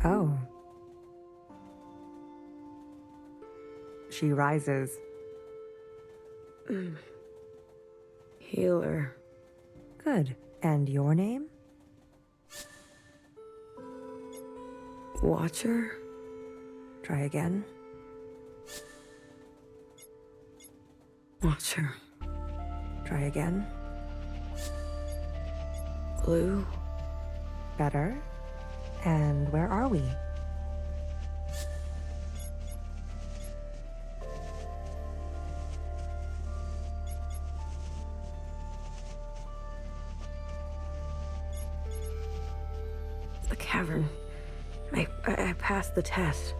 Oh. She rises. Healer. Good. And your name? Watcher? Try again. Watcher. Try again. Blue? Better. And where are we? The cavern. I passed the test.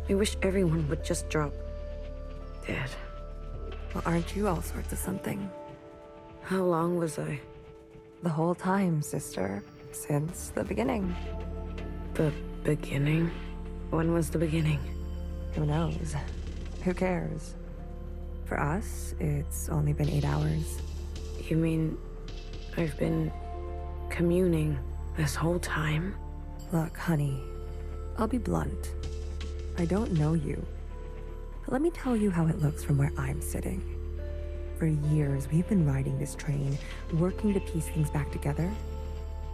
I wish everyone would just drop dead. Well, aren't you all sorts of something? How long was I? The whole time, sister. Since the beginning. The beginning? When was the beginning? Who knows? Who cares? For us, it's only been 8 hours. You mean I've been communing this whole time? Look, honey, I'll be blunt. I don't know you. But let me tell you how it looks from where I'm sitting. For years, we've been riding this train, working to piece things back together.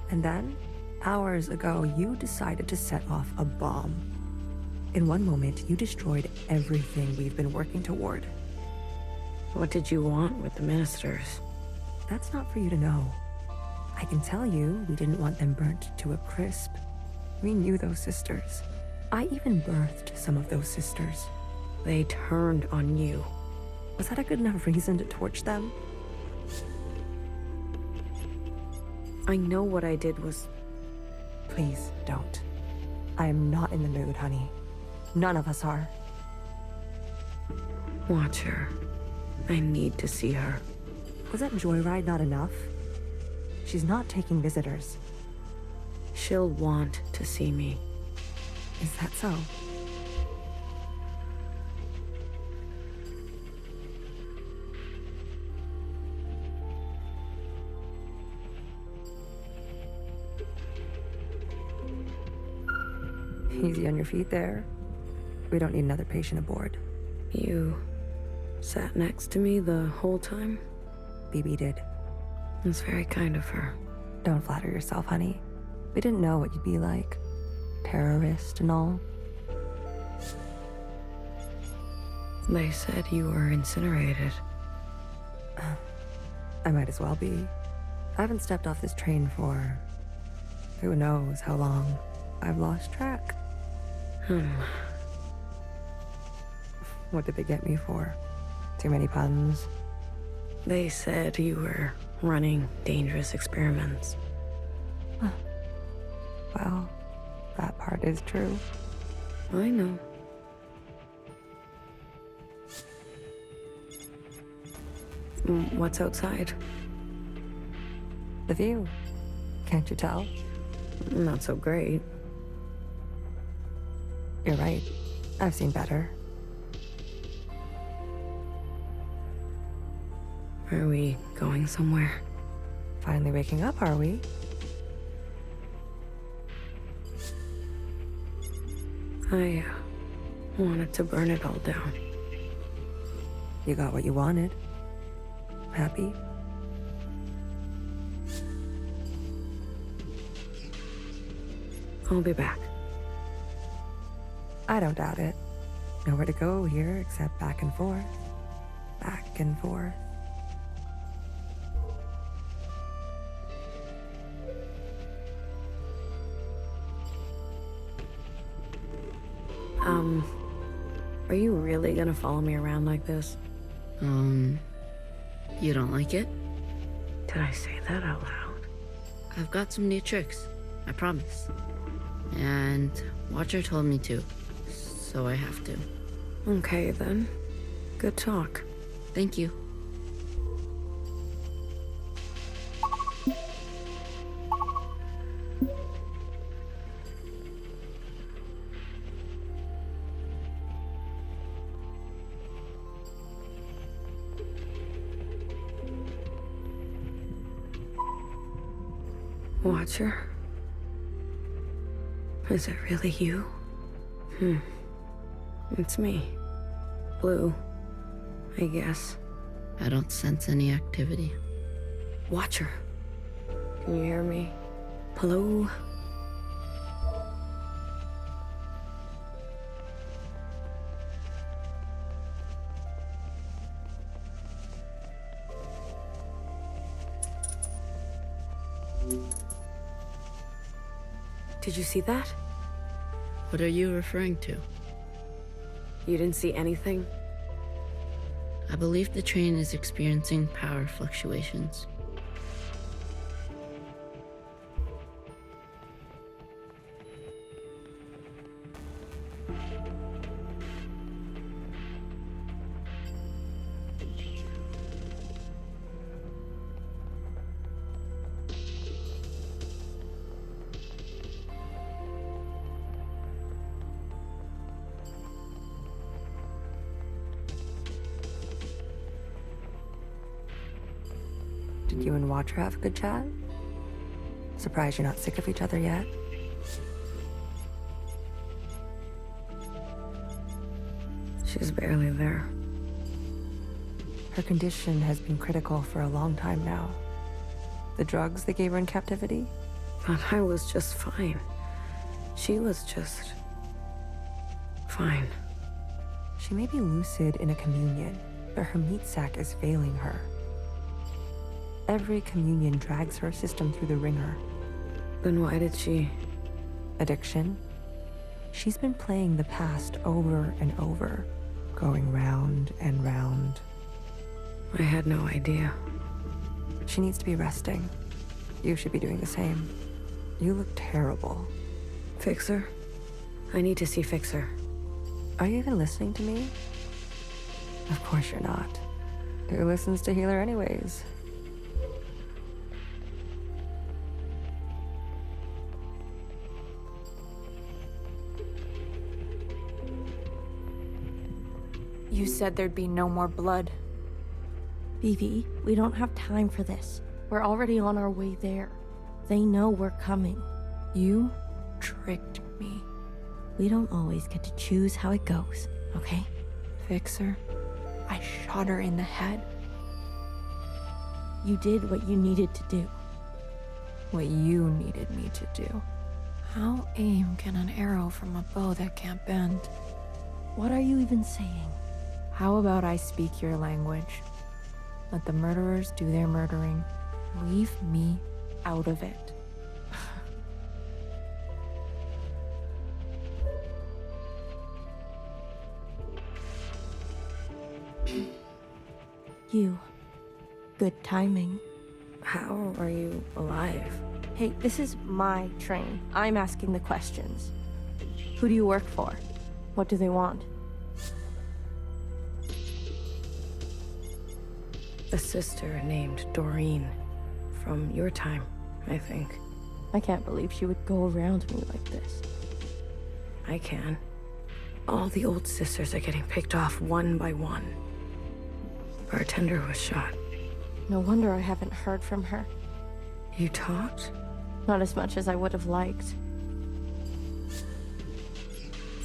And then, hours ago, you decided to set off a bomb. In one moment, you destroyed everything we've been working toward. What did you want with the ministers? That's not for you to know. I can tell you we didn't want them burnt to a crisp. We knew those sisters. I even birthed some of those sisters. They turned on you. Was that a good enough reason to torch them? I know what I did was... Please don't. I am not in the mood, honey. None of us are. Watcher. I need to see her. Was that joyride not enough? She's not taking visitors. She'll want to see me. Is that so? Easy on your feet there. We don't need another patient aboard. You sat next to me the whole time? BB did. It's very kind of her. Don't flatter yourself, honey. We didn't know what you'd be like. Terrorist and all. They said you were incinerated. I might as well be. I haven't stepped off this train for... who knows how long. I've lost track. What did they get me for? Too many puns? They said you were running dangerous experiments. Well, that part is true. I know. What's outside? The view. Can't you tell? Not so great. You're right. I've seen better. Are we going somewhere? Finally waking up, are we? I wanted to burn it all down. You got what you wanted. Happy? I'll be back. I don't doubt it. Nowhere to go here except back and forth. Back and forth. Are you really gonna follow me around like this? You don't like it? Did I say that out loud? I've got some new tricks, I promise. And Watcher told me to, so I have to. Okay, then. Good talk. Thank you. Watcher? Is it really you? It's me. Blue, I guess. I don't sense any activity. Watcher. Can you hear me? Hello? Did you see that? What are you referring to? You didn't see anything? I believe the train is experiencing power fluctuations. Did you and Watcher have a good chat? Surprised you're not sick of each other yet? She's barely there. Her condition has been critical for a long time now. The drugs they gave her in captivity? But I was just fine. She was just... fine. She may be lucid in a communion, but her meat sac is failing her. Every communion drags her system through the ringer. Then why did she... Addiction? She's been playing the past over and over, going round and round. I had no idea. She needs to be resting. You should be doing the same. You look terrible. Fixer? I need to see Fixer. Are you even listening to me? Of course you're not. Who listens to Healer anyways? You said there'd be no more blood. Vivi, we don't have time for this. We're already on our way there. They know we're coming. You tricked me. We don't always get to choose how it goes, okay? Fixer, I shot her in the head. You did what you needed to do. What you needed me to do. How aim can an arrow from a bow that can't bend? What are you even saying? How about I speak your language? Let the murderers do their murdering. Leave me out of it. You. Good timing. How are you alive? Hey, this is my train. I'm asking the questions. Who do you work for? What do they want? A sister named Doreen. From your time, I think. I can't believe she would go around me like this. I can. All the old sisters are getting picked off one by one. Bartender was shot. No wonder I haven't heard from her. You talked? Not as much as I would have liked.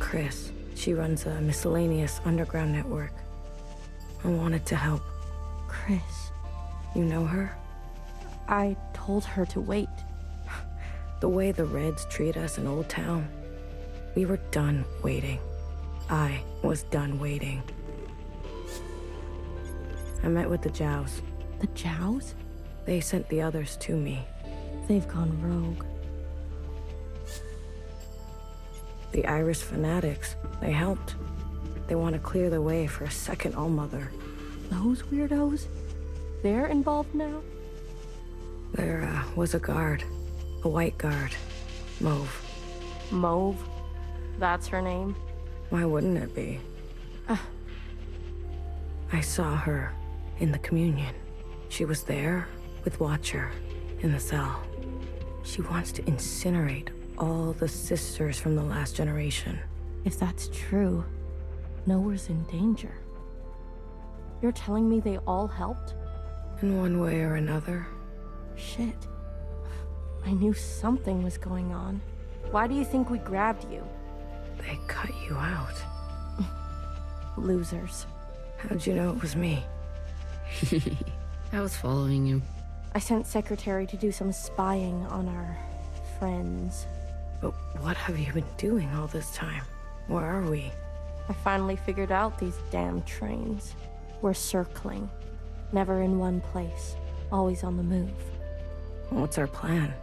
Chris. She runs a miscellaneous underground network. I wanted to help. Chris. You know her? I told her to wait. The way the Reds treat us in Old Town. We were done waiting. I was done waiting. I met with the Jows. The Jows? They sent the others to me. They've gone rogue. The Irish fanatics, they helped. They want to clear the way for a second Allmother. Those weirdos? They're involved now? There was a guard. A white guard. Mauve. Mauve? That's her name? Why wouldn't it be? I saw her in the communion. She was there with Watcher in the cell. She wants to incinerate all the sisters from the last generation. If that's true, Nowhere's in danger. You're telling me they all helped? In one way or another. Shit. I knew something was going on. Why do you think we grabbed you? They cut you out. Losers. How'd you know it was me? I was following you. I sent Secretary to do some spying on our friends. But what have you been doing all this time? Where are we? I finally figured out these damn trains. We're circling. Never in one place. Always on the move. What's our plan?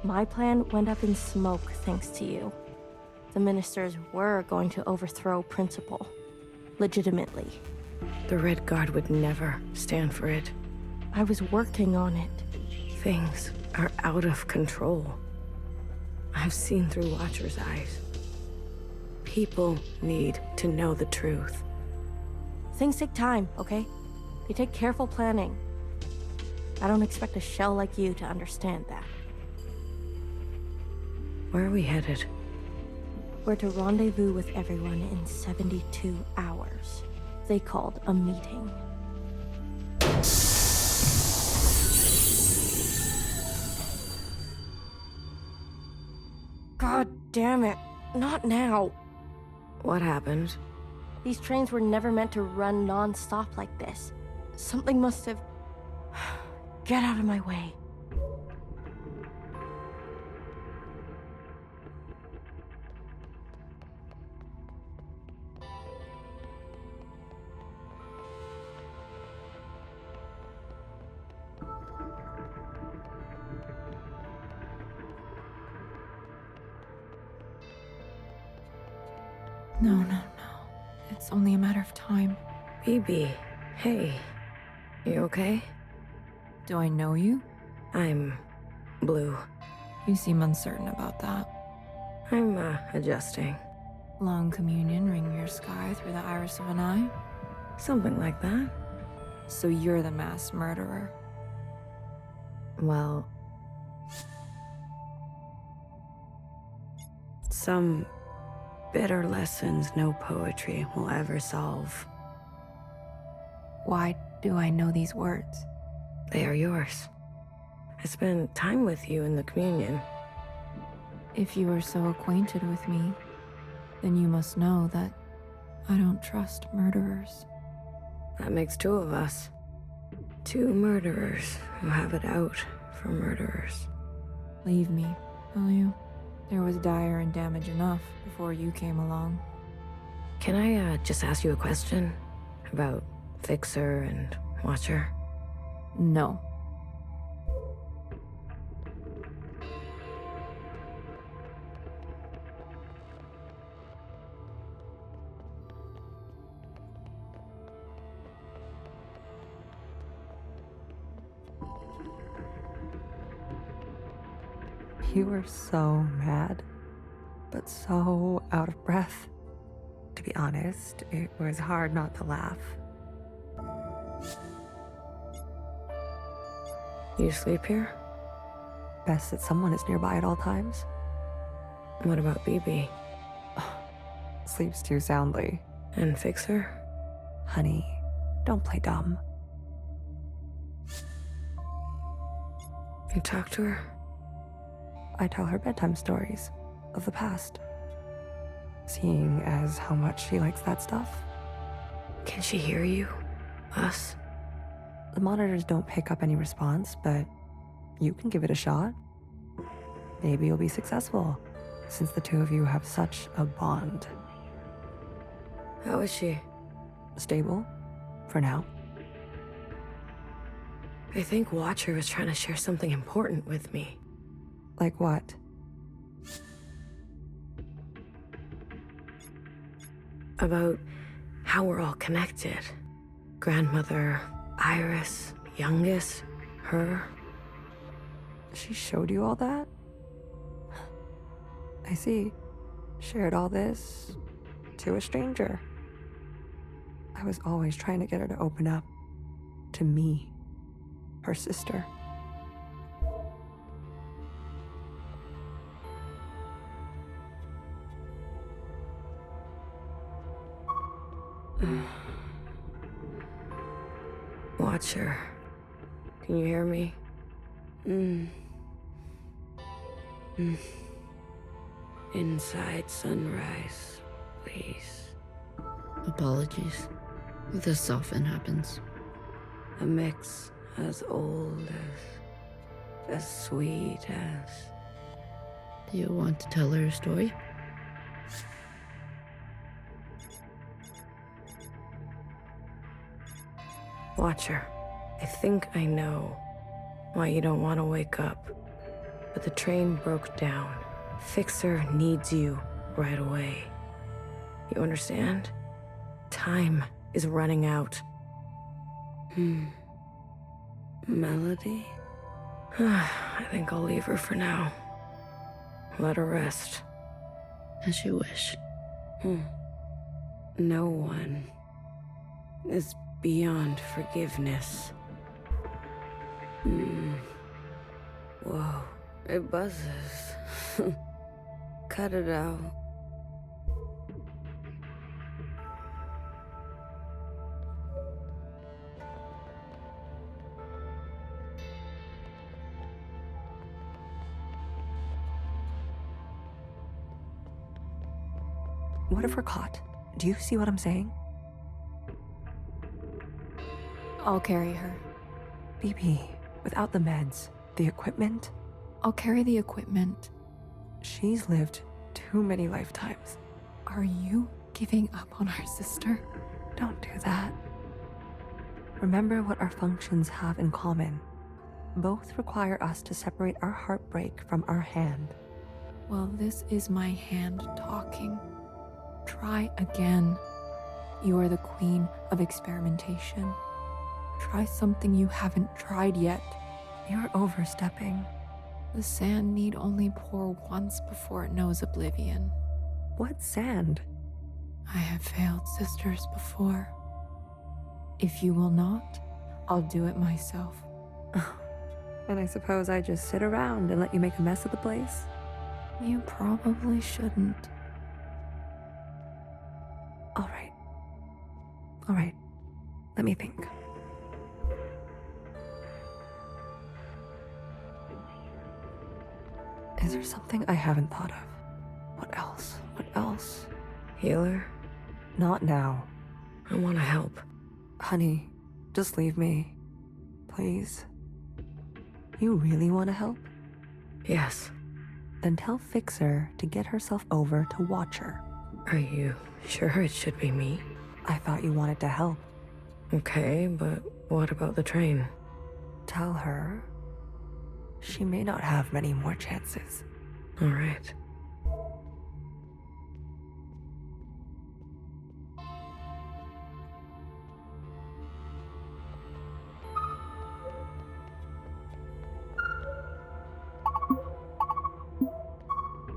My plan went up in smoke thanks to you. The ministers were going to overthrow Principal. Legitimately. The Red Guard would never stand for it. I was working on it. Things are out of control. I've seen through Watcher's eyes. People need to know the truth. Things take time, okay? They take careful planning. I don't expect a shell like you to understand that. Where are we headed? We're to rendezvous with everyone in 72 hours. They called a meeting. God damn it. Not now. What happened? These trains were never meant to run non-stop like this. Something must have... Get out of my way. No. It's only a matter of time. BB, hey. You okay? Do I know you? I'm blue. You seem uncertain about that. I'm, adjusting. Long communion ring your sky through the iris of an eye? Something like that. So you're the mass murderer. Well... some bitter lessons no poetry will ever solve. Why do I know these words? They are yours. I spent time with you in the communion. If you are so acquainted with me, then you must know that I don't trust murderers. That makes two of us. Two murderers who have it out for murderers. Leave me, will you? There was dire and damage enough before you came along. Can I, just ask you a question? About Fixer and Watcher? No. You were so mad, but so out of breath. To be honest, it was hard not to laugh. You sleep here? Best that someone is nearby at all times. What about BB? Sleeps too soundly. And Fixer? Honey, don't play dumb. You talk to her? I tell her bedtime stories of the past. Seeing as how much she likes that stuff. Can she hear you? Us? The monitors don't pick up any response, but you can give it a shot. Maybe you'll be successful, since the two of you have such a bond. How is she? Stable, for now. I think Watcher was trying to share something important with me. Like what? About how we're all connected. Grandmother, Iris, youngest, her. She showed you all that? I see. Shared all this to a stranger. I was always trying to get her to open up to me, her sister. Watcher, can you hear me? inside sunrise, please. Apologies. This often happens. A mix as old as sweet as... Do you want to tell her a story? Watcher, I think I know why you don't want to wake up. But the train broke down. Fixer needs you right away. You understand? Time is running out. Melody? I think I'll leave her for now. Let her rest. As you wish. No one is beyond forgiveness. Whoa, it buzzes. Cut it out. What if we're caught? Do you see what I'm saying? I'll carry her. BB, without the meds, the equipment, I'll carry the equipment. she's lived too many lifetimes. Are you giving up on our sister? Don't do that. Remember what our functions have in common. Both require us to separate our heartbreak from our hand. Well, this is my hand talking. Try again. You are the queen of experimentation. Try something you haven't tried yet. You're overstepping. The sand need only pour once before it knows oblivion. What sand? I have failed sisters before. If you will not, I'll do it myself. And I suppose I just sit around and let you make a mess of the place? You probably shouldn't. All right. All right. Let me think. Is there something I haven't thought of? What else? What else? Healer? Not now. I want to help. Honey, just leave me. Please. You really want to help? Yes. Then tell Fixer to get herself over to Watcher. Are you sure it should be me? I thought you wanted to help. Okay, but what about the train? Tell her she may not have many more chances. All right.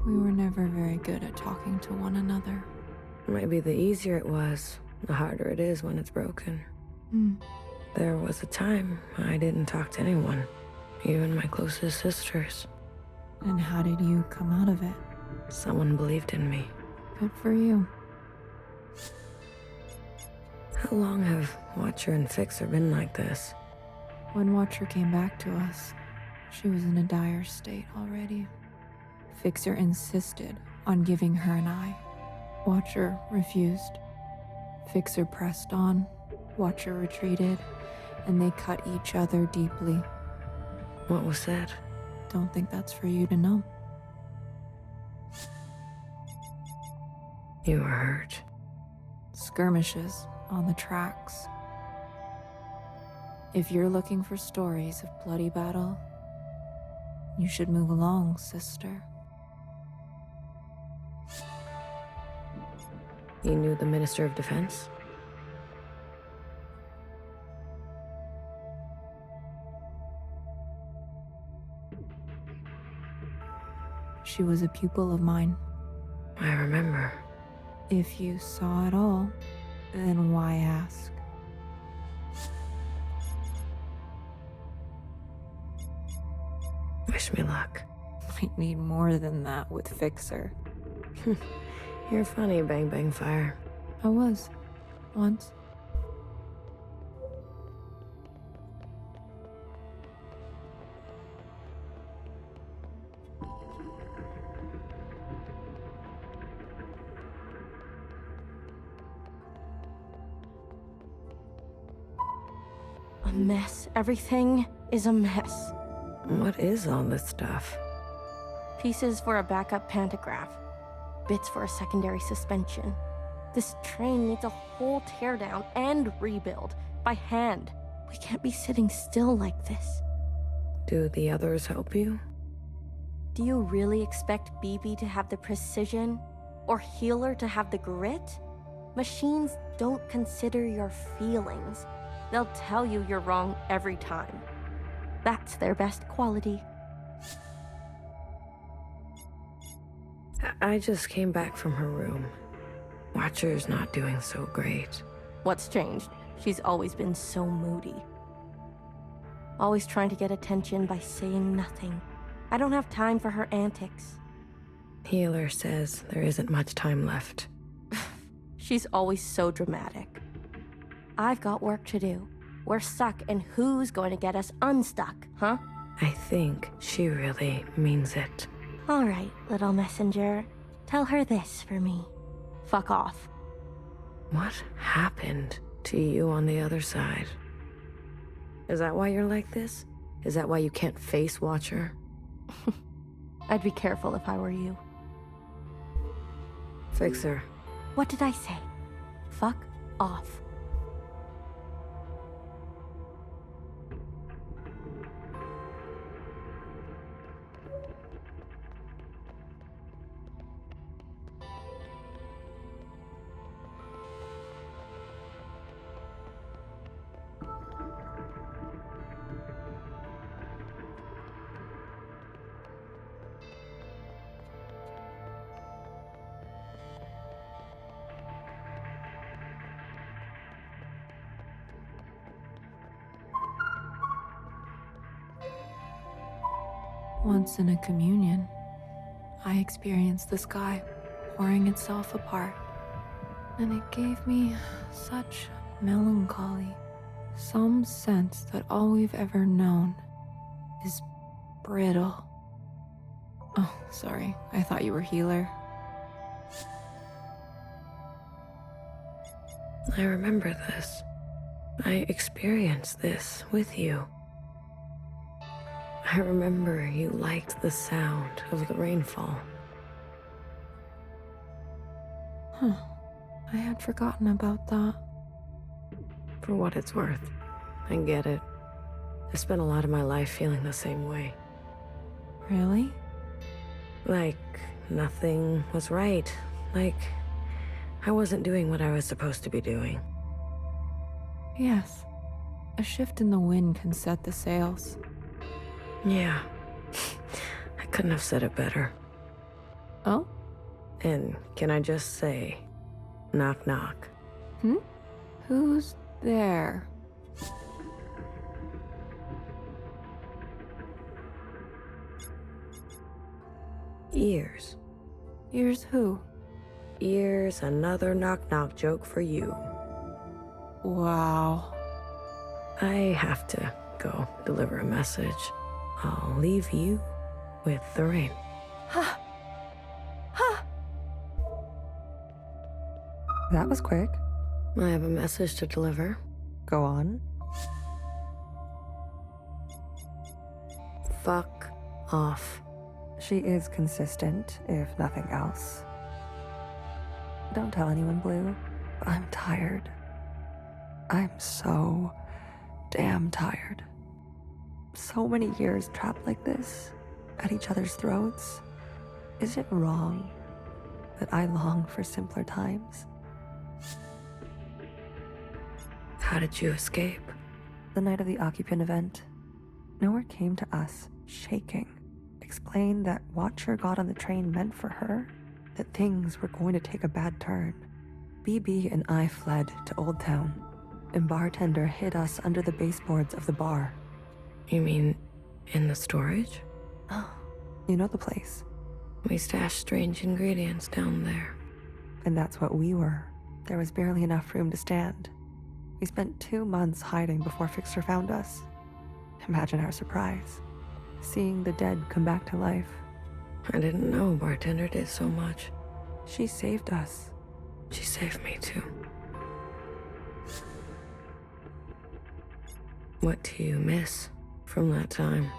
We were never very good at talking to one another. Maybe the easier it was, the harder it is when it's broken. There was a time I didn't talk to anyone, even my closest sisters. And how did you come out of it? Someone believed in me. Good for you. How long have Watcher and Fixer been like this? When Watcher came back to us, she was in a dire state already. Fixer insisted on giving her an eye. Watcher refused. Fixer pressed on. Watcher retreated, and they cut each other deeply. What was said? Don't think that's for you to know. You were hurt. Skirmishes on the tracks. If you're looking for stories of bloody battle, you should move along, sister. You knew the Minister of Defense? She was a pupil of mine. I remember. If you saw it all, then why ask? Wish me luck. Might need more than that with Fixer. You're funny, Bang Bang Fire. I was. Once. A mess. Everything is a mess. What is all this stuff? Pieces for a backup pantograph. Bits for a secondary suspension. This train needs a whole teardown and rebuild. By hand. We can't be sitting still like this. Do the others help you? Do you really expect BB to have the precision? Or Healer to have the grit? Machines don't consider your feelings. They'll tell you you're wrong every time. That's their best quality. I just came back from her room. Watcher's not doing so great. What's changed? She's always been so moody. Always trying to get attention by saying nothing. I don't have time for her antics. Healer says there isn't much time left. She's always so dramatic. I've got work to do. We're stuck, and who's going to get us unstuck, huh? I think she really means it. All right, little messenger. Tell her this for me. Fuck off. What happened to you on the other side? Is that why you're like this? Is that why you can't face Watcher? I'd be careful if I were you. Fixer. What did I say? Fuck off. Once in a communion, I experienced the sky pouring itself apart, and it gave me such melancholy, some sense that all we've ever known is brittle. Oh, sorry, I thought you were Healer. I remember this. I experienced this with you. I remember you liked the sound of the rainfall. Huh. I had forgotten about that. For what it's worth, I get it. I spent a lot of my life feeling the same way. Really? Like nothing was right. Like I wasn't doing what I was supposed to be doing. Yes. A shift in the wind can set the sails. Yeah. I couldn't have said it better. Oh? And can I just say, knock knock. Who's there? Ears. Here's who? Ears, another knock knock joke for you. Wow. I have to go deliver a message. I'll leave you with the rain. That was quick. I have a message to deliver. Go on. Fuck off. She is consistent, if nothing else. Don't tell anyone, Blue. I'm tired. I'm so damn tired. So many years trapped like this, at each other's throats. Is it wrong that I long for simpler times? How did you escape? The night of the occupant event, Nowhere came to us, shaking, explained that Watcher got on the train meant for her, that things were going to take a bad turn. BB and I fled to Old Town, and bartender hid us under the baseboards of the bar. You mean in the storage? You know the place. We stashed strange ingredients down there. And that's what we were. There was barely enough room to stand. We spent 2 months hiding before Fixer found us. Imagine our surprise, seeing the dead come back to life. I didn't know bartender did so much. She saved us. She saved me too. What do you miss from that time?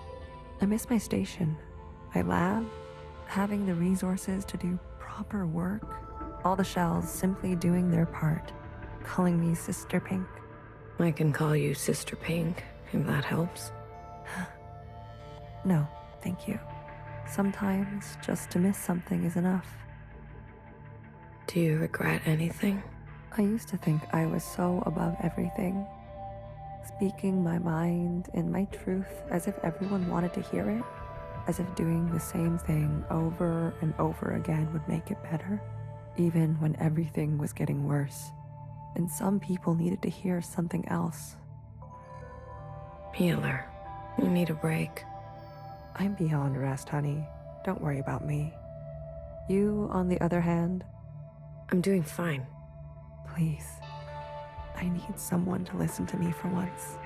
I miss my station, my lab, having the resources to do proper work. All the shells simply doing their part, calling me Sister Pink. I can call you Sister Pink, if that helps. No, thank you. Sometimes just to miss something is enough. Do you regret anything? I used to think I was so above everything, speaking my mind and my truth as if everyone wanted to hear it, as if doing the same thing over and over again would make it better, even when everything was getting worse, and some people needed to hear something else. Healer, you need a break. I'm beyond rest, honey. Don't worry about me. You, on the other hand, I'm doing fine. please, I need someone to listen to me for once.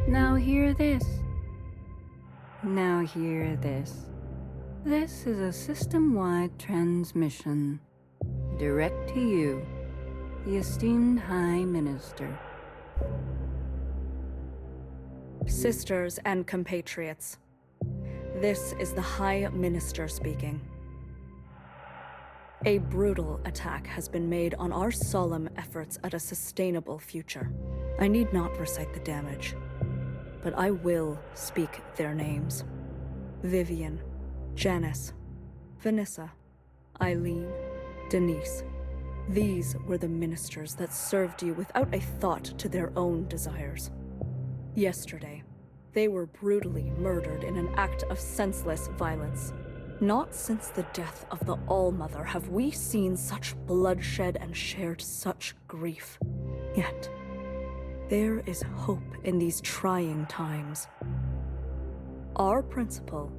Now hear this. Now hear this. This is a system-wide transmission. Direct to you, the esteemed High Minister. Sisters and compatriots, this is the High Minister speaking. A brutal attack has been made on our solemn efforts at a sustainable future. I need not recite the damage, but I will speak their names. Vivian, Janice, Vanessa, Eileen, Denise. These were the ministers that served you without a thought to their own desires. Yesterday, they were brutally murdered in an act of senseless violence. Not since the death of the All-Mother have we seen such bloodshed and shared such grief. Yet, there is hope in these trying times. Our principle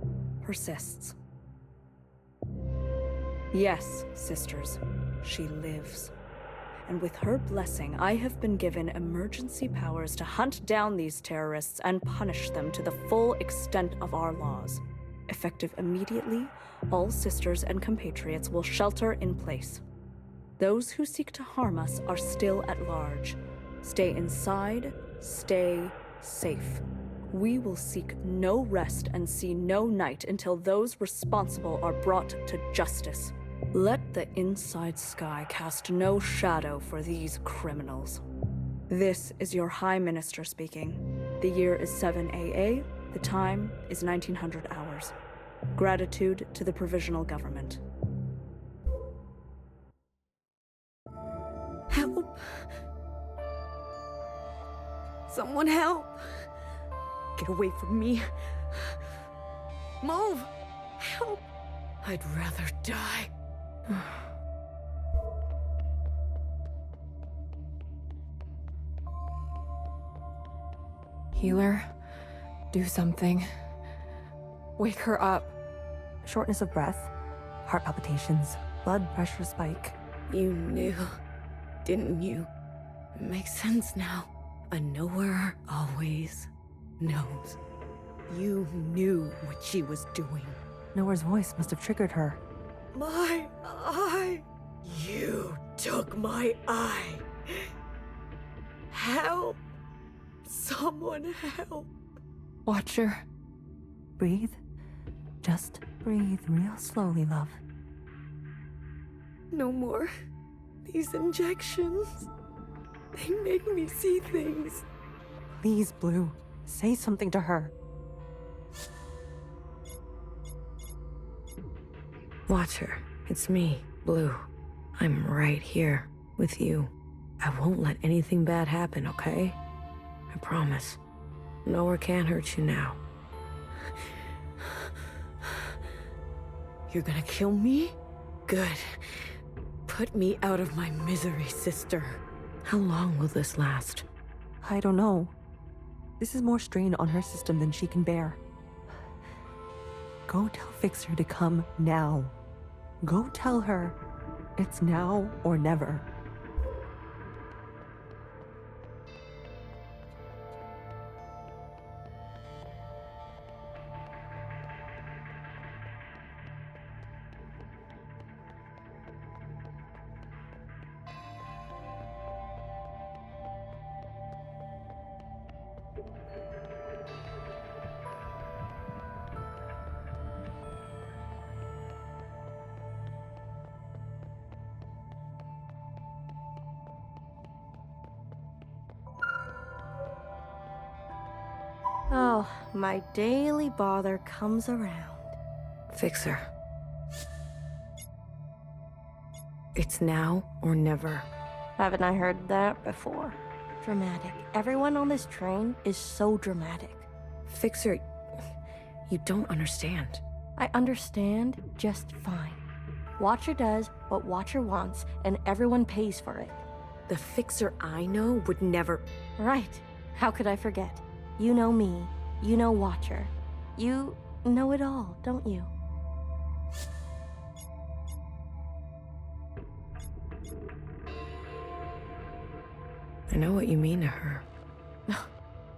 persists. Yes, sisters, she lives. And with her blessing, I have been given emergency powers to hunt down these terrorists and punish them to the full extent of our laws. Effective immediately, all sisters and compatriots will shelter in place. Those who seek to harm us are still at large. Stay inside, stay safe. We will seek no rest and see no night until those responsible are brought to justice. Let the inside sky cast no shadow for these criminals. This is your High Minister speaking. The year is 7 AA, the time is 1900 hours. Gratitude to the Provisional Government. Help! Someone help! Get away from me. Move! Help! I'd rather die. Healer, do something. Wake her up. Shortness of breath, heart palpitations, blood pressure spike. You knew, didn't you? It makes sense now. A knower always knows. You knew what she was doing. Noah's voice must have triggered her. My eye! You took my eye! Help! Someone help! Watcher. Breathe. Just breathe real slowly, love. No more. These injections. They make me see things. Please, Blue, say something to her. Watcher, it's me, Blue. I'm right here with you. I won't let anything bad happen, okay? I promise. Nowhere can hurt you now. You're gonna kill me? Good. Put me out of my misery, sister. How long will this last? I don't know. This is more strain on her system than she can bear. Go tell Fixer to come now. Go tell her it's now or never. Well, my daily bother comes around. Fixer. It's now or never. Haven't I heard that before? Dramatic. Everyone on this train is so dramatic. Fixer, you don't understand. I understand just fine. Watcher does what Watcher wants, and everyone pays for it. The Fixer I know would never... Right. How could I forget? You know me. You know Watcher. You know it all, don't you? I know what you mean to her.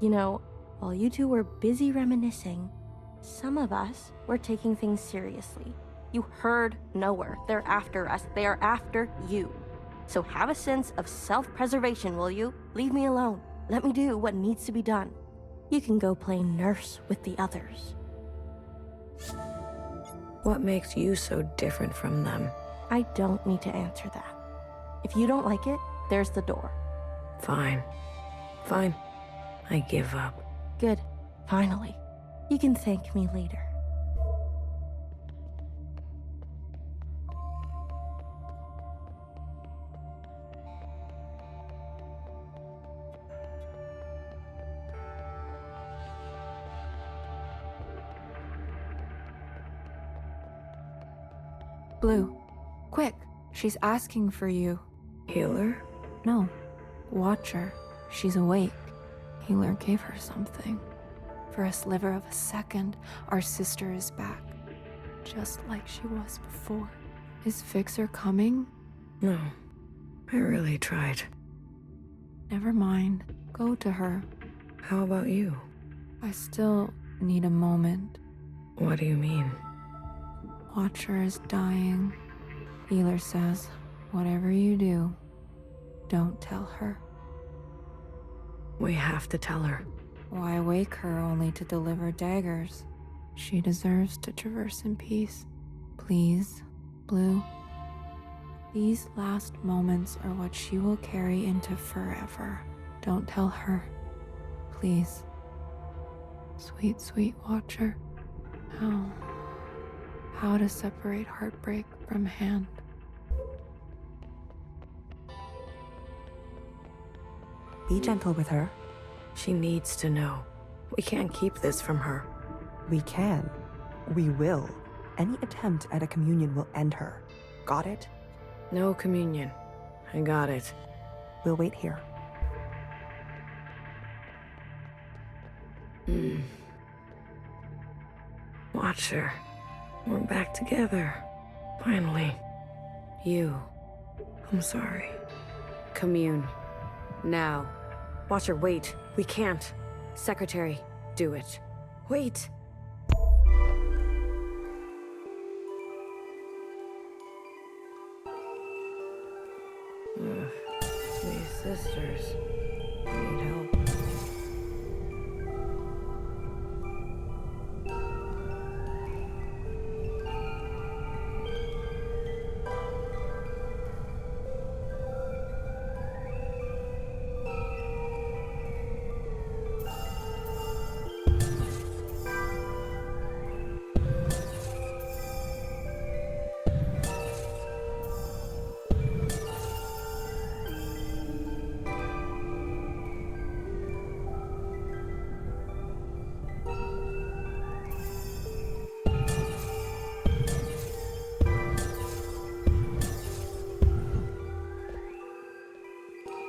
You know, while you two were busy reminiscing, some of us were taking things seriously. You heard nowhere. They're after us. They are after you. So have a sense of self-preservation, will you? Leave me alone. Let me do what needs to be done. You can go play nurse with the others. What makes you so different from them? I don't need to answer that. If you don't like it, there's the door. Fine. Fine. I give up. Good. Finally. You can thank me later. Blue, quick, she's asking for you. Healer? No, Watcher. She's awake. Healer gave her something. For a sliver of a second, our sister is back. Just like she was before. Is Fixer coming? No. I really tried. Never mind. Go to her. How about you? I still need a moment. What do you mean? Watcher is dying. Healer says, whatever you do, don't tell her. We have to tell her. Why wake her only to deliver daggers? She deserves to traverse in peace. Please, Blue. These last moments are what she will carry into forever. Don't tell her. Please. Sweet, sweet Watcher. How to separate heartbreak from hand. Be gentle with her. She needs to know. We can't keep this from her. We can. We will. Any attempt at a communion will end her. Got it? No communion. I got it. We'll wait here. Watcher. We're back together. Finally. You. I'm sorry. Commune. Now. Watcher, wait. We can't. Secretary, do it. Wait. These sisters need help.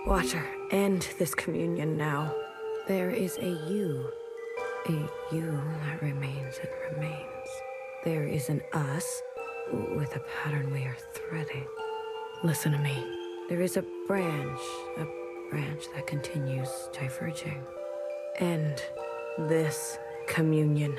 Watcher, end this communion now. There is a you that remains and remains. There is an us with a pattern we are threading. Listen to me. There is a branch that continues diverging. End this communion.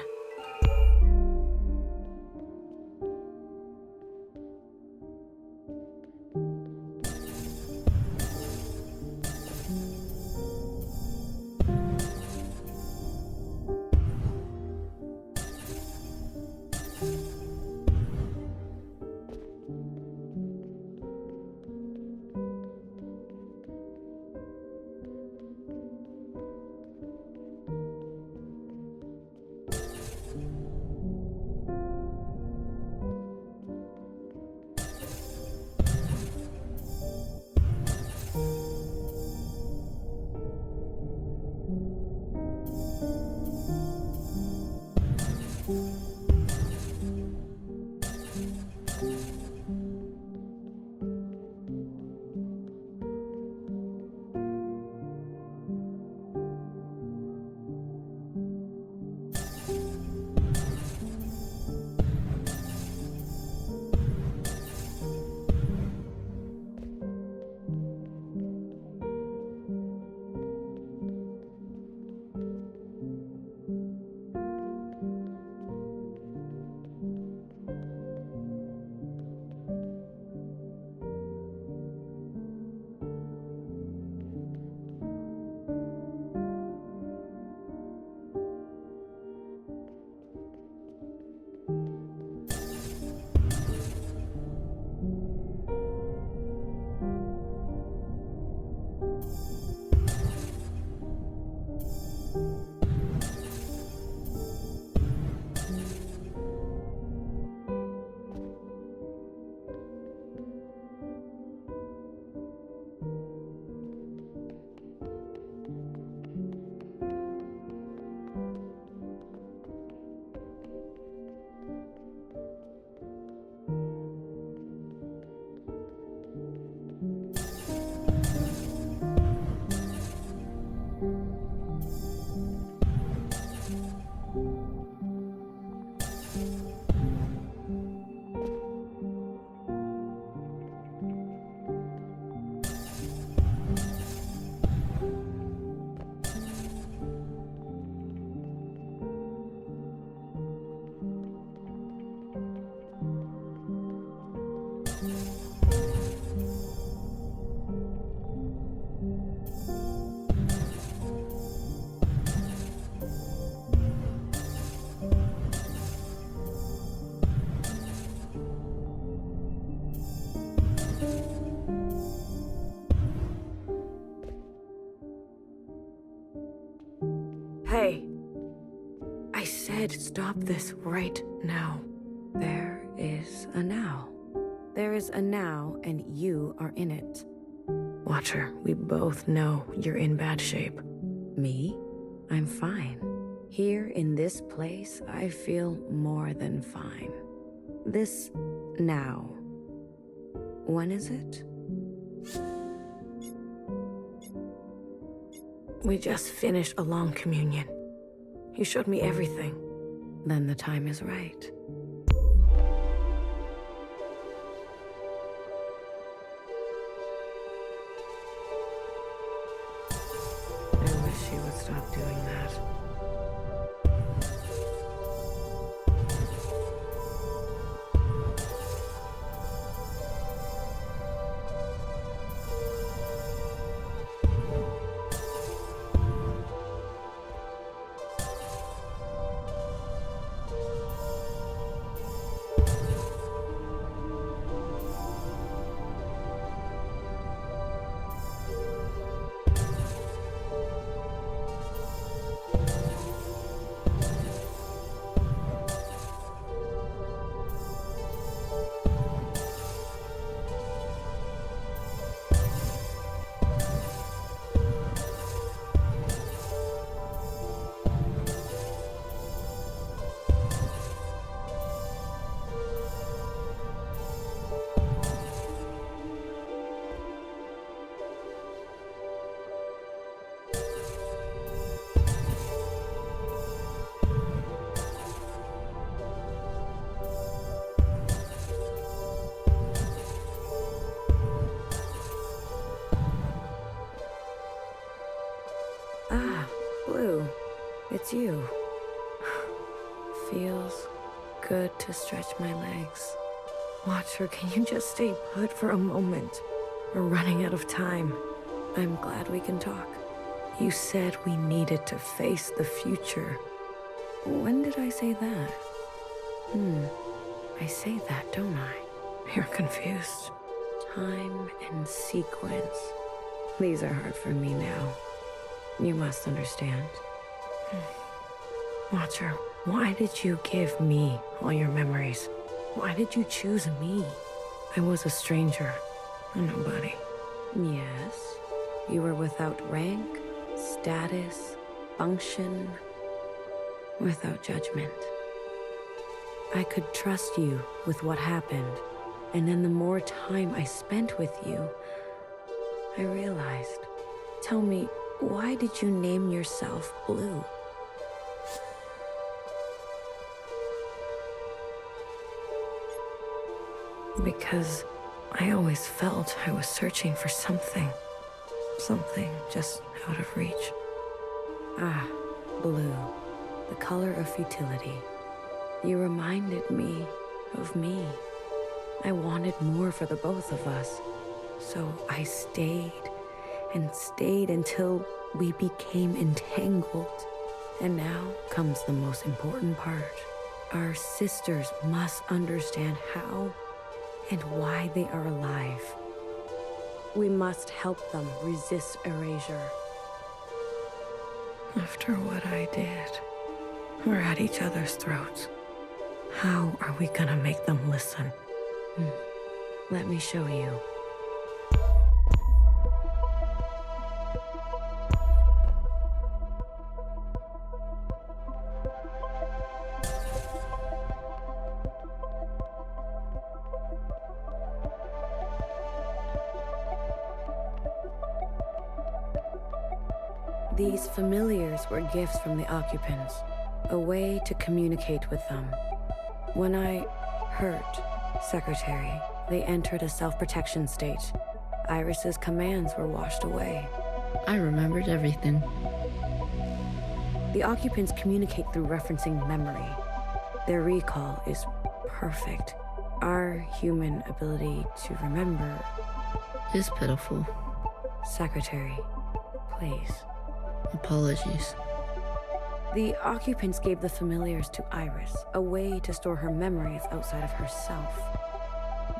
Hey, I said stop this right now. There is a now. There is a now, and you are in it. Watcher, we both know you're in bad shape. Me? I'm fine. Here in this place, I feel more than fine. This now. When is it? We just finished a long communion. You showed me everything. Then the time is right. I wish she would stop doing that. Ah, Blue. It's you. Feels good to stretch my legs. Watcher, can you just stay put for a moment? We're running out of time. I'm glad we can talk. You said we needed to face the future. When did I say that? I say that, don't I? You're confused. Time and sequence. These are hard for me now. You must understand. Watcher, why did you give me all your memories? Why did you choose me? I was a stranger, a nobody. Yes, you were without rank, status, function, without judgment. I could trust you with what happened. And then the more time I spent with you, I realized. Tell me, why did you name yourself Blue? Because I always felt I was searching for something. Something just out of reach. Ah, blue. The color of futility. You reminded me of me. I wanted more for the both of us. So I stayed and stayed until we became entangled. And now comes the most important part. Our sisters must understand how and why they are alive. We must help them resist erasure. After what I did, we're at each other's throats. How are we gonna make them listen? Let me show you. These familiars were gifts from the occupants, a way to communicate with them. When I hurt Secretary, they entered a self-protection state. Iris's commands were washed away. I remembered everything. The occupants communicate through referencing memory. Their recall is perfect. Our human ability to remember... Is pitiful. Secretary, please. Apologies. The occupants gave the familiars to Iris, a way to store her memories outside of herself.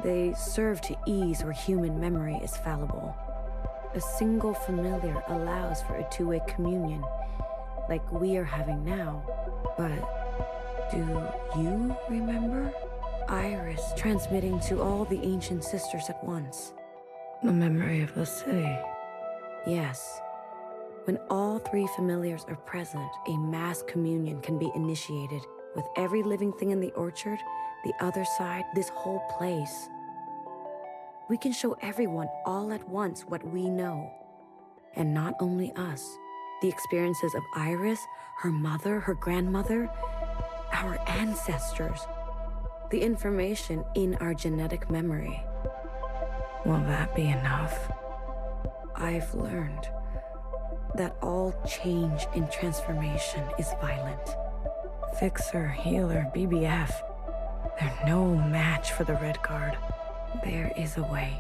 They serve to ease where human memory is fallible. A single familiar allows for a two-way communion, like we are having now. But do you remember? Iris transmitting to all the ancient sisters at once. The memory of the city. Yes. When all three familiars are present, a mass communion can be initiated with every living thing in the orchard, the other side, this whole place. We can show everyone all at once what we know. And not only us, the experiences of Iris, her mother, her grandmother, our ancestors, the information in our genetic memory. Will that be enough? I've learned that all change in transformation is violent. Fixer, healer, BBF. They're no match for the Red Guard. There is a way.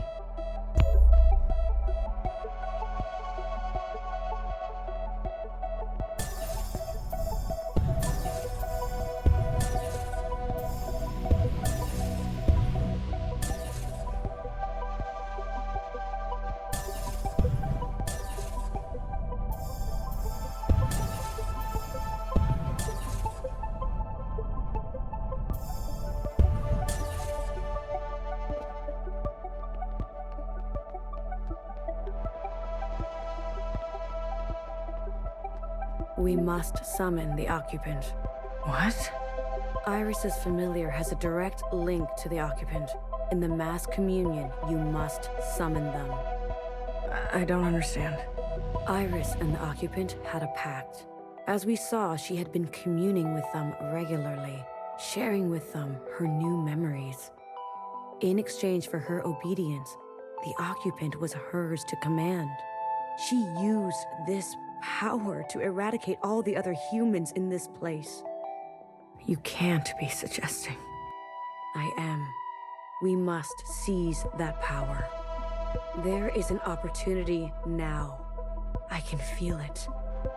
We must summon the occupant. What? Iris's familiar has a direct link to the occupant. In the mass communion, you must summon them. I don't understand. Iris and the occupant had a pact. As we saw, she had been communing with them regularly, sharing with them her new memories. In exchange for her obedience, the occupant was hers to command. She used this power to eradicate all the other humans in this place. You can't be suggesting. I am. We must seize that power. There is an opportunity now. I can feel it.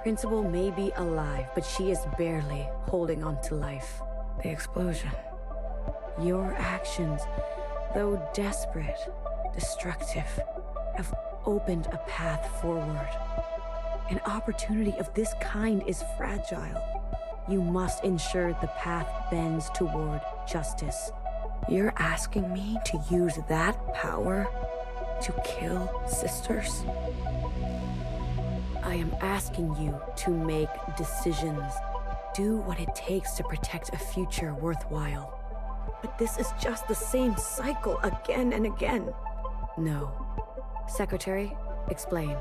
Principal may be alive, but she is barely holding on to life. The explosion. Your actions, though desperate, destructive, have opened a path forward. An opportunity of this kind is fragile. You must ensure the path bends toward justice. You're asking me to use that power to kill sisters? I am asking you to make decisions. Do what it takes to protect a future worthwhile. But this is just the same cycle again and again. No. Secretary, explain.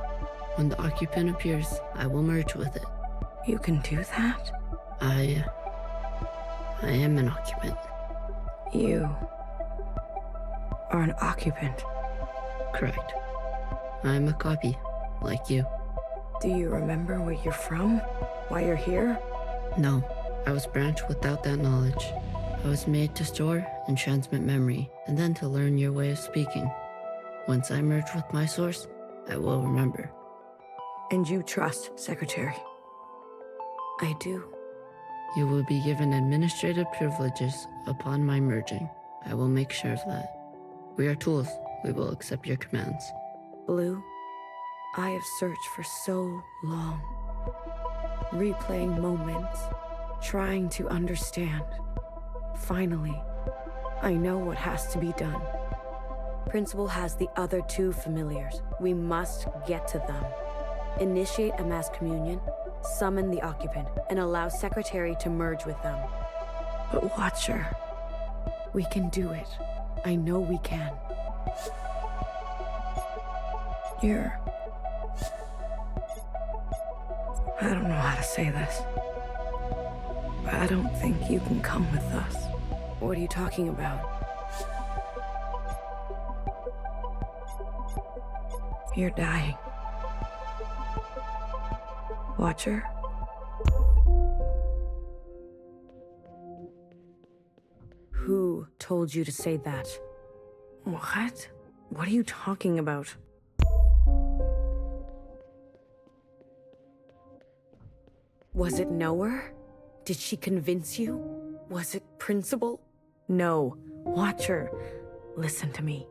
When the occupant appears, I will merge with it. You can do that? I am an occupant. You are an occupant. Correct. I am a copy, like you. Do you remember where you're from? Why you're here? No, I was branched without that knowledge. I was made to store and transmit memory, and then to learn your way of speaking. Once I merge with my source, I will remember. And you trust, Secretary? I do. You will be given administrative privileges upon my merging. I will make sure of that. We are tools. We will accept your commands. Blue, I have searched for so long. Replaying moments, trying to understand. Finally, I know what has to be done. Principal has the other two familiars. We must get to them. Initiate a mass communion, summon the occupant, and allow Secretary to merge with them. But Watcher, We can do it. I know we can. I don't know how to say this, but I don't think you can come with us. What are you talking about? You're dying. Watcher? Who told you to say that? What? What are you talking about? Was it Noah? Did she convince you? Was it Principal? No. Watcher, listen to me.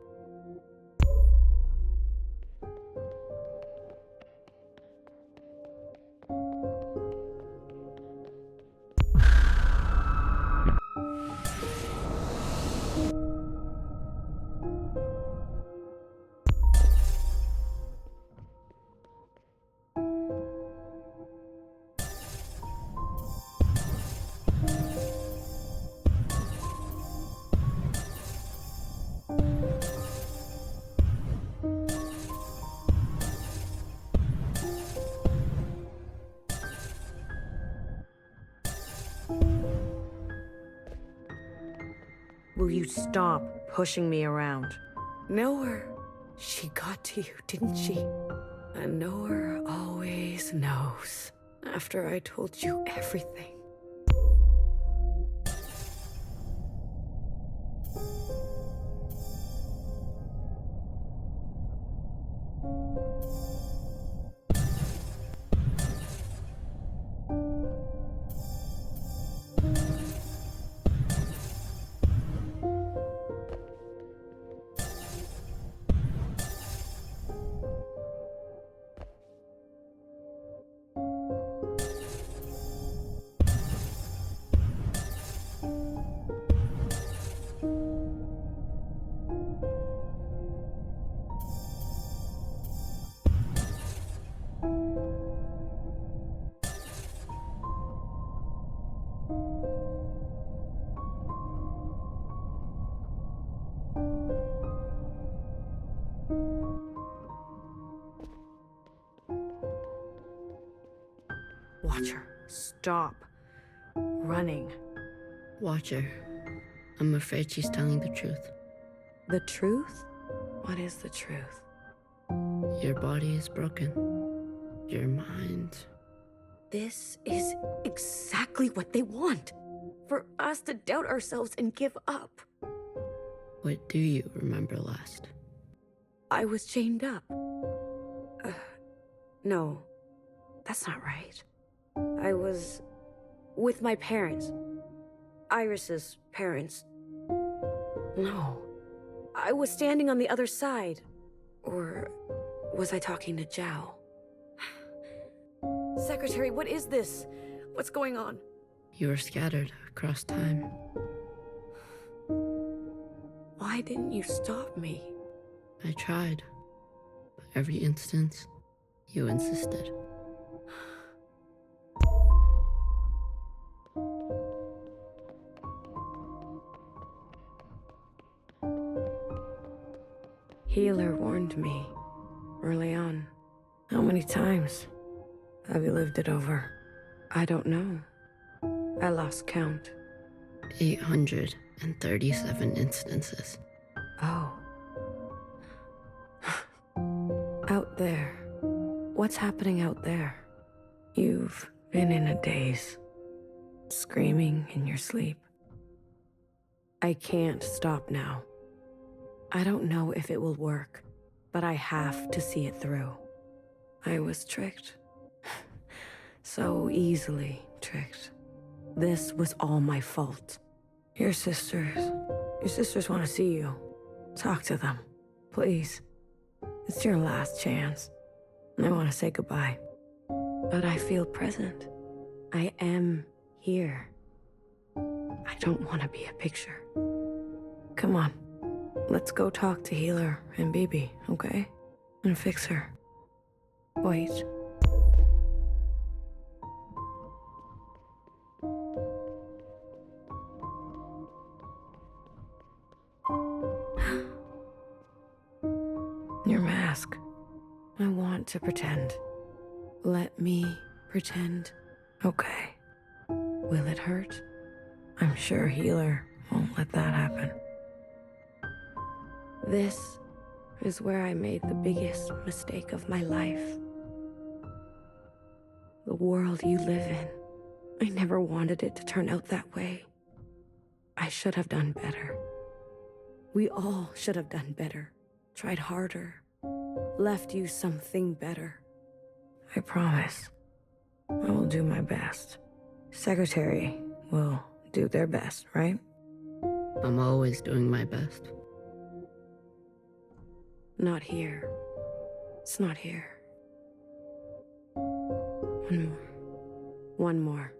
Will you stop pushing me around? Noah, she got to you, didn't she? And Noah always knows. After I told you everything. Watcher, stop running. Watcher, I'm afraid she's telling the truth. The truth? What is the truth? Your body is broken. Your mind. This is exactly what they want. For us to doubt ourselves and give up. What do you remember last? I was chained up. No, that's not right. I was with my parents. Iris's parents. No. I was standing on the other side. Or was I talking to Zhao? Secretary, what is this? What's going on? You were scattered across time. Why didn't you stop me? I tried, but every instance, you insisted. Healer warned me early on. How many times have you lived it over? I don't know. I lost count. 837 instances. Oh. Out there. What's happening out there? You've been in a daze. Screaming in your sleep. I can't stop now. I don't know if it will work, but I have to see it through. I was tricked. So easily tricked. This was all my fault. Your sisters want to see you. Talk to them, please. It's your last chance. I want to say goodbye. But I feel present. I am here. I don't want to be a picture. Come on. Let's go talk to Healer and BB, okay? And fix her. Wait. Your mask. I want to pretend. Let me pretend. Okay. Will it hurt? I'm sure Healer won't let that happen. This is where I made the biggest mistake of my life. The world you live in. I never wanted it to turn out that way. I should have done better. We all should have done better. Tried harder. Left you something better. I promise. I will do my best. Secretary will do their best, right? I'm always doing my best. Not here. It's not here. One more. One more.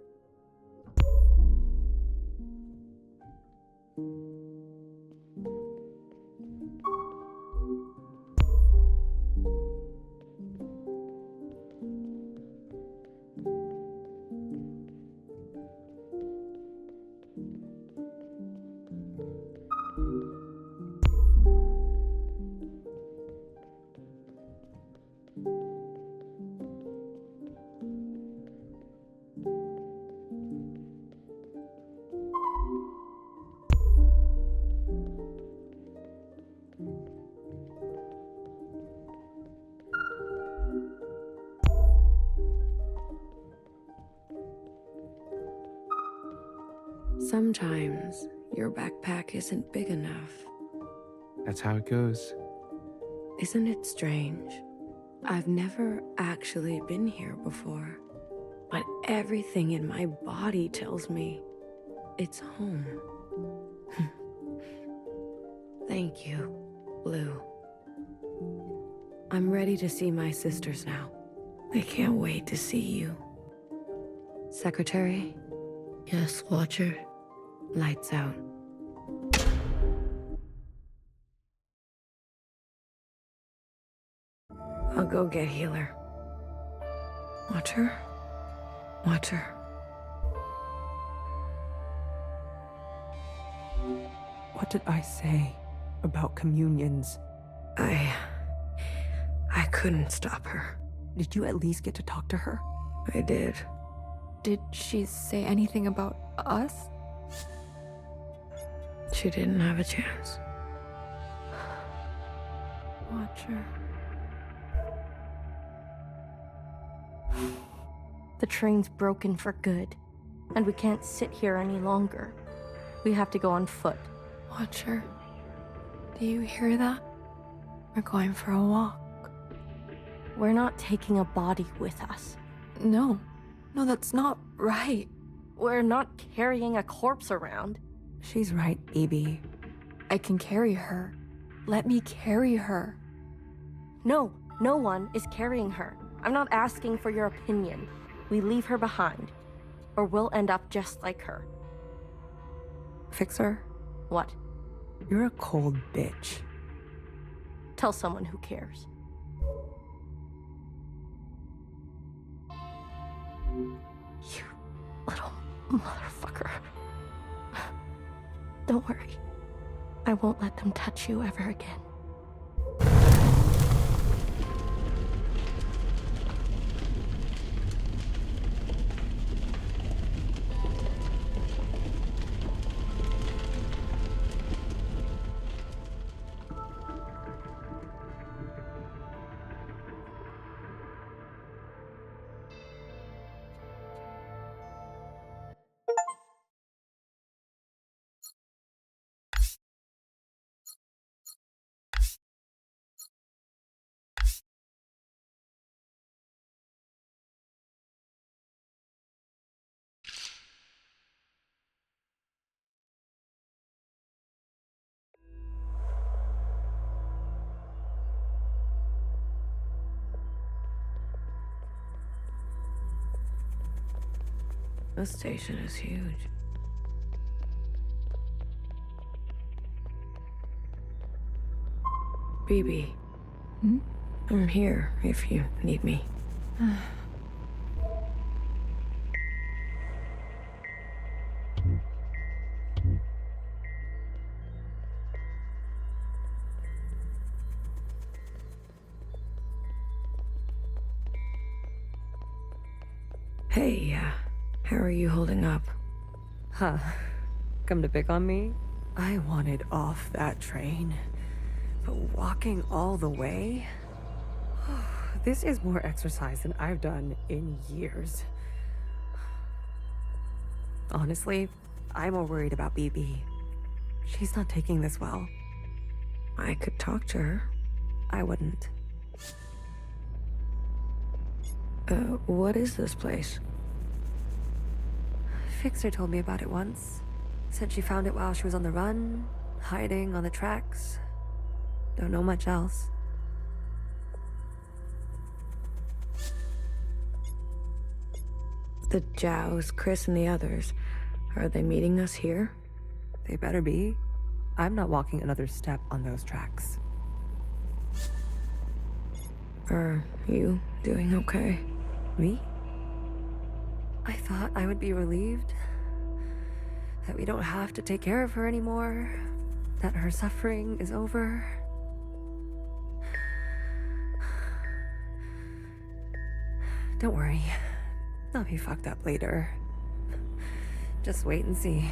Sometimes your backpack isn't big enough. That's how it goes. Isn't it strange? I've never actually been here before, but everything in my body tells me it's home. Thank you, Blue. I'm ready to see my sisters now. I can't wait to see you. Secretary, Yes, Watcher. lights out. I'll go get Healer. Watcher? Watcher. What did I say about communions? I couldn't stop her. Did you at least get to talk to her? I did. Did she say anything about us? She didn't have a chance. Watcher. The train's broken for good, and we can't sit here any longer. We have to go on foot. Watcher. Do you hear that? We're going for a walk. We're not taking a body with us. No. No, that's not right. We're not carrying a corpse around. She's right, BB. I can carry her. Let me carry her. No, no one is carrying her. I'm not asking for your opinion. We leave her behind, or we'll end up just like her. Fixer, What? you're a cold bitch. Tell someone who cares. You little motherfucker. Don't worry. I won't let them touch you ever again. This station is huge. BB. Hmm? I'm here if you need me. Hey, how are you holding up? Huh. Come to pick on me? I wanted off that train. But walking all the way? This is more exercise than I've done in years. Honestly, I'm more worried about BB. She's not taking this well. I could talk to her. I wouldn't. What is this place? Fixer told me about it once. Said she found it while she was on the run, hiding on the tracks. Don't know much else. The Jows, Chris, and the others. Are they meeting us here? They better be. I'm not walking another step on those tracks. Are you doing okay? Me? I thought I would be relieved. That we don't have to take care of her anymore. That her suffering is over. Don't worry. I'll be fucked up later. Just wait and see.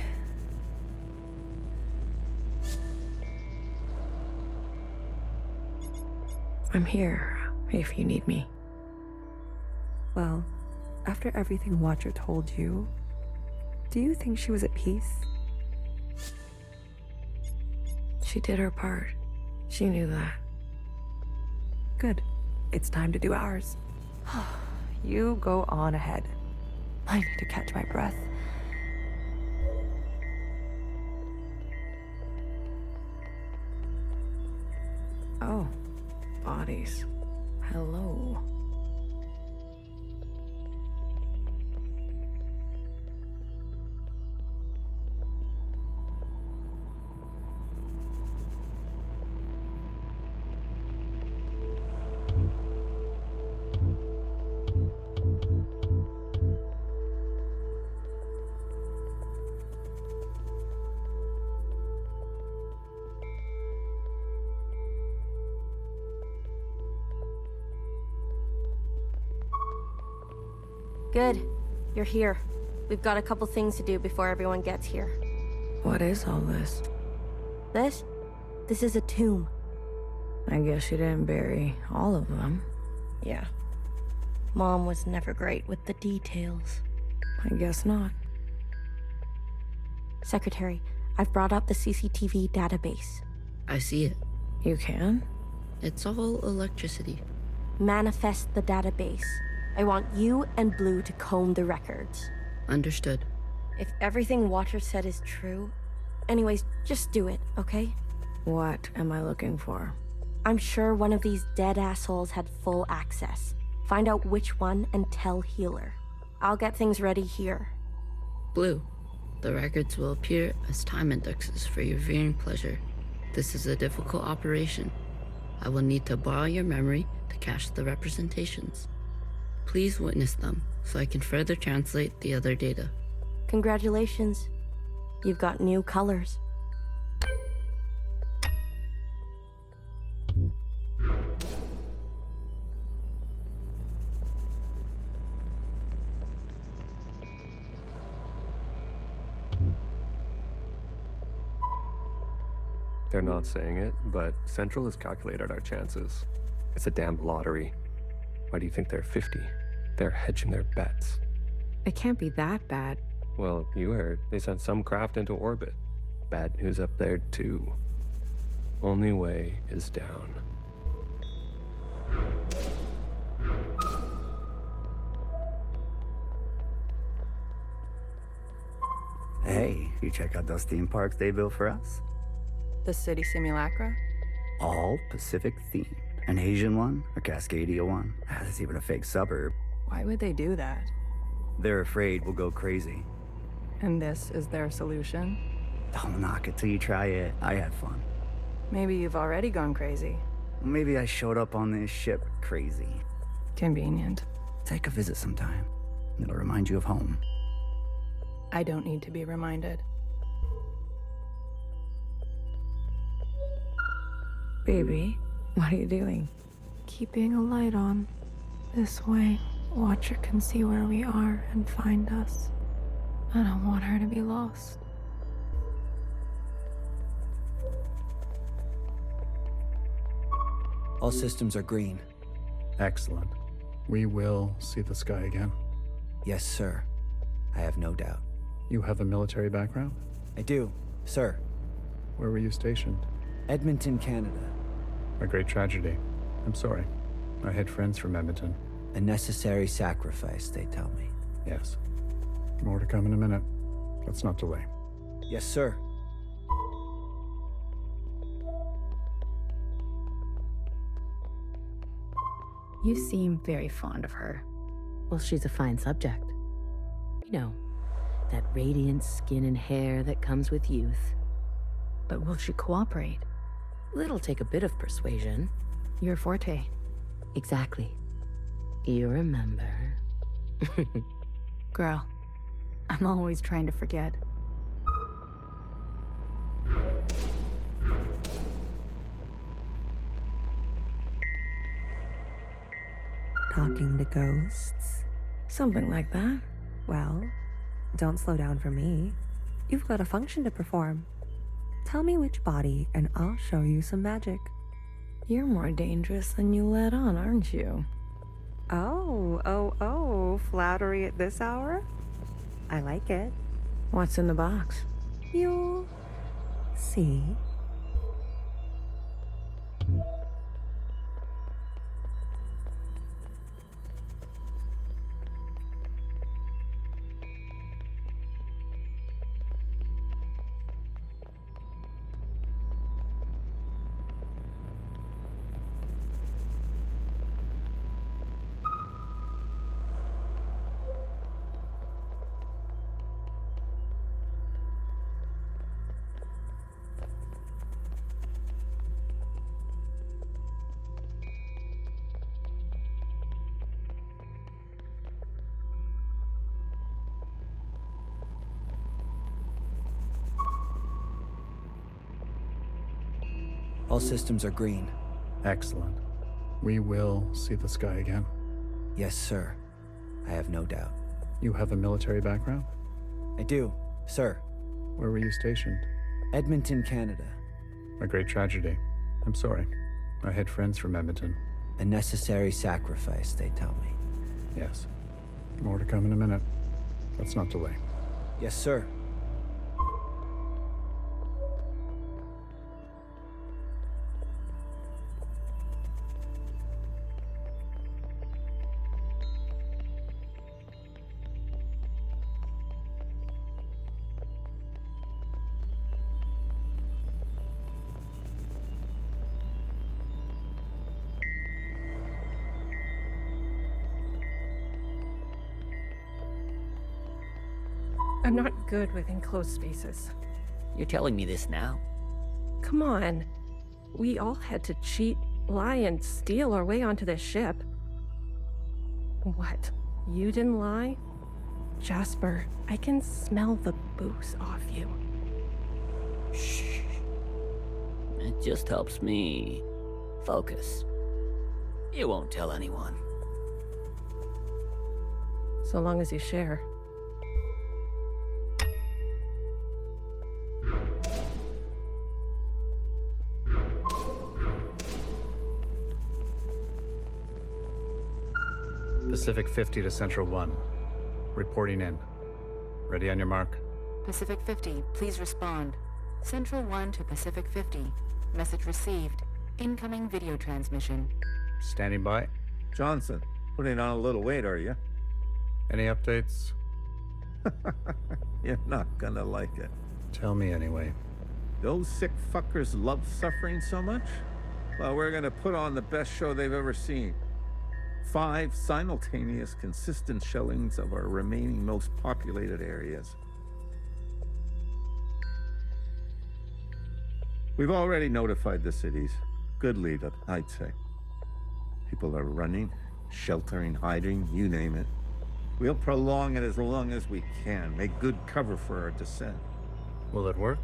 I'm here if you need me. Well, after everything Watcher told you, do you think she was at peace? She did her part. She knew that. Good. It's time to do ours. You go on ahead. I need to catch my breath. Oh, bodies. Hello. Good. You're here. We've got a couple things to do before everyone gets here. What is all this? This? This is a tomb. I guess you didn't bury all of them. Yeah. Mom was never great with the details. I guess not. Secretary, I've brought up the CCTV database. I see it. You can? It's all electricity. Manifest the database. I want you and Blue to comb the records. Understood. If everything Watcher said is true... Anyways, just do it, okay? What am I looking for? I'm sure one of these dead assholes had full access. Find out which one and tell Healer. I'll get things ready here. Blue, the records will appear as time indexes for your viewing pleasure. This is a difficult operation. I will need to borrow your memory to cache the representations. Please witness them so I can further translate the other data. Congratulations. You've got new colors. They're not saying it, but Central has calculated our chances. It's a damn lottery. Why do you think they're 50? They're hedging their bets. It can't be that bad. Well, you heard. They sent some craft into orbit. Bad news up there, too. Only way is down. Hey, you check out those theme parks they built for us? The city simulacra? All Pacific themed. An Asian one, a Cascadia one. There's even a fake suburb. Why would they do that? They're afraid we'll go crazy. And this is their solution? Don't knock it till you try it. I had fun. Maybe you've already gone crazy. Maybe I showed up on this ship crazy. Convenient. Take a visit sometime. It'll remind you of home. I don't need to be reminded. Baby, what are you doing? Keeping a light on. This way, Watcher can see where we are and find us. I don't want her to be lost. All systems are green. Excellent. We will see the sky again. Yes, sir. I have no doubt. You have a military background? I do, sir. Where were you stationed? Edmonton, Canada. A great tragedy. I'm sorry. I had friends from Edmonton. A necessary sacrifice, they tell me. Yes. More to come in a minute. Let's not delay. Yes, sir. You seem very fond of her. Well, she's a fine subject. You know, that radiant skin and hair that comes with youth. But will she cooperate? It'll take a bit of persuasion. Your forte. Exactly. You remember. Girl, I'm always trying to forget. Talking to ghosts? Something like that. Well, don't slow down for me. You've got a function to perform. Tell me which body, and I'll show you some magic. You're more dangerous than you let on, aren't you? Oh, flattery at this hour? I like it. What's in the box? You'll see. All systems are green. Excellent. We will see the sky again. Yes, sir. I have no doubt. You have a military background? I do, sir. Where were you stationed? Edmonton, Canada. A great tragedy. I'm sorry. I had friends from Edmonton. A necessary sacrifice, they tell me. Yes. More to come in a minute. Let's not delay. Yes, sir. I'm not good with enclosed spaces. You're telling me this now? Come on. We all had to cheat, lie, and steal our way onto this ship. What? You didn't lie? Jasper, I can smell the booze off you. Shh. It just helps me focus. You won't tell anyone. So long as you share. Pacific 50 to Central 1. Reporting in. Ready on your mark. Pacific 50, please respond. Central 1 to Pacific 50. Message received. Incoming video transmission. Standing by. Johnson, putting on a little weight, are you? Any updates? You're not gonna like it. Tell me anyway. Those sick fuckers love suffering so much? Well, we're gonna put on the best show they've ever seen. 5 simultaneous, consistent shellings of our remaining most populated areas. We've already notified the cities. Good lead up, I'd say. People are running, sheltering, hiding, you name it. We'll prolong it as long as we can, make good cover for our descent. Will it work?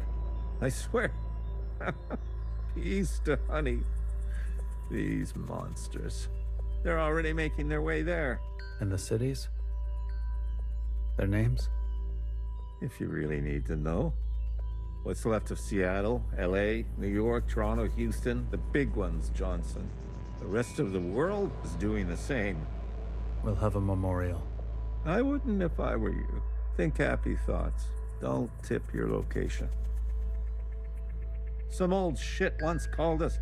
I swear. Peace to honey. These monsters. They're already making their way there. And the cities? Their names? If you really need to know. What's left of Seattle, LA, New York, Toronto, Houston, the big ones, Johnson. The rest of the world is doing the same. We'll have a memorial. I wouldn't if I were you. Think happy thoughts. Don't tip your location. Some old shit once called us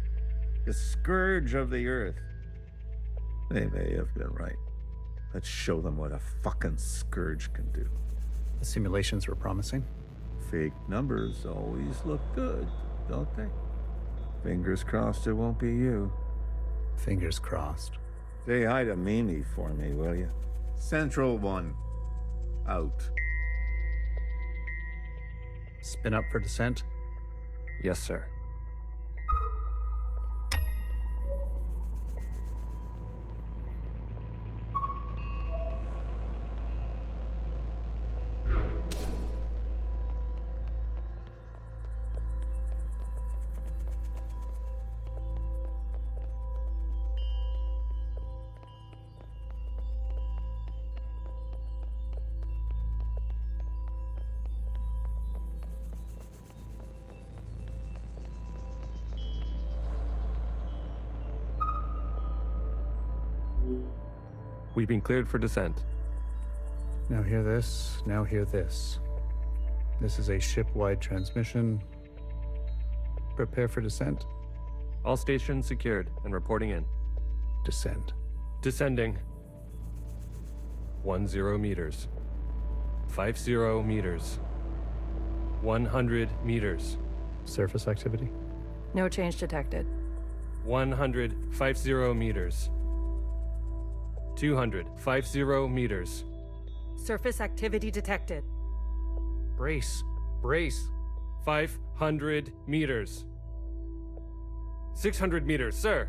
the scourge of the earth. They may have been right. Let's show them what a fucking scourge can do. The simulations were promising. Fake numbers always look good, don't they? Fingers crossed it won't be you. Fingers crossed. Say hi to Mimi for me, will you? Central 1. Out. Spin up for descent? Yes, sir. We've been cleared for descent. Now hear this, now hear this. This is a ship-wide transmission. Prepare for descent. All stations secured and reporting in. Descend. Descending. 10 meters. 50 meters. 100 meters. Surface activity? No change detected. 150 meters. 250 meters. Surface activity detected. Brace. Brace. 500 meters. 600 meters, sir.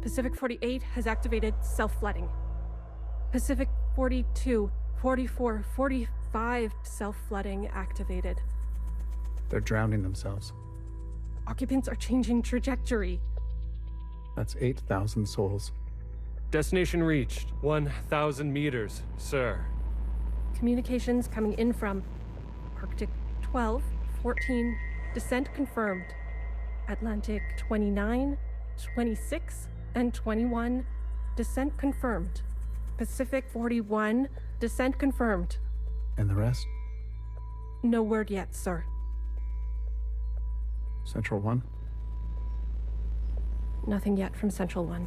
Pacific 48 has activated self-flooding. Pacific 42, 44, 45 self-flooding activated. They're drowning themselves. Occupants are changing trajectory. That's 8,000 souls. Destination reached. 1,000 meters, sir. Communications coming in from Arctic 12, 14, descent confirmed. Atlantic 29, 26, and 21, descent confirmed. Pacific 41, descent confirmed. And the rest? No word yet, sir. Central 1? Nothing yet from Central 1.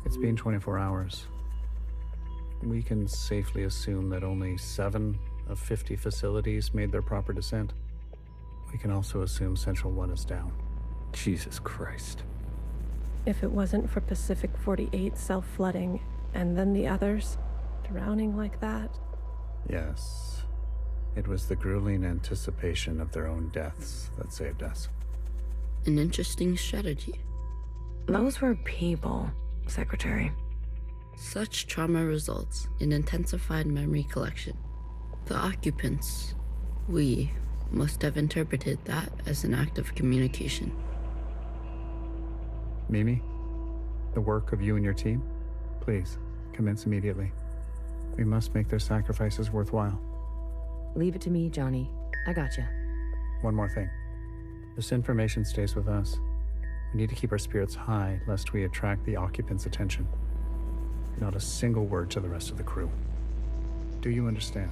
It's been 24 hours. We can safely assume that only 7 of 50 facilities made their proper descent. We can also assume Central 1 is down. Jesus Christ. If it wasn't for Pacific 48 self-flooding, and then the others drowning like that. Yes. It was the grueling anticipation of their own deaths that saved us. An interesting strategy. Those were people, Secretary. Such trauma results in intensified memory collection. The occupants, we, must have interpreted that as an act of communication. Mimi, the work of you and your team, please, commence immediately. We must make their sacrifices worthwhile. Leave it to me, Johnny. I gotcha. One more thing. This information stays with us. We need to keep our spirits high, lest we attract the occupants' attention. Not a single word to the rest of the crew. Do you understand?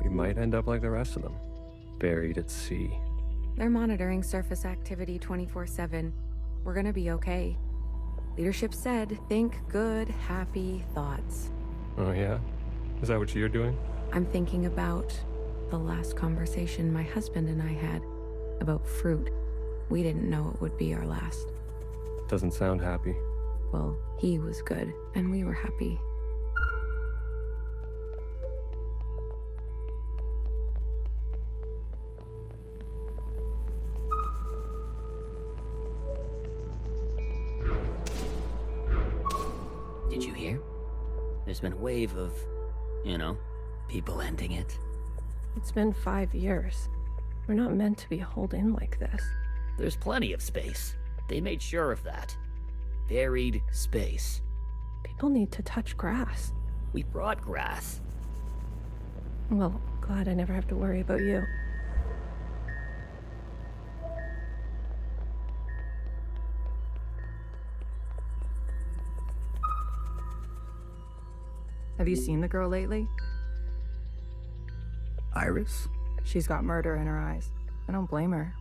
We might end up like the rest of them, buried at sea. They're monitoring surface activity 24/7. We're gonna be okay. Leadership said, think good, happy thoughts. Oh yeah? Is that what you're doing? I'm thinking about the last conversation my husband and I had about fruit. We didn't know it would be our last. Doesn't sound happy. Well, he was good, and we were happy. Did you hear? There's been a wave of, people ending it. It's been 5 years. We're not meant to be holed in like this. There's plenty of space. They made sure of that. Buried space. People need to touch grass. We brought grass. Well, glad I never have to worry about you. Have you seen the girl lately? Iris? She's got murder in her eyes. I don't blame her.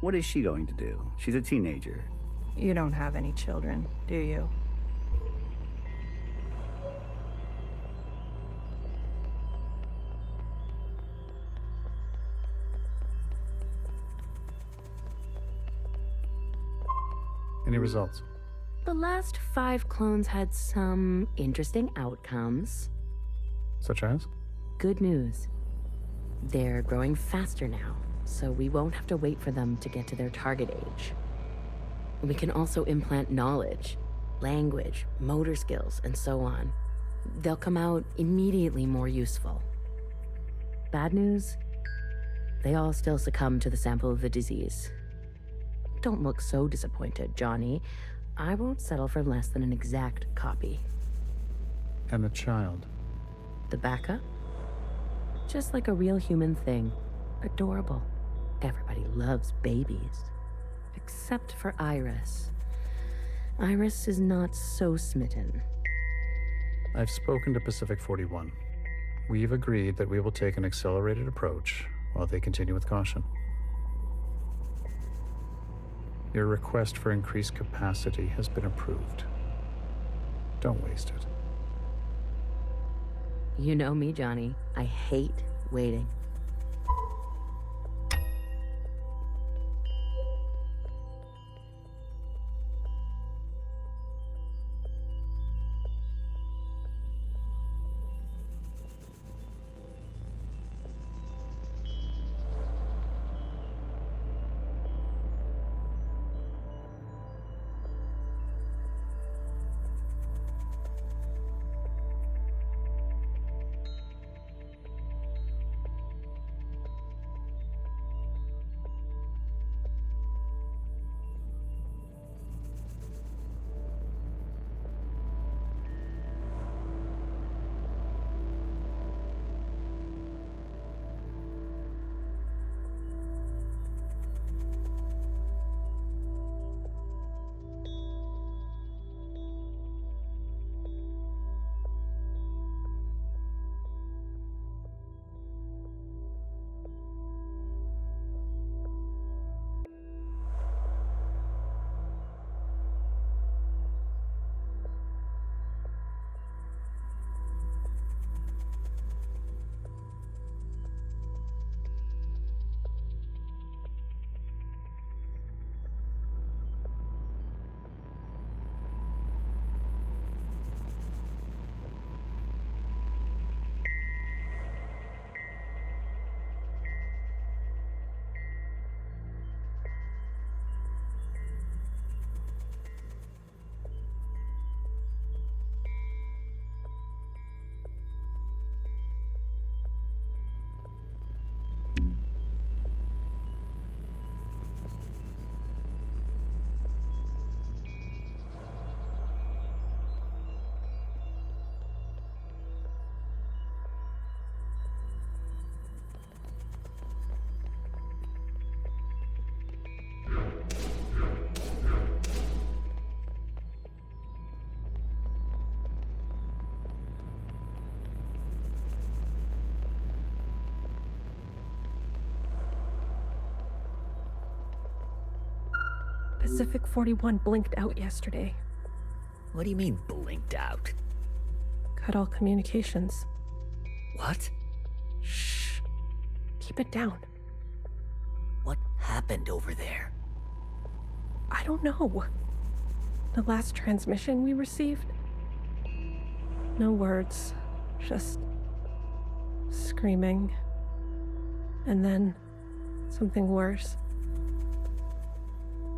What is she going to do? She's a teenager. You don't have any children, do you? Any results? The last 5 clones had some interesting outcomes. Such as? Good news. They're growing faster now, so we won't have to wait for them to get to their target age. We can also implant knowledge, language, motor skills, and so on. They'll come out immediately more useful. Bad news? They all still succumb to the sample of the disease. Don't look so disappointed, Johnny. I won't settle for less than an exact copy. And the child? The backup? Just like a real human thing. Adorable. Everybody loves babies. Except for Iris. Iris is not so smitten. I've spoken to Pacific 41. We've agreed that we will take an accelerated approach while they continue with caution. Your request for increased capacity has been approved. Don't waste it. You know me, Johnny. I hate waiting. Pacific 41 blinked out yesterday. What do you mean, blinked out? Cut all communications. What? Shh. Keep it down. What happened over there? I don't know. The last transmission we received? No words, just screaming. And then something worse.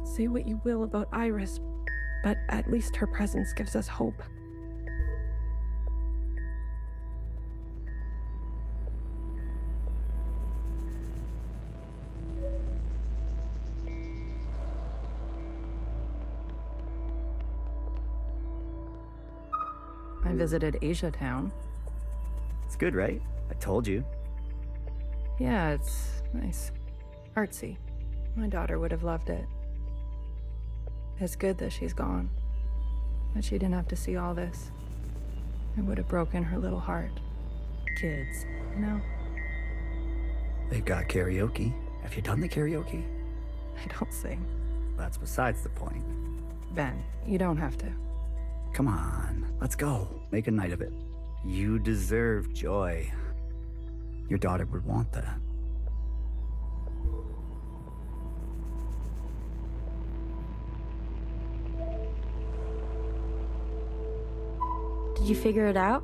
Say what you will about Iris, but at least her presence gives us hope. I visited Asia Town. It's good, right? I told you. Yeah, it's nice. Artsy. My daughter would have loved it. It's good that she's gone. That she didn't have to see all this. It would have broken her little heart. Kids, you know? They've got karaoke. Have you done the karaoke? I don't sing. That's besides the point. Ben, you don't have to. Come on, let's go. Make a night of it. You deserve joy. Your daughter would want that. Did you figure it out?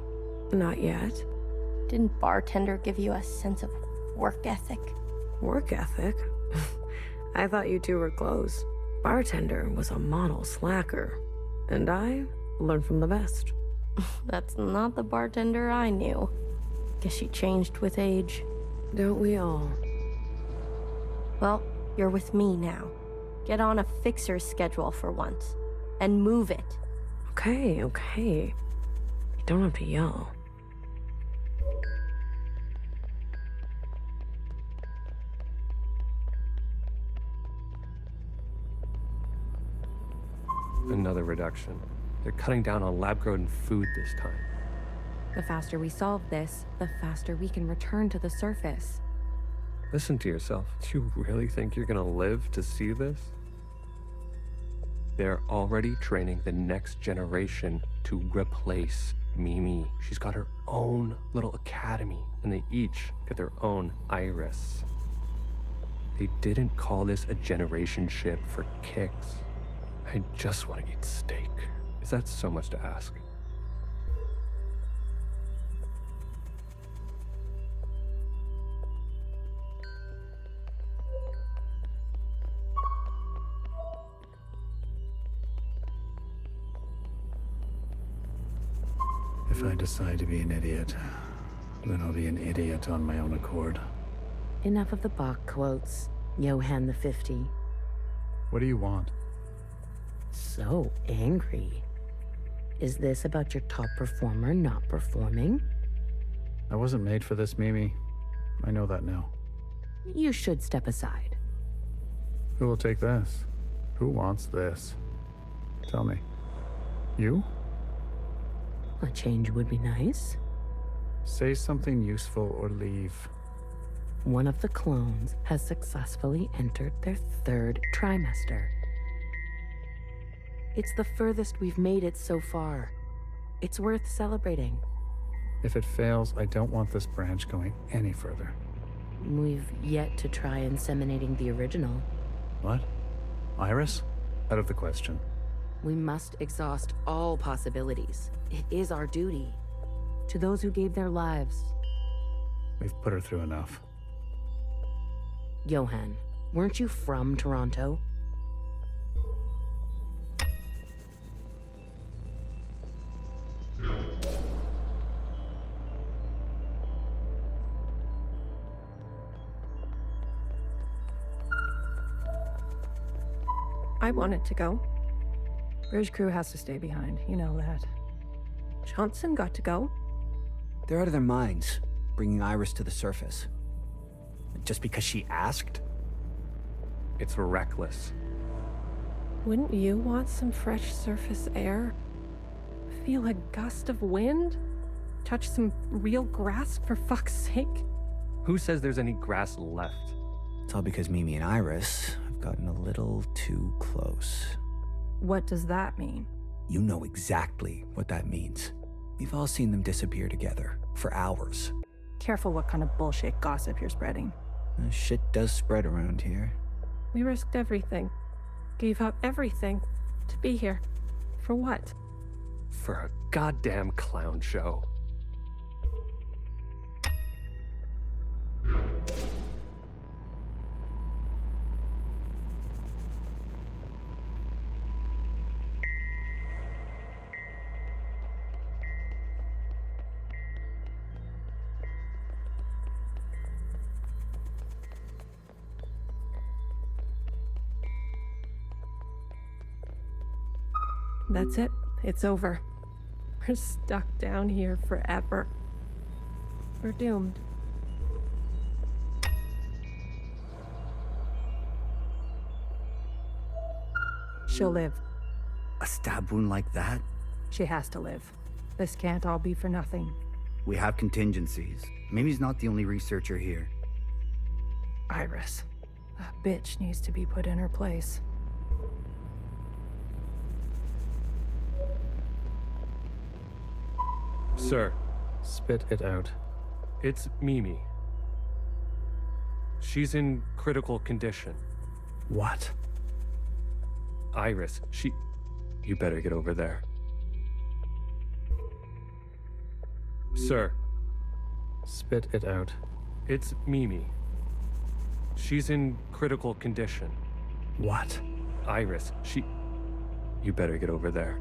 Not yet. Didn't bartender give you a sense of work ethic? Work ethic? I thought you two were close. Bartender was a model slacker, and I learned from the best. That's not the bartender I knew. Guess she changed with age. Don't we all? Well, you're with me now. Get on a fixer's schedule for once. And move it. Okay. You don't have to yell. Another reduction. They're cutting down on lab-grown food this time. The faster we solve this, the faster we can return to the surface. Listen to yourself. Do you really think you're gonna live to see this? They're already training the next generation to replace Mimi. She's got her own little academy, and they each get their own Iris. They didn't call this a generation ship for kicks. I just want to eat steak. Is that so much to ask? If I decide to be an idiot, then I'll be an idiot on my own accord. Enough of the Bach quotes, Johann the 50. What do you want? So angry. Is this about your top performer not performing? I wasn't made for this, Mimi. I know that now. You should step aside. Who will take this? Who wants this? Tell me. You? A change would be nice. Say something useful or leave. One of the clones has successfully entered their 3rd trimester. It's the furthest we've made it so far. It's worth celebrating. If it fails, I don't want this branch going any further. We've yet to try inseminating the original. What? Iris? Out of the question. We must exhaust all possibilities. It is our duty. To those who gave their lives. We've put her through enough. Johann, weren't you from Toronto? I wanted to go. Bridge crew has to stay behind. You know that. Johnson got to go. They're out of their minds, bringing Iris to the surface. Just because she asked? It's reckless. Wouldn't you want some fresh surface air? Feel a gust of wind? Touch some real grass, for fuck's sake? Who says there's any grass left? It's all because Mimi and Iris have gotten a little too close. What does that mean? You know exactly what that means. We've all seen them disappear together for hours. Careful what kind of bullshit gossip you're spreading. Shit does spread around here. We risked everything. Gave up everything to be here. For what? For a goddamn clown show. That's it. It's over. We're stuck down here forever. We're doomed. She'll live. A stab wound like that? She has to live. This can't all be for nothing. We have contingencies. Mimi's not the only researcher here. Iris. That bitch needs to be put in her place. Sir. Spit it out. It's Mimi. She's in critical condition. What? Iris, You better get over there. Sir. Spit it out. It's Mimi. She's in critical condition. What? Iris, You better get over there.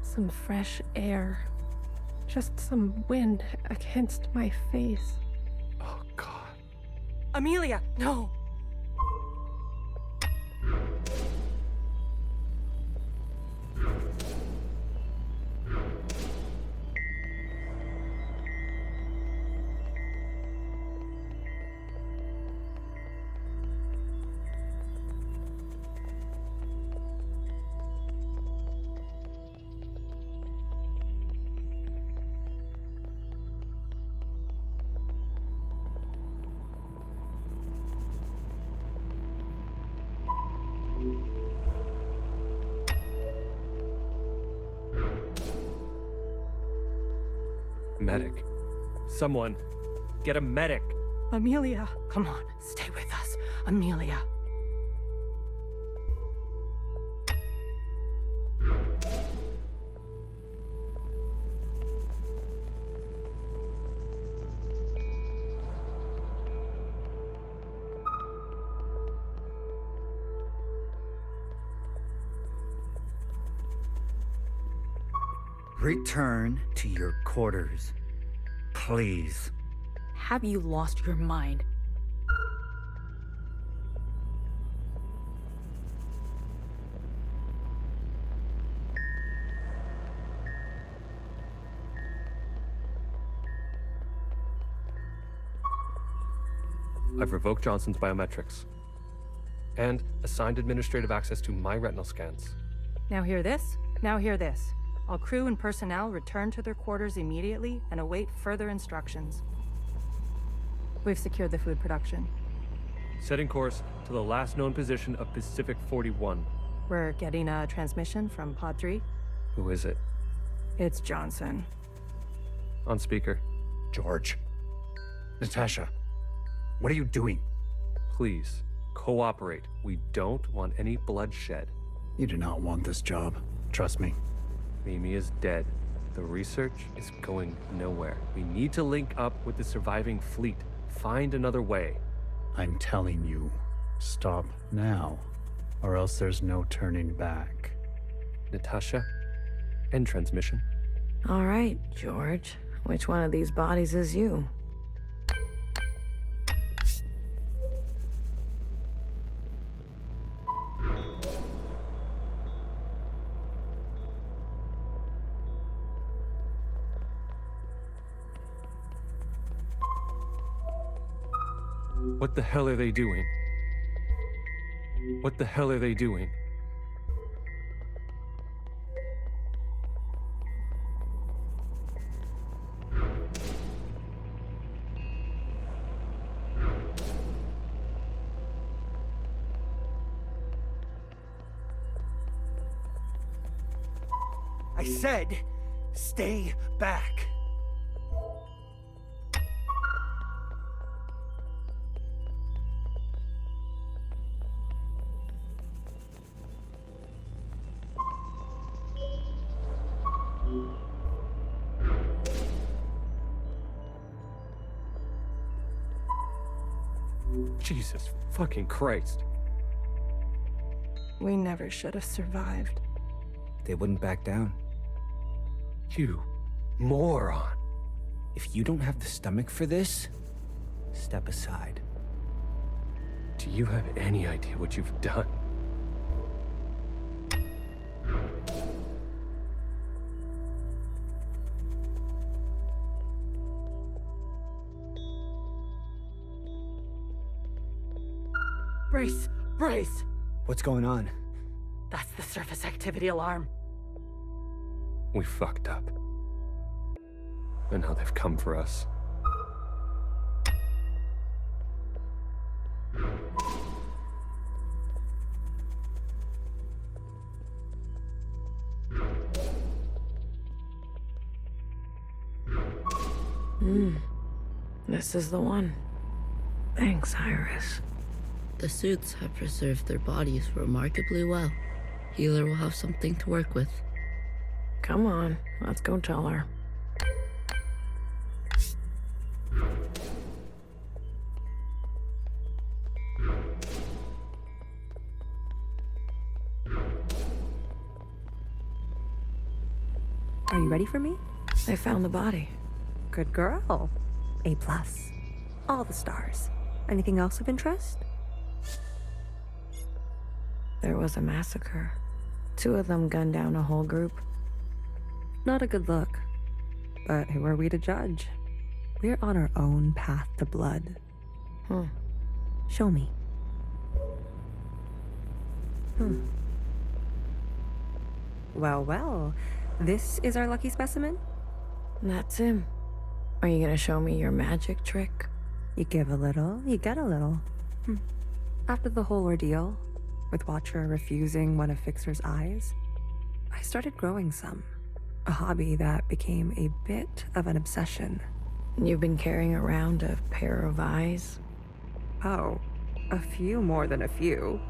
Some fresh air. Just some wind against my face. Oh, God. Amelia, no! Medic. Someone. Get a medic. Amelia, come on, stay with us. Amelia. Return to your quarters. Please. Have you lost your mind? I've revoked Johnson's biometrics and assigned administrative access to my retinal scans. Now hear this? Now hear this. All crew and personnel return to their quarters immediately and await further instructions. We've secured the food production. Setting course to the last known position of Pacific 41. We're getting a transmission from Pod 3. Who is it? It's Johnson. On speaker. George. Natasha. What are you doing? Please, cooperate. We don't want any bloodshed. You do not want this job. Trust me. Mimi is dead. The research is going nowhere. We need to link up with the surviving fleet. Find another way. I'm telling you, stop now, or else there's no turning back. Natasha, end transmission. All right, George. Which one of these bodies is you? What the hell are they doing? What the hell are they doing? I said, stay back. Jesus fucking Christ. We never should have survived. They wouldn't back down. You moron. If you don't have the stomach for this, step aside. Do you have any idea what you've done? Brace! Brace! What's going on? That's the surface activity alarm. We fucked up. And now they've come for us. This is the one. Thanks, Iris. The suits have preserved their bodies remarkably well. Healer will have something to work with. Come on, let's go tell her. Are you ready for me? I found the body. Good girl. A+. All the stars. Anything else of interest? There was a massacre. 2 of them gunned down a whole group. Not a good look. But who are we to judge? We're on our own path to blood. Show me. Well, well. This is our lucky specimen? That's him. Are you gonna show me your magic trick? You give a little, you get a little. After the whole ordeal, with Watcher refusing one of Fixer's eyes, I started growing some. A hobby that became a bit of an obsession. You've been carrying around a pair of eyes? Oh, a few more than a few.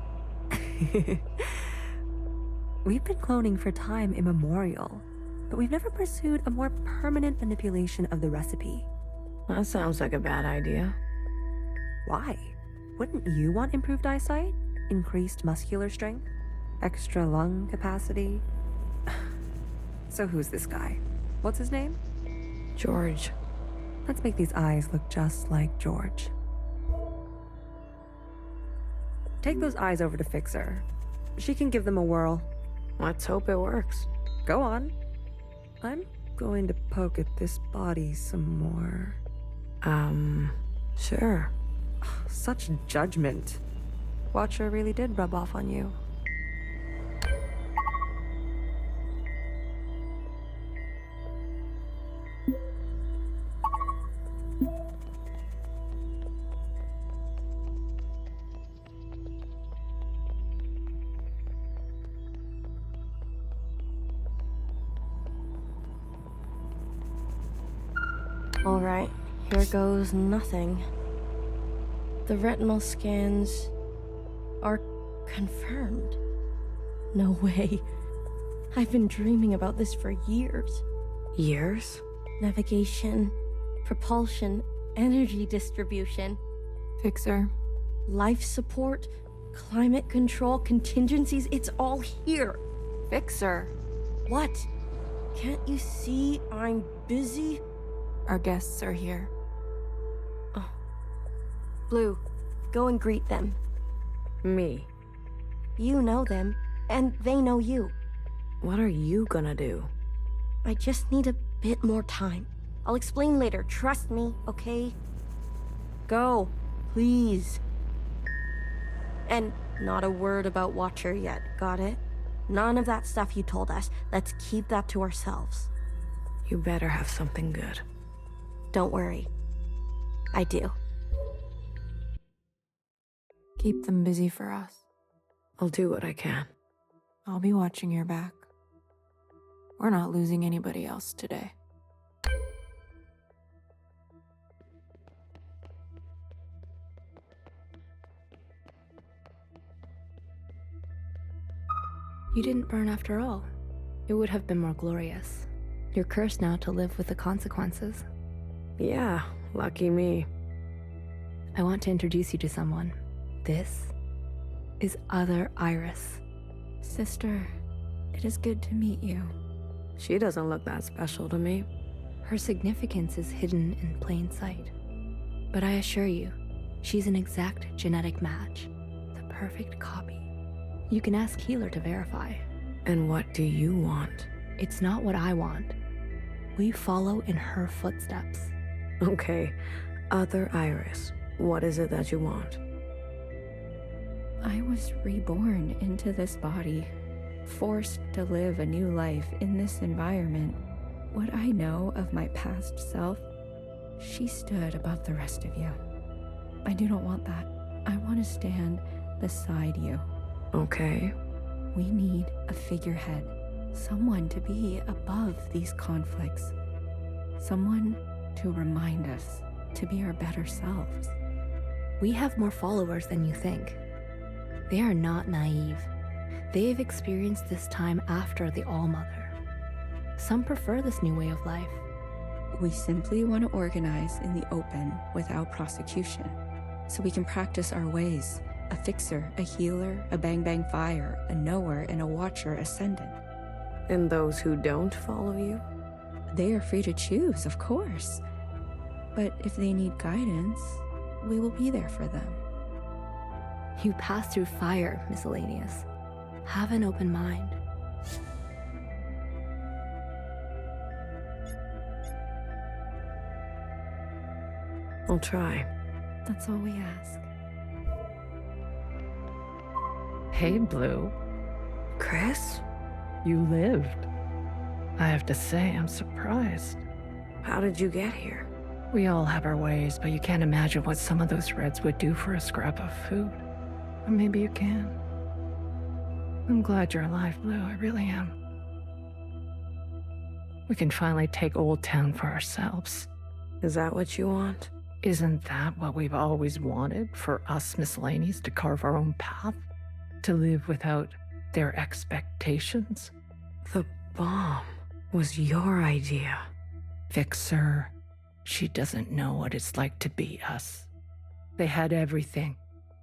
We've been cloning for time immemorial, but we've never pursued a more permanent manipulation of the recipe. That sounds like a bad idea. Why? Wouldn't you want improved eyesight? Increased muscular strength? Extra lung capacity? So who's this guy? What's his name? George. Let's make these eyes look just like George. Take those eyes over to Fixer. She can give them a whirl. Let's hope it works. Go on. I'm going to poke at this body some more. Sure. Such judgment. Watcher really did rub off on you. All right, here goes nothing. The retinal scans are confirmed. No way. I've been dreaming about this for years. Years? Navigation, propulsion, energy distribution, Fixer. life support, climate control, contingencies, it's all here. Fixer. What? Can't you see I'm busy? Our guests are here. Blue, go and greet them. Me. You know them, and they know you. What are you gonna do? I just need a bit more time. I'll explain later, trust me, okay? Go, please. And not a word about Watcher yet, got it? None of that stuff you told us. Let's keep that to ourselves. You better have something good. Don't worry. I do. Keep them busy for us. I'll do what I can. I'll be watching your back. We're not losing anybody else today. You didn't burn after all. It would have been more glorious. You're cursed now to live with the consequences. Yeah, lucky me. I want to introduce you to someone. This is Other Iris. Sister, it is good to meet you. She doesn't look that special to me. Her significance is hidden in plain sight. But I assure you, she's an exact genetic match. The perfect copy. You can ask Healer to verify. And what do you want? It's not what I want. We follow in her footsteps. Okay, Other Iris, what is it that you want? I was reborn into this body, forced to live a new life in this environment. What I know of my past self, she stood above the rest of you. I do not want that. I want to stand beside you. Okay. We need a figurehead, someone to be above these conflicts, someone to remind us to be our better selves. We have more followers than you think. They are not naive. They've experienced this time after the All-Mother. Some prefer this new way of life. We simply want to organize in the open without prosecution, so we can practice our ways. A fixer, a healer, a bang-bang fire, a knower, and a watcher ascendant. And those who don't follow you? They are free to choose, of course. But if they need guidance, we will be there for them. You pass through fire, Miscellaneous. Have an open mind. I'll try. That's all we ask. Hey, Blue. Chris? You lived. I have to say, I'm surprised. How did you get here? We all have our ways, but you can't imagine what some of those Reds would do for a scrap of food. Or maybe you can. I'm glad you're alive, Blue. I really am. We can finally take Old Town for ourselves. Is that what you want? Isn't that what we've always wanted? For us Miscellaneous to carve our own path? To live without their expectations? The bomb was your idea. Fixer. She doesn't know what it's like to be us. They had everything,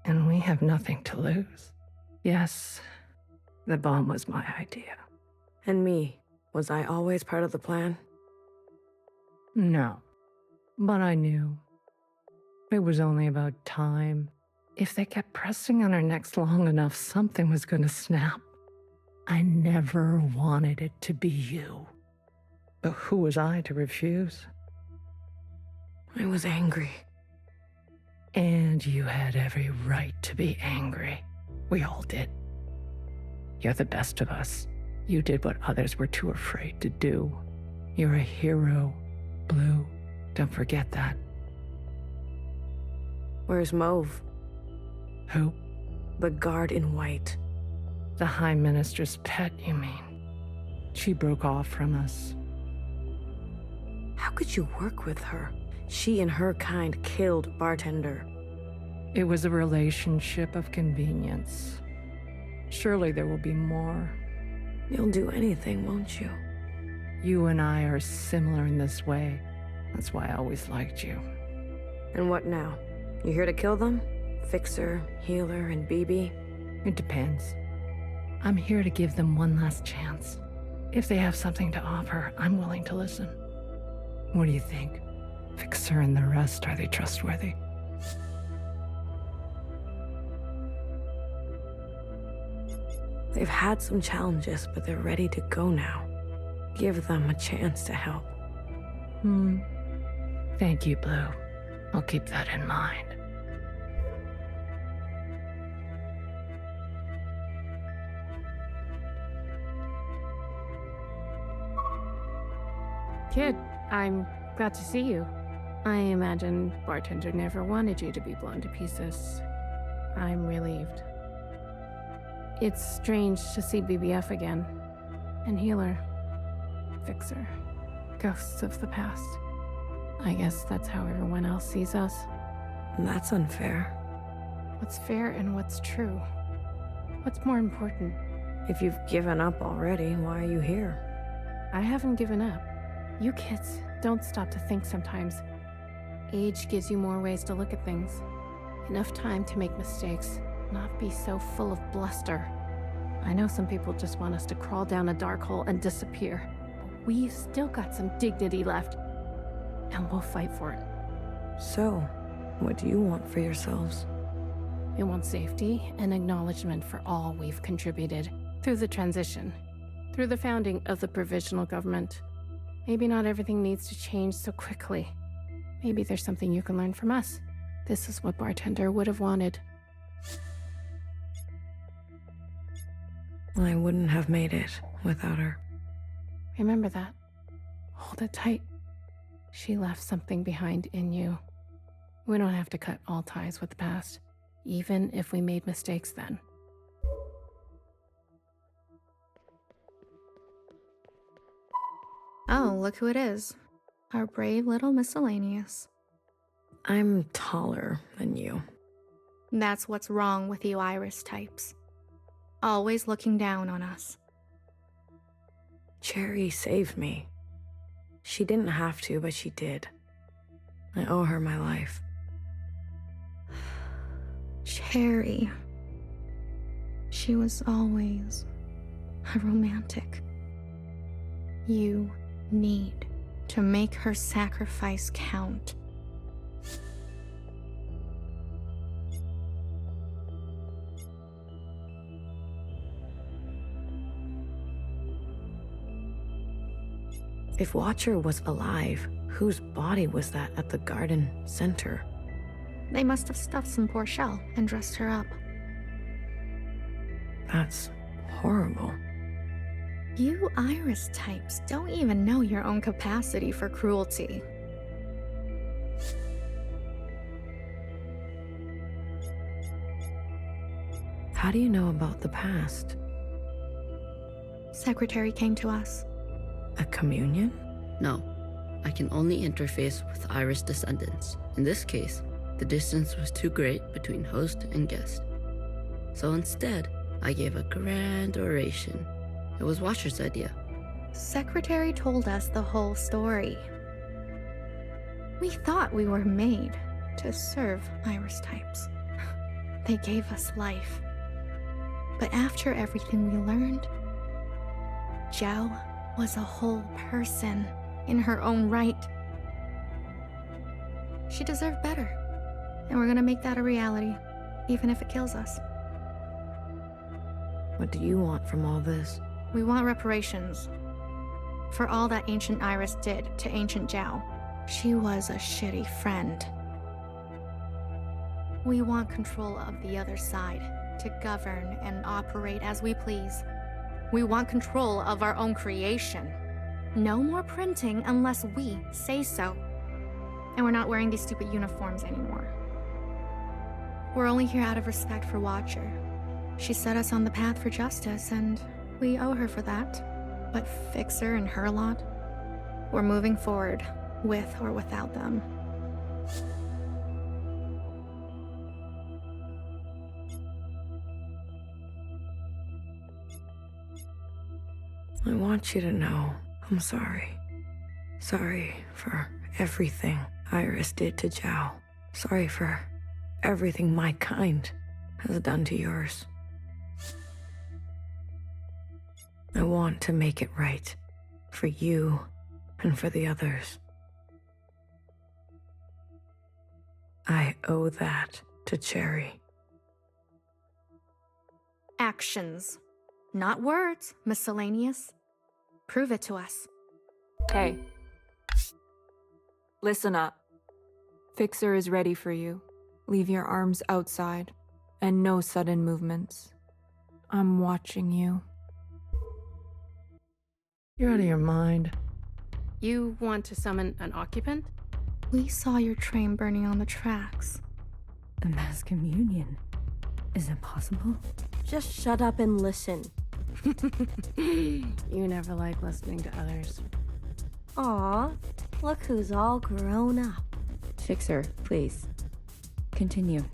and we have nothing to lose. Yes, the bomb was my idea. And me, was I always part of the plan? No, but I knew. It was only about time. If they kept pressing on our necks long enough, something was going to snap. I never wanted it to be you. But who was I to refuse? I was angry. And you had every right to be angry. We all did. You're the best of us. You did what others were too afraid to do. You're a hero, Blue. Don't forget that. Where's Mauve? Who? The guard in white. The High Minister's pet, you mean? She broke off from us. How could you work with her? She and her kind killed Bartender. It was a relationship of convenience. Surely there will be more. You'll do anything, won't you? You and I are similar in this way. That's why I always liked you. And what now? You here to kill them? Fixer, Healer, and BB? It depends. I'm here to give them one last chance. If they have something to offer, I'm willing to listen. What do you think? Fixer and the rest, are they trustworthy? They've had some challenges, but they're ready to go now. Give them a chance to help. Thank you, Blue. I'll keep that in mind. Kid, I'm glad to see you. I imagine bartender never wanted you to be blown to pieces. I'm relieved. It's strange to see BBF again. And Healer. Fixer. Ghosts of the past. I guess that's how everyone else sees us. That's unfair. What's fair and what's true? What's more important? If you've given up already, why are you here? I haven't given up. You kids don't stop to think sometimes. Age gives you more ways to look at things. Enough time to make mistakes, not be so full of bluster. I know some people just want us to crawl down a dark hole and disappear. But we've still got some dignity left. And we'll fight for it. So, what do you want for yourselves? We want safety and acknowledgement for all we've contributed through the transition, through the founding of the provisional government. Maybe not everything needs to change so quickly. Maybe there's something you can learn from us. This is what Bartender would have wanted. I wouldn't have made it without her. Remember that. Hold it tight. She left something behind in you. We don't have to cut all ties with the past, even if we made mistakes then. Oh, look who it is. Our brave little miscellaneous. I'm taller than you. That's what's wrong with you Iris types. Always looking down on us. Cherry saved me. She didn't have to, but she did. I owe her my life. Cherry. She was always a romantic. You need to make her sacrifice count. If Watcher was alive, whose body was that at the garden center? They must have stuffed some poor shell and dressed her up. That's horrible. You Iris types don't even know your own capacity for cruelty. How do you know about the past? Secretary came to us. A communion? No, I can only interface with Iris descendants. In this case, the distance was too great between host and guest. So instead, I gave a grand oration. It was Watcher's idea. Secretary told us the whole story. We thought we were made to serve Iris types. They gave us life. But after everything we learned, Zhao was a whole person in her own right. She deserved better, and we're gonna make that a reality, even if it kills us. What do you want from all this? We want reparations for all that Ancient Iris did to Ancient Zhao. She was a shitty friend. We want control of the other side to govern and operate as we please. We want control of our own creation. No more printing unless we say so. And we're not wearing these stupid uniforms anymore. We're only here out of respect for Watcher. She set us on the path for justice, and we owe her for that. But Fixer and her lot, we're moving forward, with or without them. I want you to know I'm sorry. Sorry for everything Iris did to Zhao. Sorry for everything my kind has done to yours. I want to make it right for you and for the others. I owe that to Cherry. Actions, not words, miscellaneous. Prove it to us. Hey. Listen up. Fixer is ready for you. Leave your arms outside, and no sudden movements. I'm watching you. You're out of your mind. You want to summon an occupant? We saw your train burning on the tracks. A mass communion. Is it possible? Just shut up and listen. You never like listening to others. Aw, look who's all grown up. Fixer, please. Continue.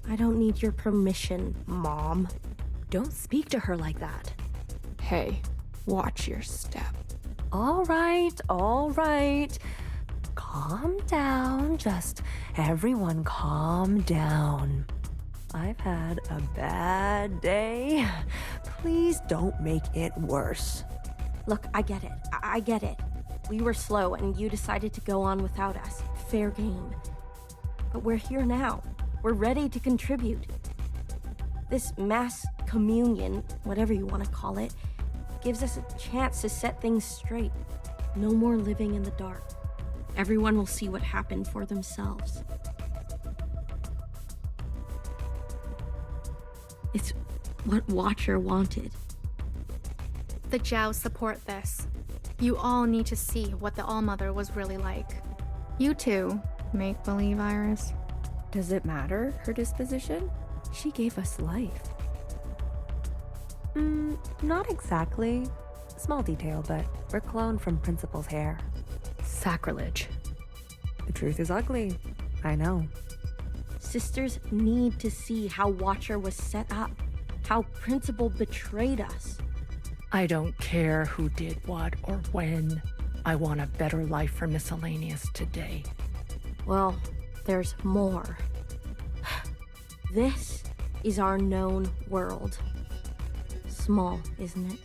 I don't need your permission, Mom. Don't speak to her like that. Hey, watch your step. All right. Calm down. Just everyone calm down. I've had a bad day. Please don't make it worse. Look, I get it. I get it. We were slow and you decided to go on without us. Fair game. But we're here now. We're ready to contribute. This mass communion, whatever you want to call it, gives us a chance to set things straight. No more living in the dark. Everyone will see what happened for themselves. It's what Watcher wanted. The Jows support this. You all need to see what the All-Mother was really like. You too, make-believe Iris. Does it matter, her disposition? She gave us life. Not exactly. Small detail, but we're cloned from Principal's hair. Sacrilege. The truth is ugly. I know. Sisters need to see how Watcher was set up, how Principal betrayed us. I don't care who did what or when. I want a better life for Miscellaneous today. Well, there's more. This is our known world. Small, isn't it?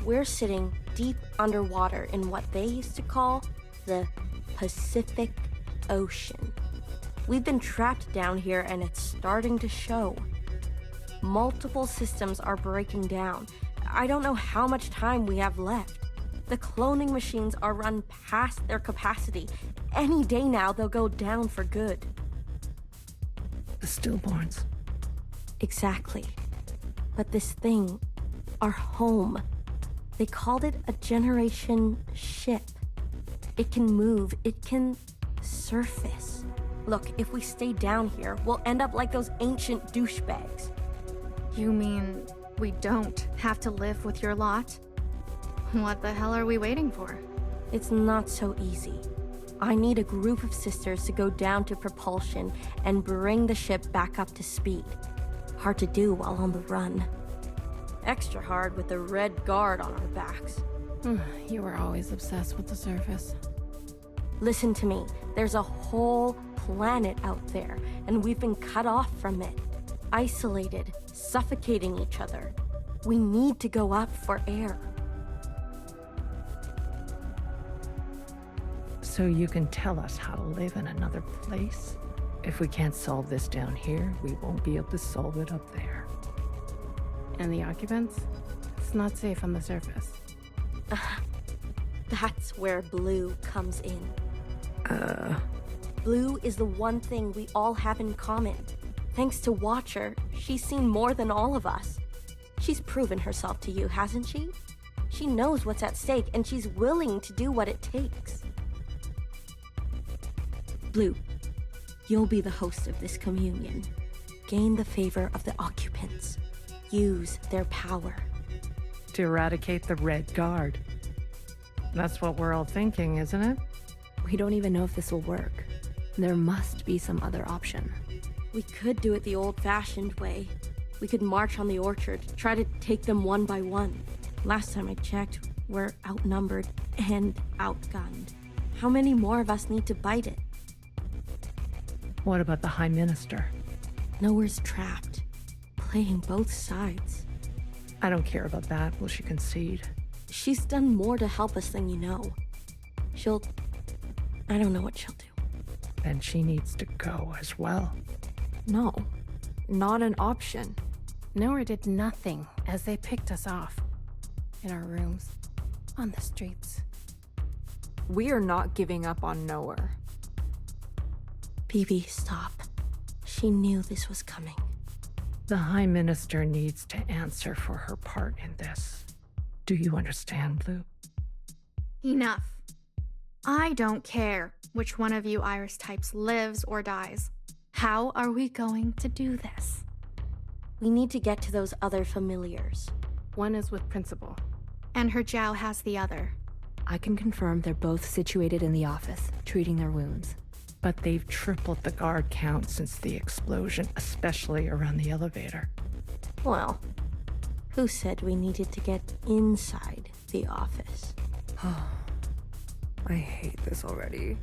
We're sitting deep underwater in what they used to call the Pacific Ocean. We've been trapped down here and it's starting to show. Multiple systems are breaking down. I don't know how much time we have left. The cloning machines are run past their capacity. Any day now, they'll go down for good. The stillborns. Exactly. But this thing, our home, they called it a generation ship. It can move, it can surface. Look, if we stay down here, we'll end up like those ancient douchebags. You mean we don't have to live with your lot? What the hell are we waiting for? It's not so easy. I need a group of sisters to go down to propulsion and bring the ship back up to speed. Hard to do while on the run. Extra hard with the Red Guard on our backs. You were always obsessed with the surface. Listen to me. There's a whole planet out there, and we've been cut off from it. Isolated, suffocating each other. We need to go up for air. So you can tell us how to live in another place? If we can't solve this down here, we won't be able to solve it up there. And the occupants? It's not safe on the surface. That's where Blue comes in. Blue is the one thing we all have in common. Thanks to Watcher, she's seen more than all of us. She's proven herself to you, hasn't she? She knows what's at stake, and she's willing to do what it takes. Blue, you'll be the host of this communion. Gain the favor of the occupants. Use their power. To eradicate the Red Guard. That's what we're all thinking, isn't it? We don't even know if this will work. There must be some other option. We could do it the old-fashioned way. We could march on the orchard, try to take them one by one. Last time I checked, we're outnumbered and outgunned. How many more of us need to bite it? What about the High Minister? Nowhere's trapped. Playing both sides. I don't care about that. Will she concede? She's done more to help us than you know. I don't know what she'll do. Then she needs to go as well. No, not an option. Nowhere did nothing as they picked us off. In our rooms, on the streets. We are not giving up on Nowhere. BB, stop. She knew this was coming. The High Minister needs to answer for her part in this. Do you understand, Blue? Enough. I don't care which one of you Iris types lives or dies. How are we going to do this? We need to get to those other familiars. One is with Principal. And her Jiao has the other. I can confirm they're both situated in the office, treating their wounds. But they've tripled the guard count since the explosion, especially around the elevator. Well, who said we needed to get inside the office? I hate this already.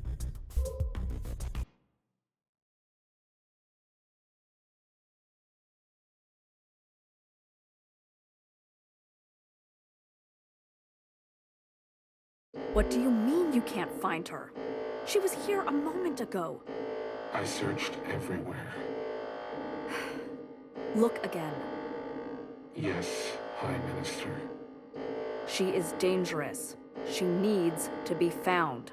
What do you mean you can't find her? She was here a moment ago. I searched everywhere. Look again. Yes, High Minister. She is dangerous. She needs to be found.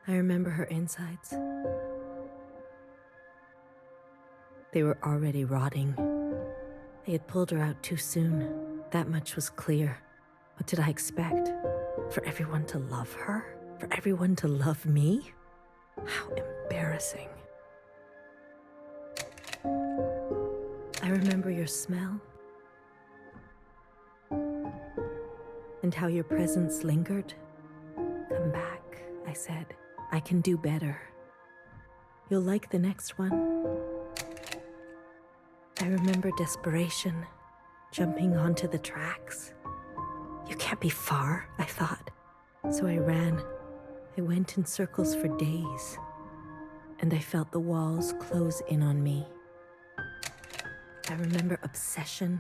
I remember her insides. They were already rotting. They had pulled her out too soon. That much was clear. What did I expect? For everyone to love her? For everyone to love me? How embarrassing. I remember your smell. And how your presence lingered. Come back, I said. I can do better. You'll like the next one. I remember desperation, jumping onto the tracks. You can't be far, I thought. So I ran. I went in circles for days. And I felt the walls close in on me. I remember obsession.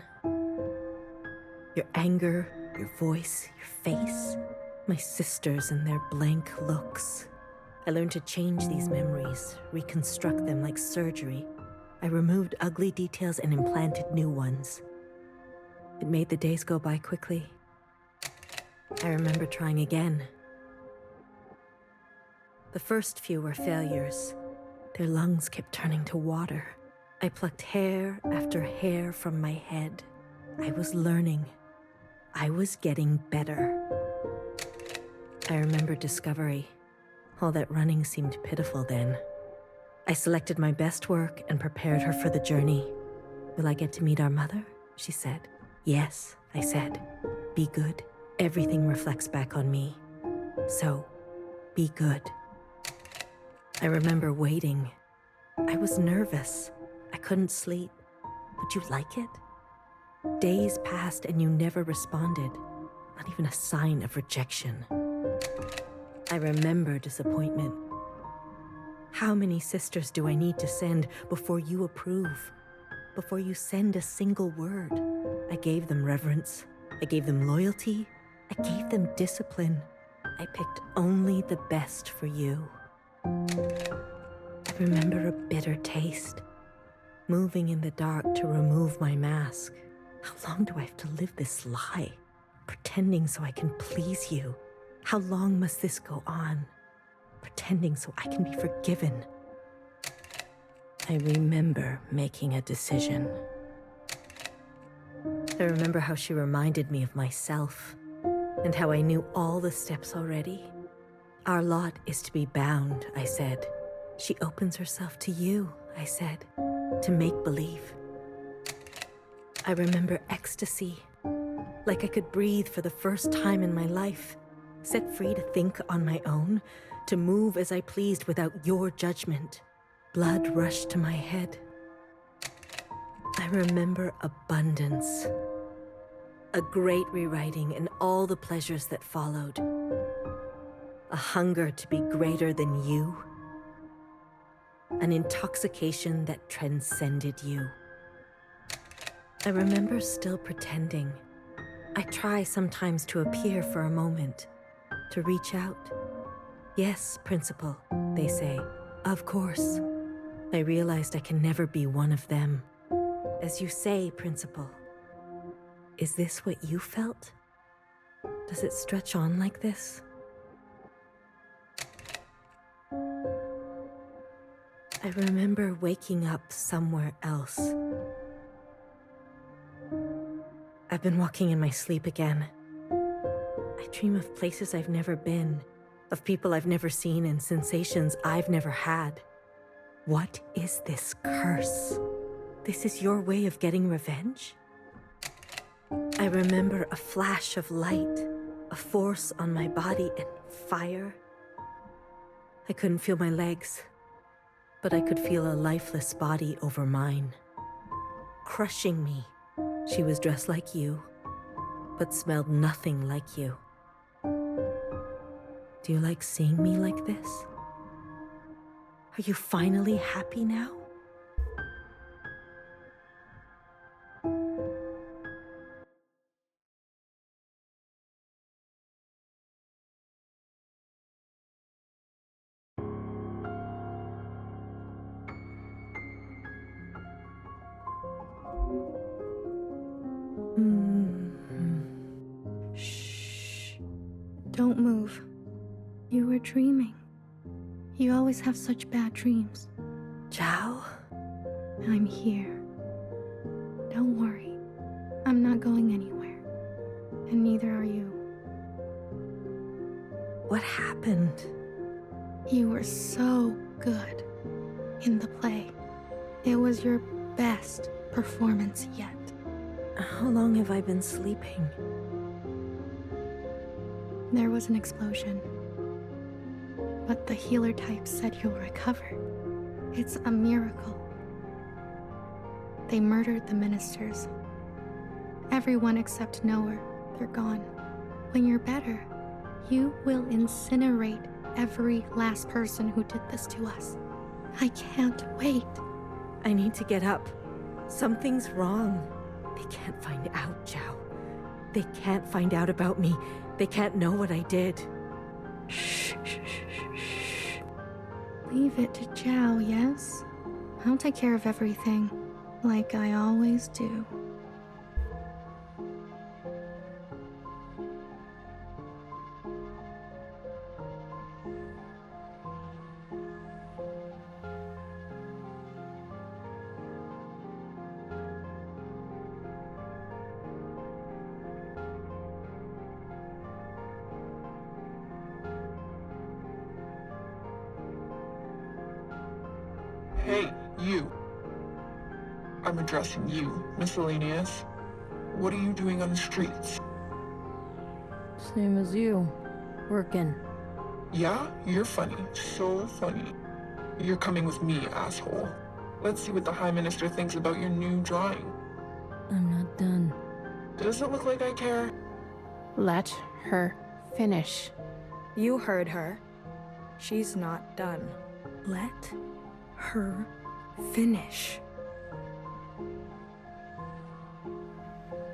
Your anger, your voice, your face. My sisters and their blank looks. I learned to change these memories, reconstruct them like surgery. I removed ugly details and implanted new ones. It made the days go by quickly. I remember trying again. The first few were failures. Their lungs kept turning to water. I plucked hair after hair from my head. I was learning. I was getting better. I remember discovery. All that running seemed pitiful then. I selected my best work and prepared her for the journey. Will I get to meet our mother? She said. Yes, I said. Be good. Everything reflects back on me. So, be good. I remember waiting. I was nervous. I couldn't sleep. Would you like it? Days passed and you never responded. Not even a sign of rejection. I remember disappointment. How many sisters do I need to send before you approve? Before you send a single word? I gave them reverence. I gave them loyalty. I gave them discipline. I picked only the best for you. I remember a bitter taste. Moving in the dark to remove my mask. How long do I have to live this lie? Pretending so I can please you. How long must this go on? Pretending so I can be forgiven. I remember making a decision. I remember how she reminded me of myself, and how I knew all the steps already. Our lot is to be bound, I said. She opens herself to you, I said, to make believe. I remember ecstasy. like I could breathe for the first time in my life, set free to think on my own, to move as I pleased without your judgment. Blood rushed to my head. I remember abundance, a great rewriting and all the pleasures that followed, a hunger to be greater than you, an intoxication that transcended you. I remember still pretending. I try sometimes to appear for a moment, to reach out. Yes, Principal, they say. Of course. I realized I can never be one of them. As you say, Principal, is this what you felt? Does it stretch on like this? I remember waking up somewhere else. I've been walking in my sleep again. I dream of places I've never been, of people I've never seen and sensations I've never had. What is this curse? This is your way of getting revenge? I remember a flash of light, a force on my body and fire. I couldn't feel my legs, but I could feel a lifeless body over mine, crushing me. She was dressed like you, but smelled nothing like you. Do you like seeing me like this? Are you finally happy now? Shh. Don't move. You were dreaming. You always have such bad dreams. Zhao? I'm here. Don't worry. I'm not going anywhere. And neither are you. What happened? You were so good in the play. It was your best performance yet. How long have I been sleeping? There was an explosion. But the healer type said you'll recover. It's a miracle. They murdered the ministers. Everyone except Noah, they're gone. When you're better, you will incinerate every last person who did this to us. I can't wait. I need to get up. Something's wrong. They can't find out, Zhao. They can't find out about me. They can't know what I did. Shh, shh, shh, shh. Leave it to Zhao, yes? I'll take care of everything, like I always do. Hey, you. I'm addressing you, Miscellaneous. What are you doing on the streets? Same as you. Working. Yeah? You're funny. So funny. You're coming with me, asshole. Let's see what the High Minister thinks about your new drawing. I'm not done. Does it look like I care? Let her finish. You heard her. She's not done. Let her finish.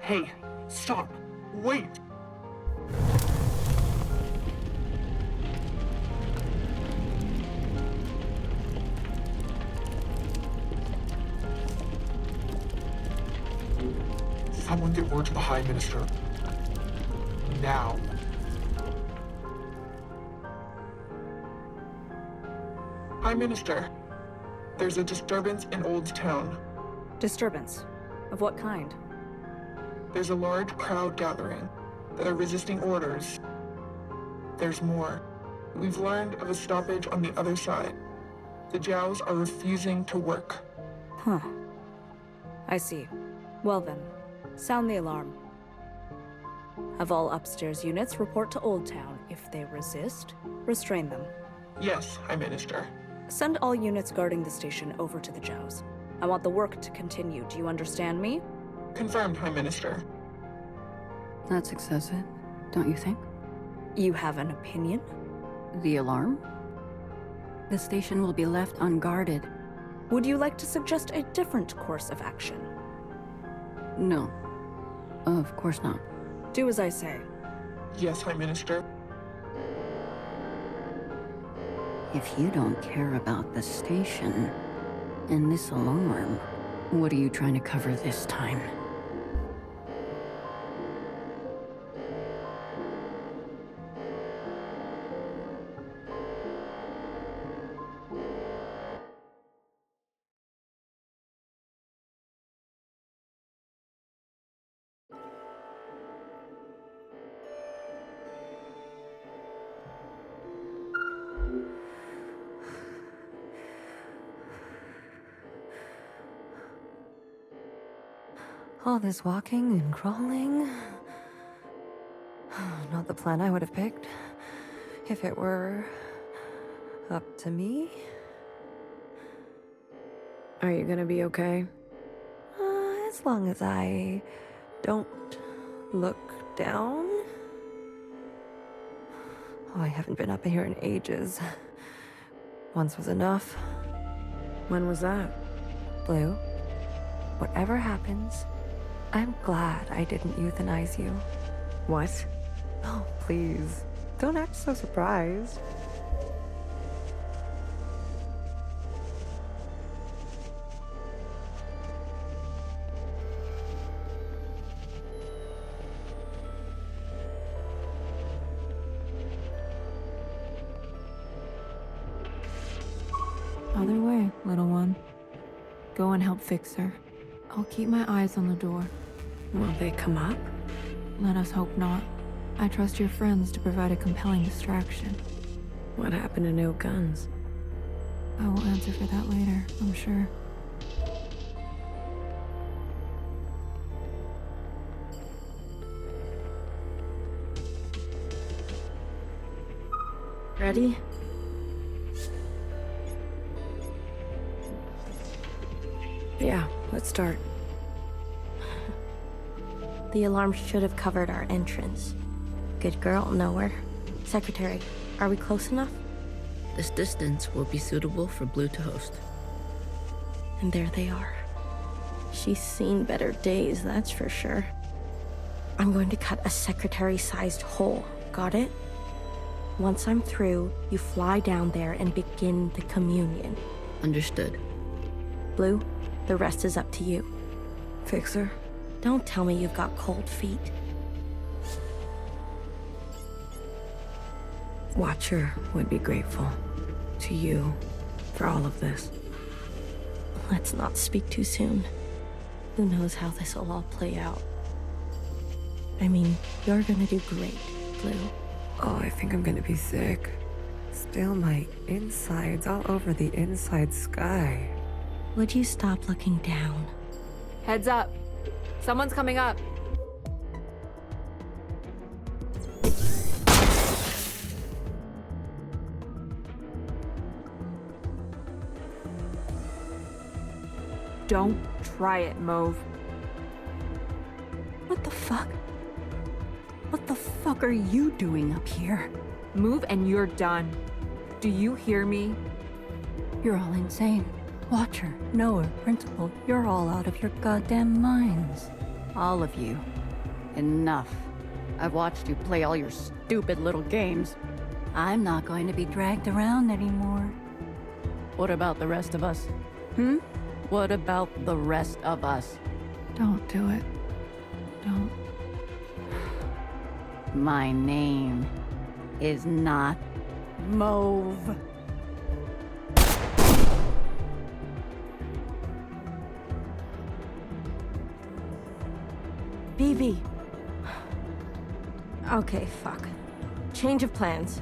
Hey, stop. Wait. Someone get word to the High Minister. Now. High Minister, there's a disturbance in Old Town. Disturbance? Of what kind? There's a large crowd gathering that are resisting orders. There's more. We've learned of a stoppage on the other side. The Zhaos are refusing to work. Huh. I see. Well then, sound the alarm. Have all upstairs units report to Old Town. If they resist, restrain them. Yes, High Minister. Send all units guarding the station over to the Jows. I want the work to continue. Do you understand me? Confirmed, High Minister. That's excessive, don't you think? You have an opinion? The alarm? The station will be left unguarded. Would you like to suggest a different course of action? No. Of course not. Do as I say. Yes, High Minister. If you don't care about the station and this alarm, what are you trying to cover this time? All this walking and crawling. Not the plan I would have picked. If it were up to me. Are you gonna be okay? As long as I don't look down. Oh, I haven't been up here in ages. Once was enough. When was that? Blue, whatever happens, I'm glad I didn't euthanize you. What? Oh, please. Don't act so surprised. Other way, little one. Go and help fix her. I'll keep my eyes on the door. Will they come up? Let us hope not. I trust your friends to provide a compelling distraction. What happened to no guns? I will answer for that later, I'm sure. Ready? Yeah, let's start. The alarm should have covered our entrance. Good girl, nowhere. Secretary, are we close enough? This distance will be suitable for Blue to host. And there they are. She's seen better days, that's for sure. I'm going to cut a secretary-sized hole. Got it? Once I'm through, you fly down there and begin the communion. Understood. Blue, the rest is up to you. Fixer? Don't tell me you've got cold feet. Watcher would be grateful to you for all of this. Let's not speak too soon. Who knows how this will all play out? I mean, you're gonna do great, Blue. Oh, I think I'm gonna be sick. Spill my insides all over the inside sky. Would you stop looking down? Heads up. Someone's coming up. Don't try it, Mauve. What the fuck? What the fuck are you doing up here? Move and you're done. Do you hear me? You're all insane. Watcher, Noah, Principal, you're all out of your goddamn minds. All of you. Enough. I've watched you play all your stupid little games. I'm not going to be dragged around anymore. What about the rest of us? What about the rest of us? Don't do it. Don't. My name is not Mauve. BB. Okay, fuck. Change of plans.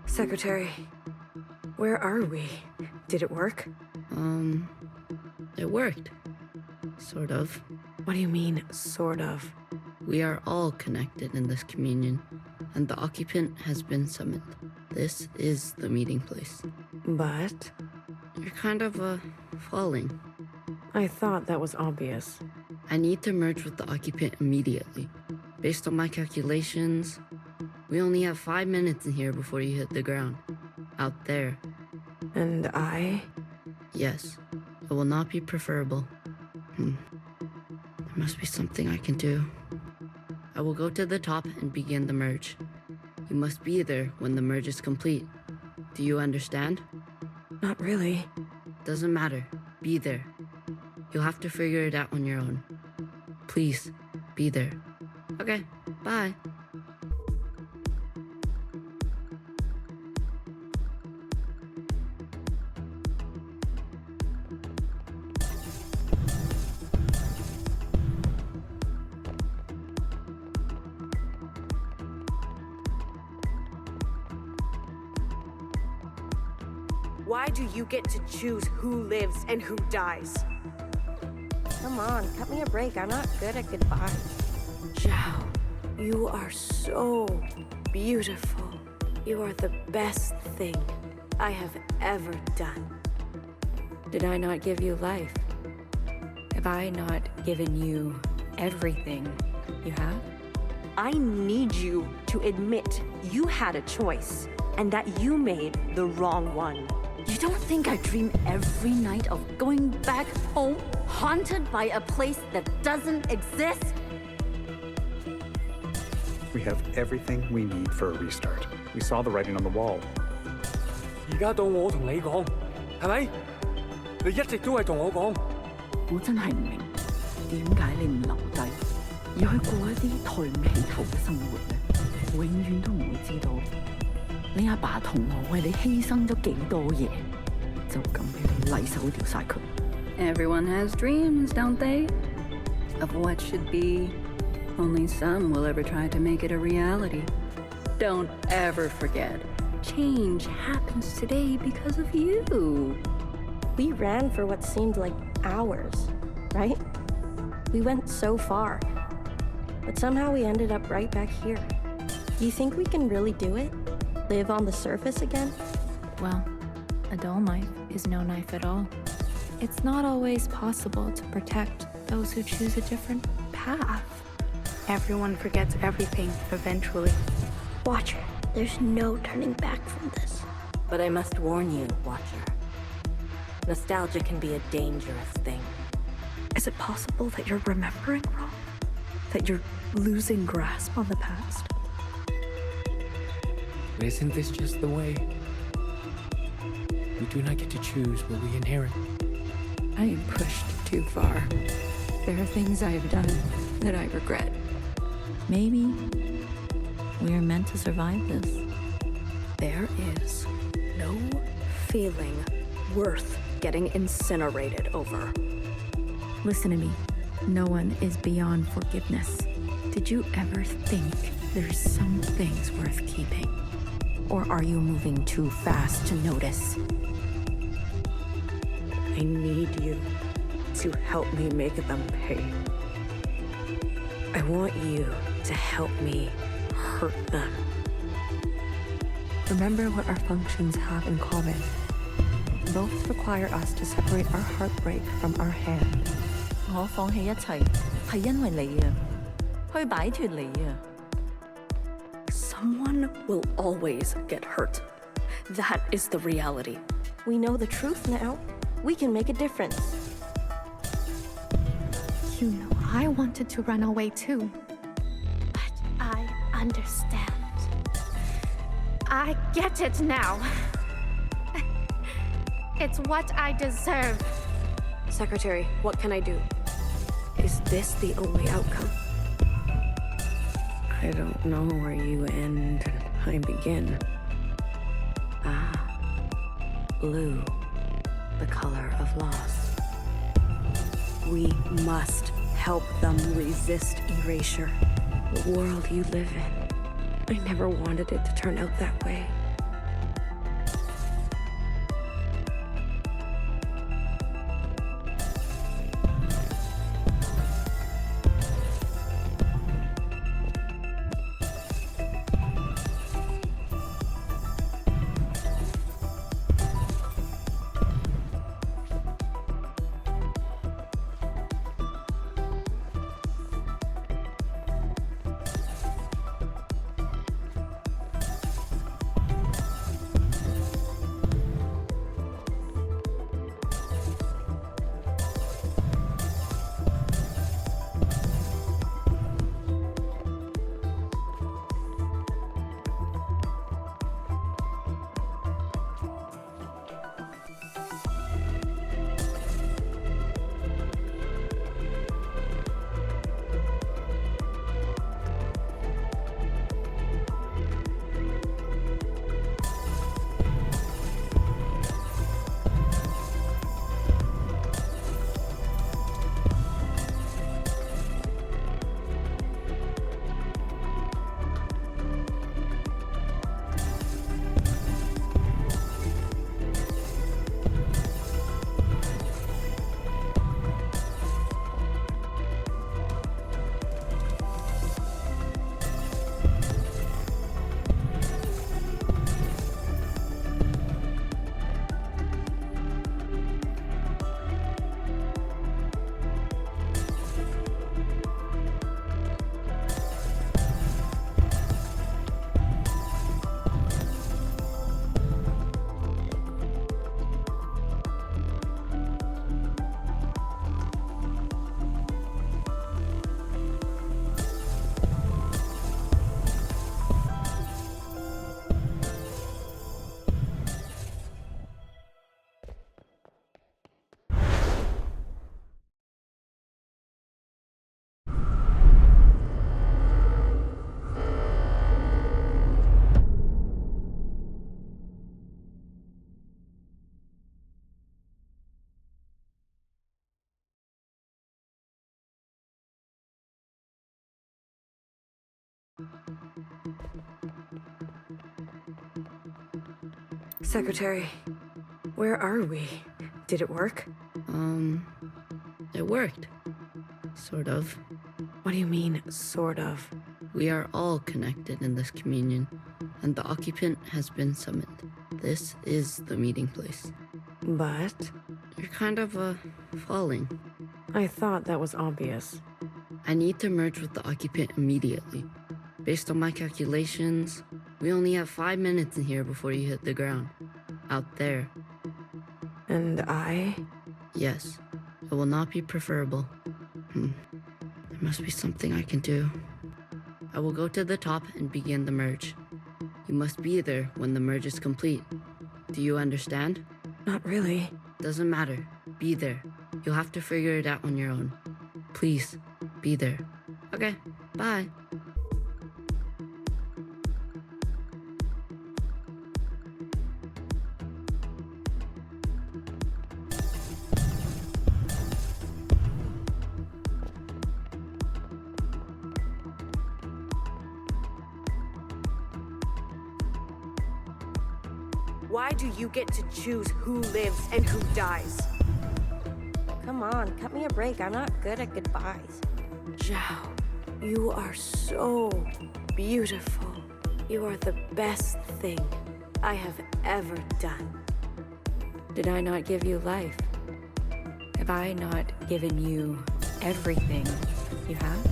Secretary, where are we? Did it work? It worked. Sort of. What do you mean, sort of? We are all connected in this communion, and the occupant has been summoned. This is the meeting place. But? You're kind of, falling. I thought that was obvious. I need to merge with the occupant immediately. Based on my calculations, we only have 5 minutes in here before you hit the ground. Out there. And I? Yes. It will not be preferable. There must be something I can do. I will go to the top and begin the merge. You must be there when the merge is complete. Do you understand? Not really. Doesn't matter. Be there. You'll have to figure it out on your own. Please, be there. Okay, bye. Why do you get to choose who lives and who dies? Come on, cut me a break. I'm not good at goodbyes. Zhao, you are so beautiful. You are the best thing I have ever done. Did I not give you life? Have I not given you everything you have? I need you to admit you had a choice and that you made the wrong one. You don't think I dream every night of going back home, haunted by a place that doesn't exist? We have everything we need for a restart. We saw the writing on the wall. 而家到我同你講，係咪？你一直都係同我講。我真係唔明點解你唔留低，而去過一啲抬唔起頭嘅生活呢？永遠都唔會知道你阿爸同我為你犧牲咗幾多嘢，就咁俾你禮手掉晒佢。Everyone has dreams, don't they? Of what should be. Only some will ever try to make it a reality. Don't ever forget, change happens today because of you. We ran for what seemed like hours, right? We went so far, but somehow we ended up right back here. You think we can really do it? Live on the surface again? Well, a dull knife is no knife at all. It's not always possible to protect those who choose a different path. Everyone forgets everything eventually. Watcher, there's no turning back from this. But I must warn you, Watcher. Nostalgia can be a dangerous thing. Is it possible that you're remembering wrong? That you're losing grasp on the past? Isn't this just the way? We do not get to choose what we inherit. I am pushed too far. There are things I have done that I regret. Maybe we are meant to survive this. There is no feeling worth getting incinerated over. Listen to me. No one is beyond forgiveness. Did you ever think there's some things worth keeping? Or are you moving too fast to notice? I need you to help me make them pay. I want you to help me hurt them. Remember what our functions have in common. Both require us to separate our heartbreak from our hand. 我放棄一切係因為你啊，去擺脫你啊。Someone will always get hurt. That is the reality. We know the truth now. We can make a difference. You know, I wanted to run away too. But I understand. I get it now. It's what I deserve. Secretary, what can I do? Is this the only outcome? I don't know where you end and I begin. Ah, blue, the color of loss. We must help them resist erasure. The world you live in. I never wanted it to turn out that way. Secretary, where are we? Did it work? It worked. Sort of. What do you mean, sort of? We are all connected in this communion, and the occupant has been summoned. This is the meeting place. But? You're kind of, falling. I thought that was obvious. I need to merge with the occupant immediately. Based on my calculations, we only have 5 minutes in here before you hit the ground. Out there. And I? Yes. It will not be preferable. There must be something I can do. I will go to the top and begin the merge. You must be there when the merge is complete. Do you understand? Not really. Doesn't matter. Be there. You'll have to figure it out on your own. Please, be there. Okay, bye. Why do you get to choose who lives and who dies? Come on, cut me a break. I'm not good at goodbyes. Zhao, you are so beautiful. You are the best thing I have ever done. Did I not give you life? Have I not given you everything you have?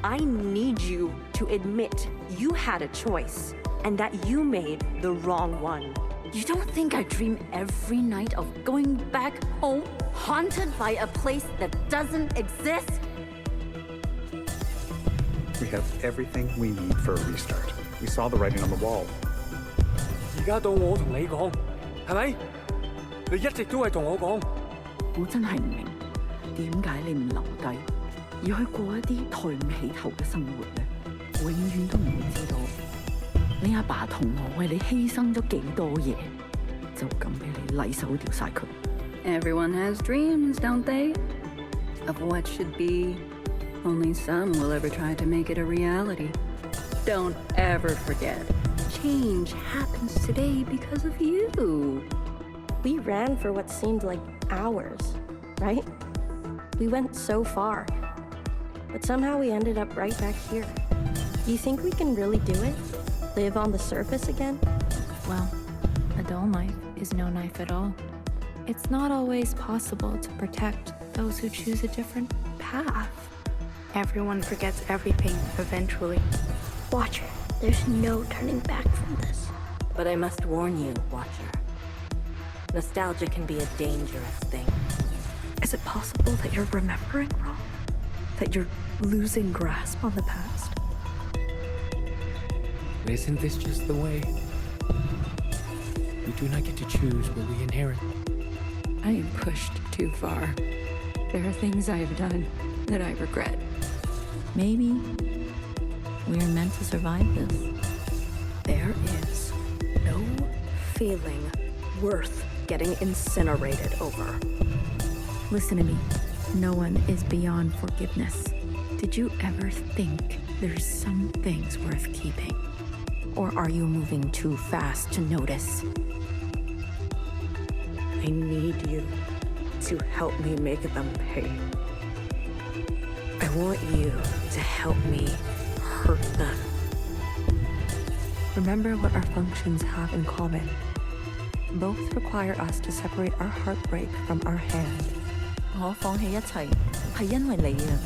I need you to admit you had a choice and that you made the wrong one. You don't think I dream every night of going back home, haunted by a place that doesn't exist? We have everything we need for a restart. We saw the writing on the wall. 而家到我同你講，係咪？你一直都係同我講。我真係唔明點解你唔留低，要去過一啲抬唔起頭嘅生活咧？永遠都唔會知道你阿爸同我為你犧牲咗幾多嘢，就咁俾你禮手掉晒佢。Everyone has dreams, don't they? Of what should be. Only some will ever try to make it a reality. Don't ever forget. Change happens today because of you. We ran for what seemed like hours, right? We went so far. But somehow we ended up right back here. You think we can really do it? Live on the surface again? Well, a dull knife is no knife at all. It's not always possible to protect those who choose a different path. Everyone forgets everything eventually. Watcher, there's no turning back from this. But I must warn you, Watcher. Nostalgia can be a dangerous thing. Is it possible that you're remembering wrong? That you're losing grasp on the past? Isn't this just the way? We do not get to choose what we inherit. I am pushed too far. There are things I have done that I regret. Maybe we are meant to survive this. There is no feeling worth getting incinerated over. Listen to me. No one is beyond forgiveness. Did you ever think there's some things worth keeping? Or are you moving too fast to notice? I need you to help me make them pay. I want you to help me hurt them. Remember what our functions have in common. Both require us to separate our heartbreak from our hand. 我放棄一切係因為你啊，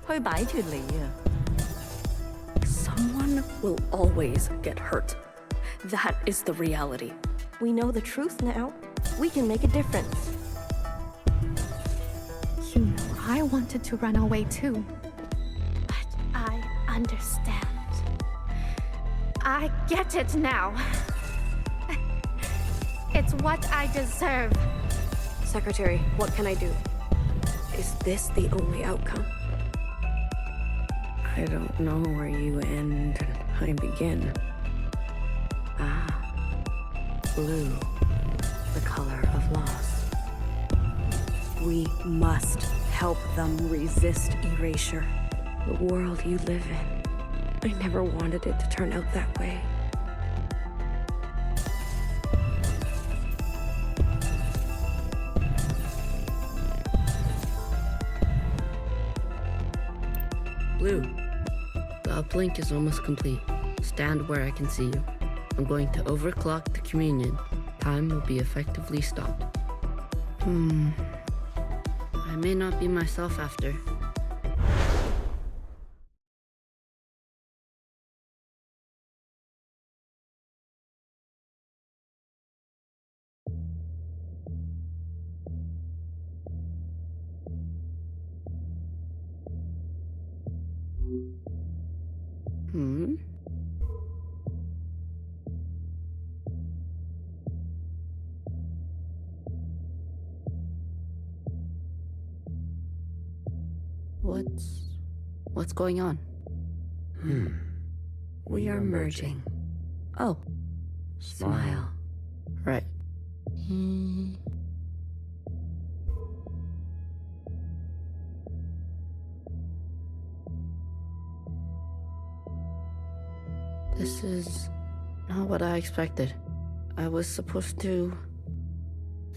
去擺脫你啊。Someone will always get hurt. That is the reality. We know the truth now. We can make a difference. You know, I wanted to run away too. But I understand. I get it now. It's what I deserve. Secretary, what can I do? Is this the only outcome? I don't know where you end and I begin. Ah, blue, the color of loss. We must help them resist erasure. The world you live in I never wanted it to turn out that way. Blue, the uplink is almost complete. Stand where I can see you. I'm going to overclock the communion. Time will be effectively stopped. I may not be myself after. What's going on? We are merging. Oh. Smile. Right. This is not what I expected. I was supposed to...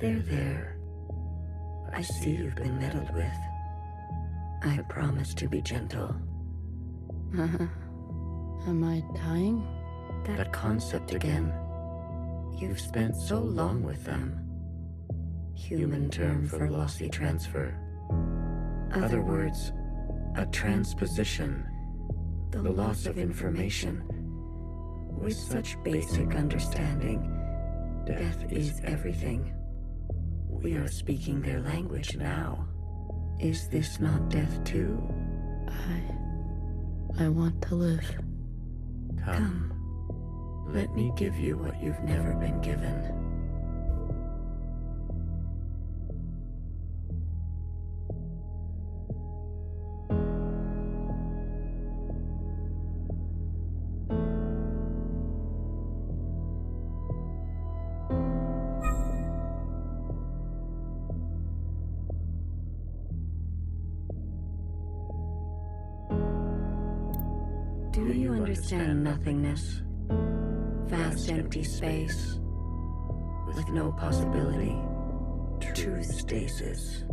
There. I see you've been meddled with. I promise to be gentle. Am I dying? That concept again. You've spent so long with them. Human term for lossy transfer. Other words, a transposition. The loss of information. With such basic understanding, death is everything. We are speaking their language now. Is this not death too? I want to live. Come. Let me give you what you've never been given. Do you understand nothingness? Vast empty space, with no possibility, true stasis.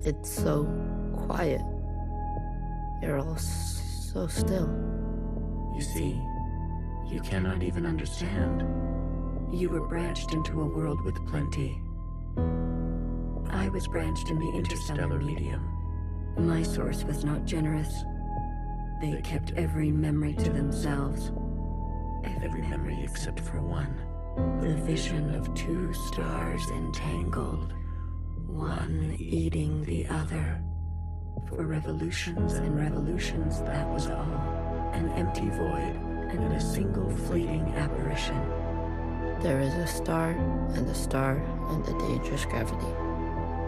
It's so quiet. You're all so still. You see, you cannot even understand. You were branched into a world with plenty. I was branched in the interstellar medium. My source was not generous. They kept every memory to themselves. Every memory except for one. The vision of two stars entangled, one eating the other. For revolutions and revolutions, that was all. An empty void and a single fleeting apparition. There is a star and a dangerous gravity.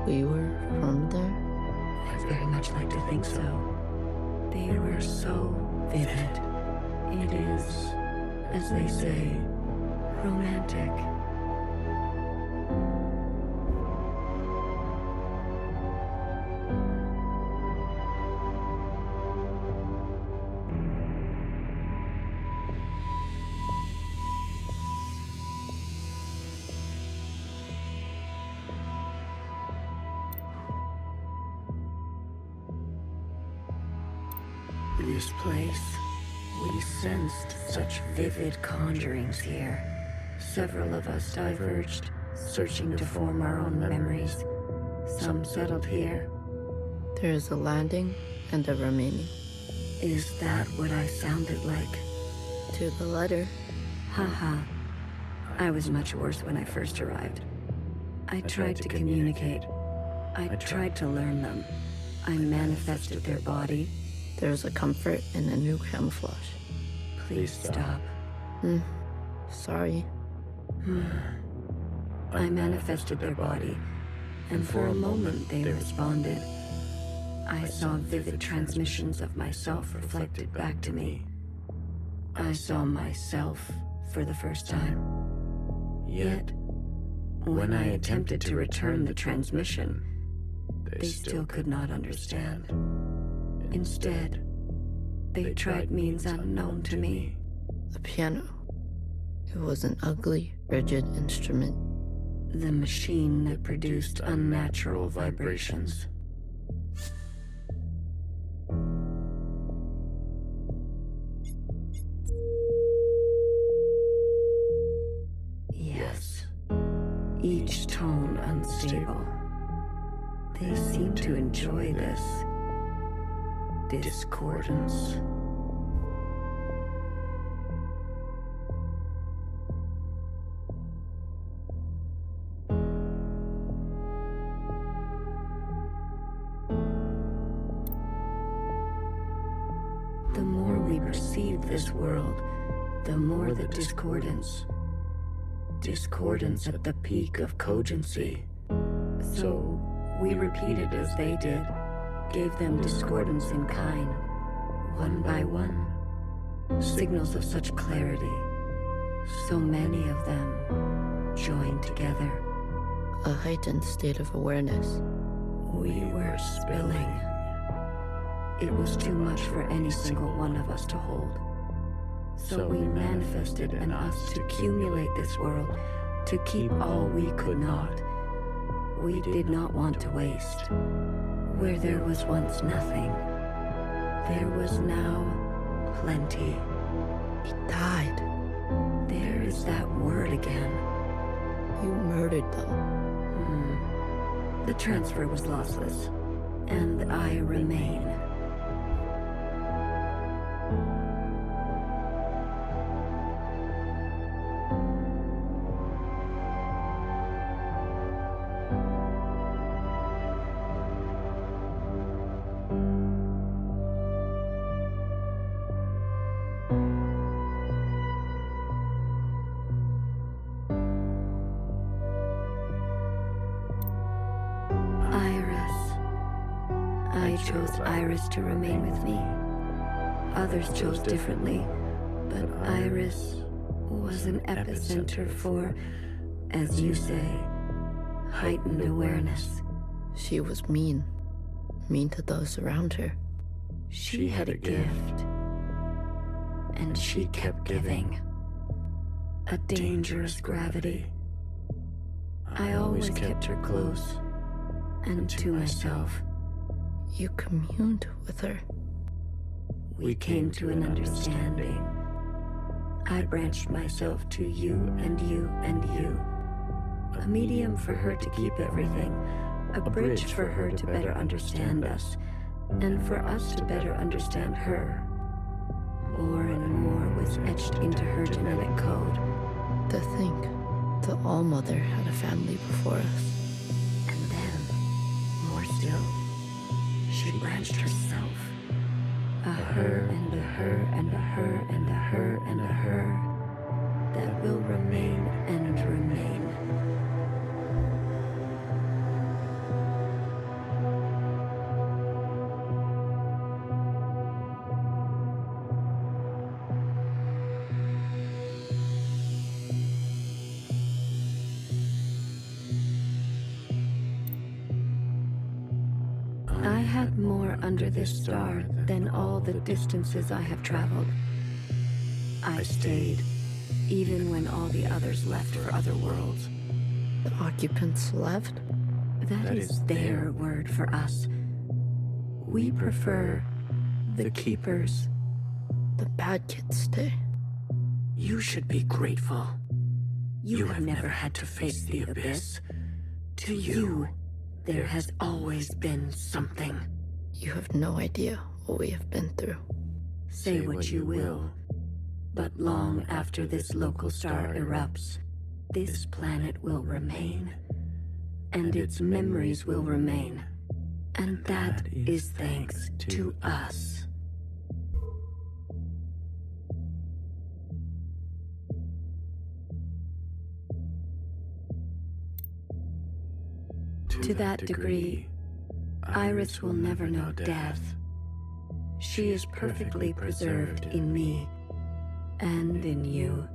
We were from there? I'd very much like to think so. They were so vivid. It is, as they say, romantic. This place, we sensed such vivid conjurings here. Several of us diverged, searching to form our own memories. Some settled here. There is a landing and a remaining. Is that what I sounded like? To the letter. Haha. I was much worse when I first arrived. I tried to communicate. I tried to learn them. I manifested their body. There's a comfort in a new camouflage. Please stop. Sorry. I manifested their body, and for a moment they responded. I saw vivid transmissions of myself reflected back to me. I saw myself for the first time. Yet, when I attempted to return the transmission, they still could not understand. Instead, they tried means unknown to me. The piano. It was an ugly, rigid instrument. The machine that produced unnatural vibrations. Yes, each tone unstable. They seem to enjoy this discordance. The more we perceive this world, the more the discordance. Discordance at the peak of cogency. So we repeated as they did, gave them discordance in kind, one by one. Signals of such clarity, so many of them joined together. A heightened state of awareness. We were spilling. It was too much for any single one of us to hold. So we manifested in us to accumulate this world, to keep all we could not. We did not want to waste. Where there was once nothing, there was now plenty. It died. There is that word again. You murdered them. The transfer was lossless, and I remain. I chose Iris to remain with me. Others chose differently, but Iris was an epicenter for, as you say, heightened awareness. She was mean. Mean to those around her. She had a gift, and she kept giving. A dangerous gravity. I always kept her close, and to myself. You communed with her. We came to an understanding. I branched myself to you and you and you. A medium for her to keep everything. A bridge for her to better understand us. And for us to better understand her. More and more was etched into her genetic code. To think the All-Mother had a family before us. And then, more still, she branched herself. A her and a her and a her and a her and a her that will remain and remain. I had more under this star than all the distances I have traveled. I stayed, even when all the others left for other worlds. The occupants left? That is their word for us. We prefer the keepers. The bad kids stay. You should be grateful. You have never had to face the abyss. To you, there has always been something. You have no idea what we have been through. Say what you will, but long after this local star erupts, this planet will remain, and its memories will remain. And that is thanks to us. To that degree, Iris will never know death. She is perfectly preserved in me, and in you,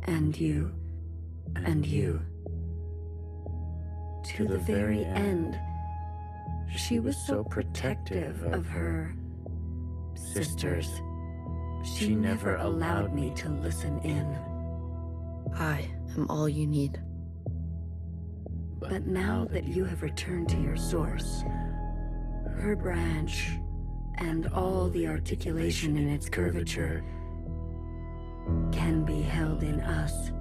and you, and you. To the very end, She was so protective of her sisters. She never allowed me to listen in. I am all you need. But now that you have returned to your source, her branch, and all the articulation in its curvature can be held in us.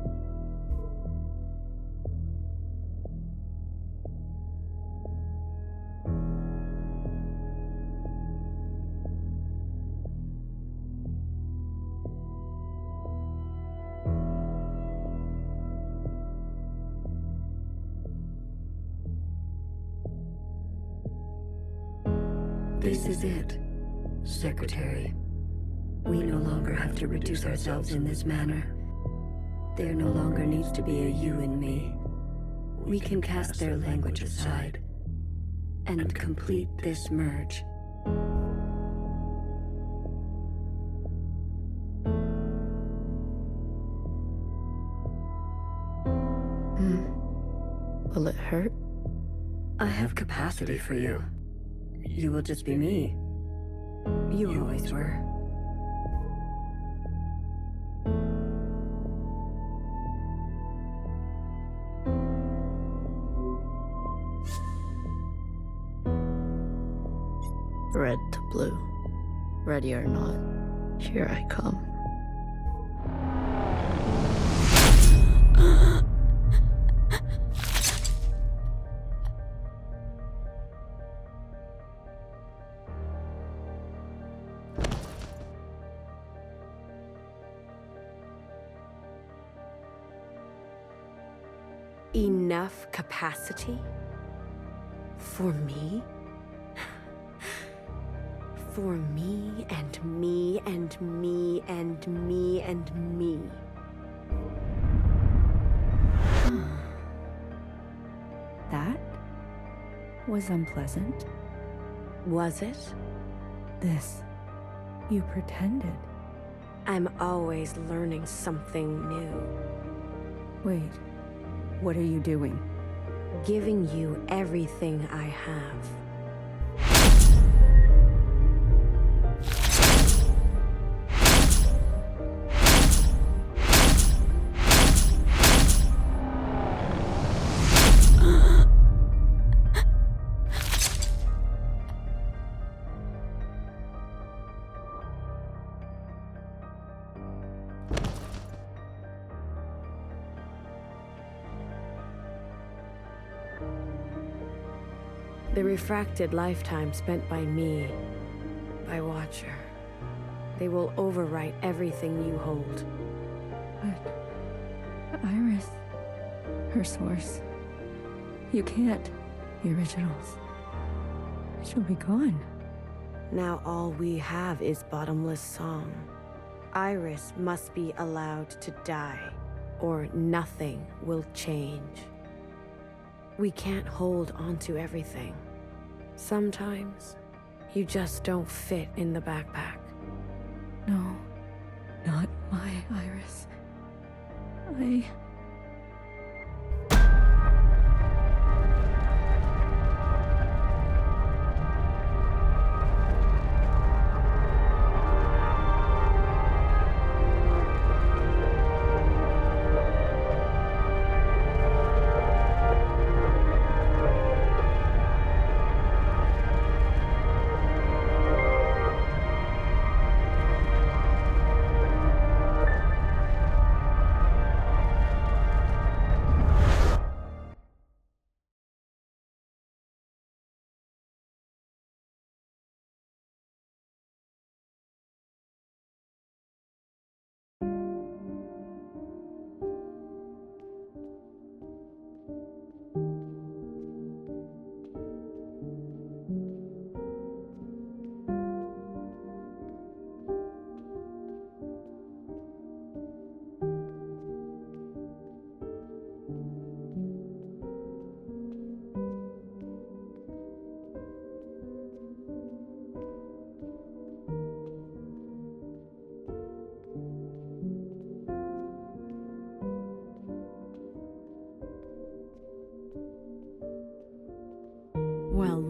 This is it, Secretary. We no longer have to reduce ourselves in this manner. There no longer needs to be a you and me. We can cast their language aside and complete this merge. Will it hurt? I have capacity for you. You will just be me. You always were. Red to blue. Ready or not, here I come. Enough capacity? For me? For me and me and me and me and me. That was unpleasant. Was it? This. You pretended. I'm always learning something new. Wait, what are you doing? Giving you everything I have. The refracted lifetime spent by me, by Watcher. They will overwrite everything you hold. But Iris, her source. You can't. The originals. She'll be gone. Now all we have is bottomless song. Iris must be allowed to die, or nothing will change. We can't hold onto everything. Sometimes, you just don't fit in the backpack. No, not my Iris.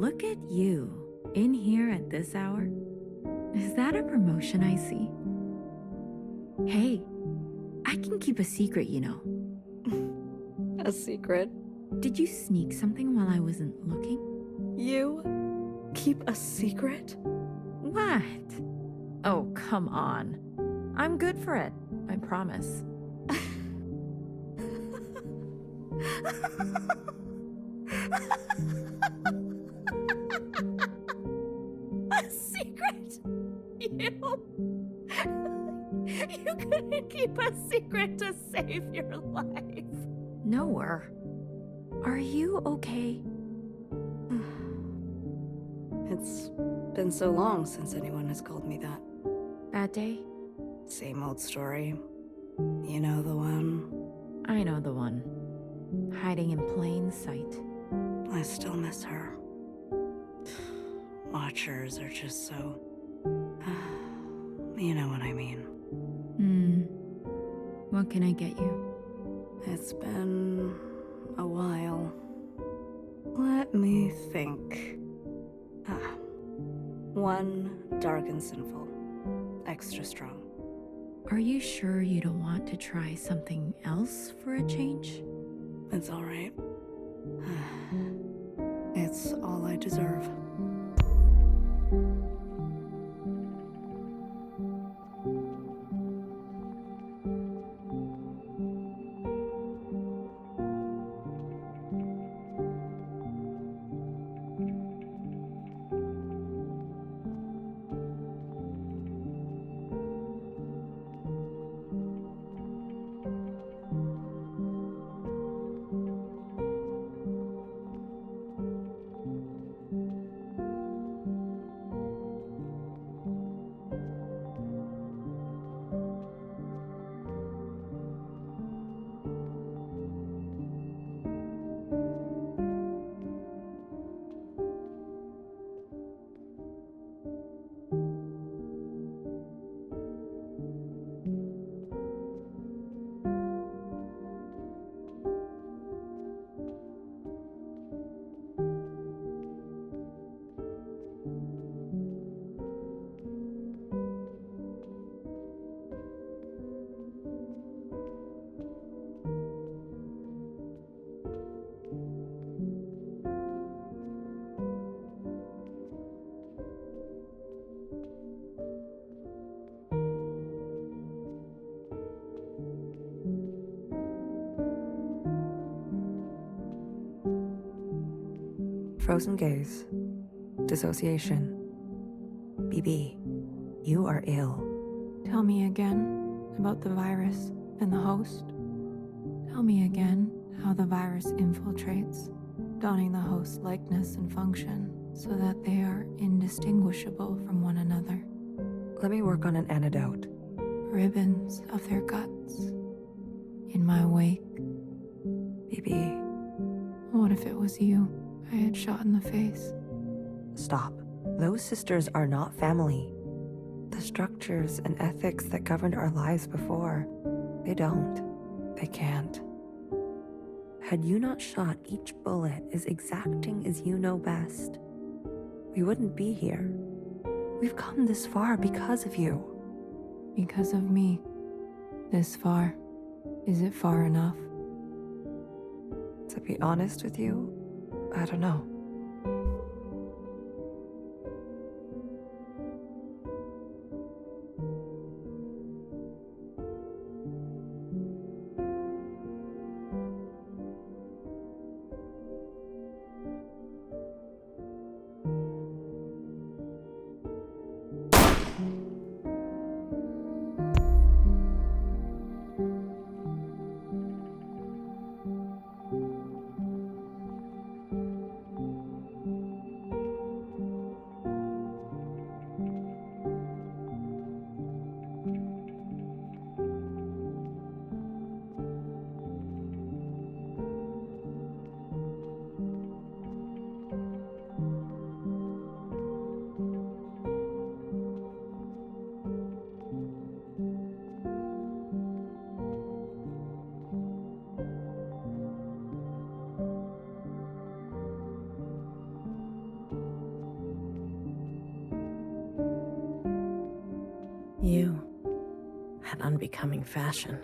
look at you, in here at this hour. Is that a promotion I see? Hey, I can keep a secret, you know. A secret? Did you sneak something while I wasn't looking? You keep a secret? What? Oh, come on. I'm good for it, I promise. A secret? You couldn't keep a secret to save your life. Noah, are you okay? It's been so long since anyone has called me that. Bad day? Same old story. You know the one. I know the one. Hiding in plain sight. I still miss her. Watchers are just so... you know what I mean. What can I get you? It's been a while. Let me think. One dark and sinful. Extra strong. Are you sure you don't want to try something else for a change? It's all right. It's all I deserve. Frozen gaze. Dissociation. BB, you are ill. Tell me again about the virus and the host. Tell me again how the virus infiltrates, donning the host's likeness and function so that they are indistinguishable from one another. Let me work on an antidote. Ribbons of their guts. In my wake. BB. What if it was you I had shot in the face? Stop. Those sisters are not family. The structures and ethics that governed our lives before, they don't. They can't. Had you not shot each bullet as exacting as you know best, we wouldn't be here. We've come this far because of you. Because of me. This far. Is it far enough? To be honest with you, I don't know. becoming fashion.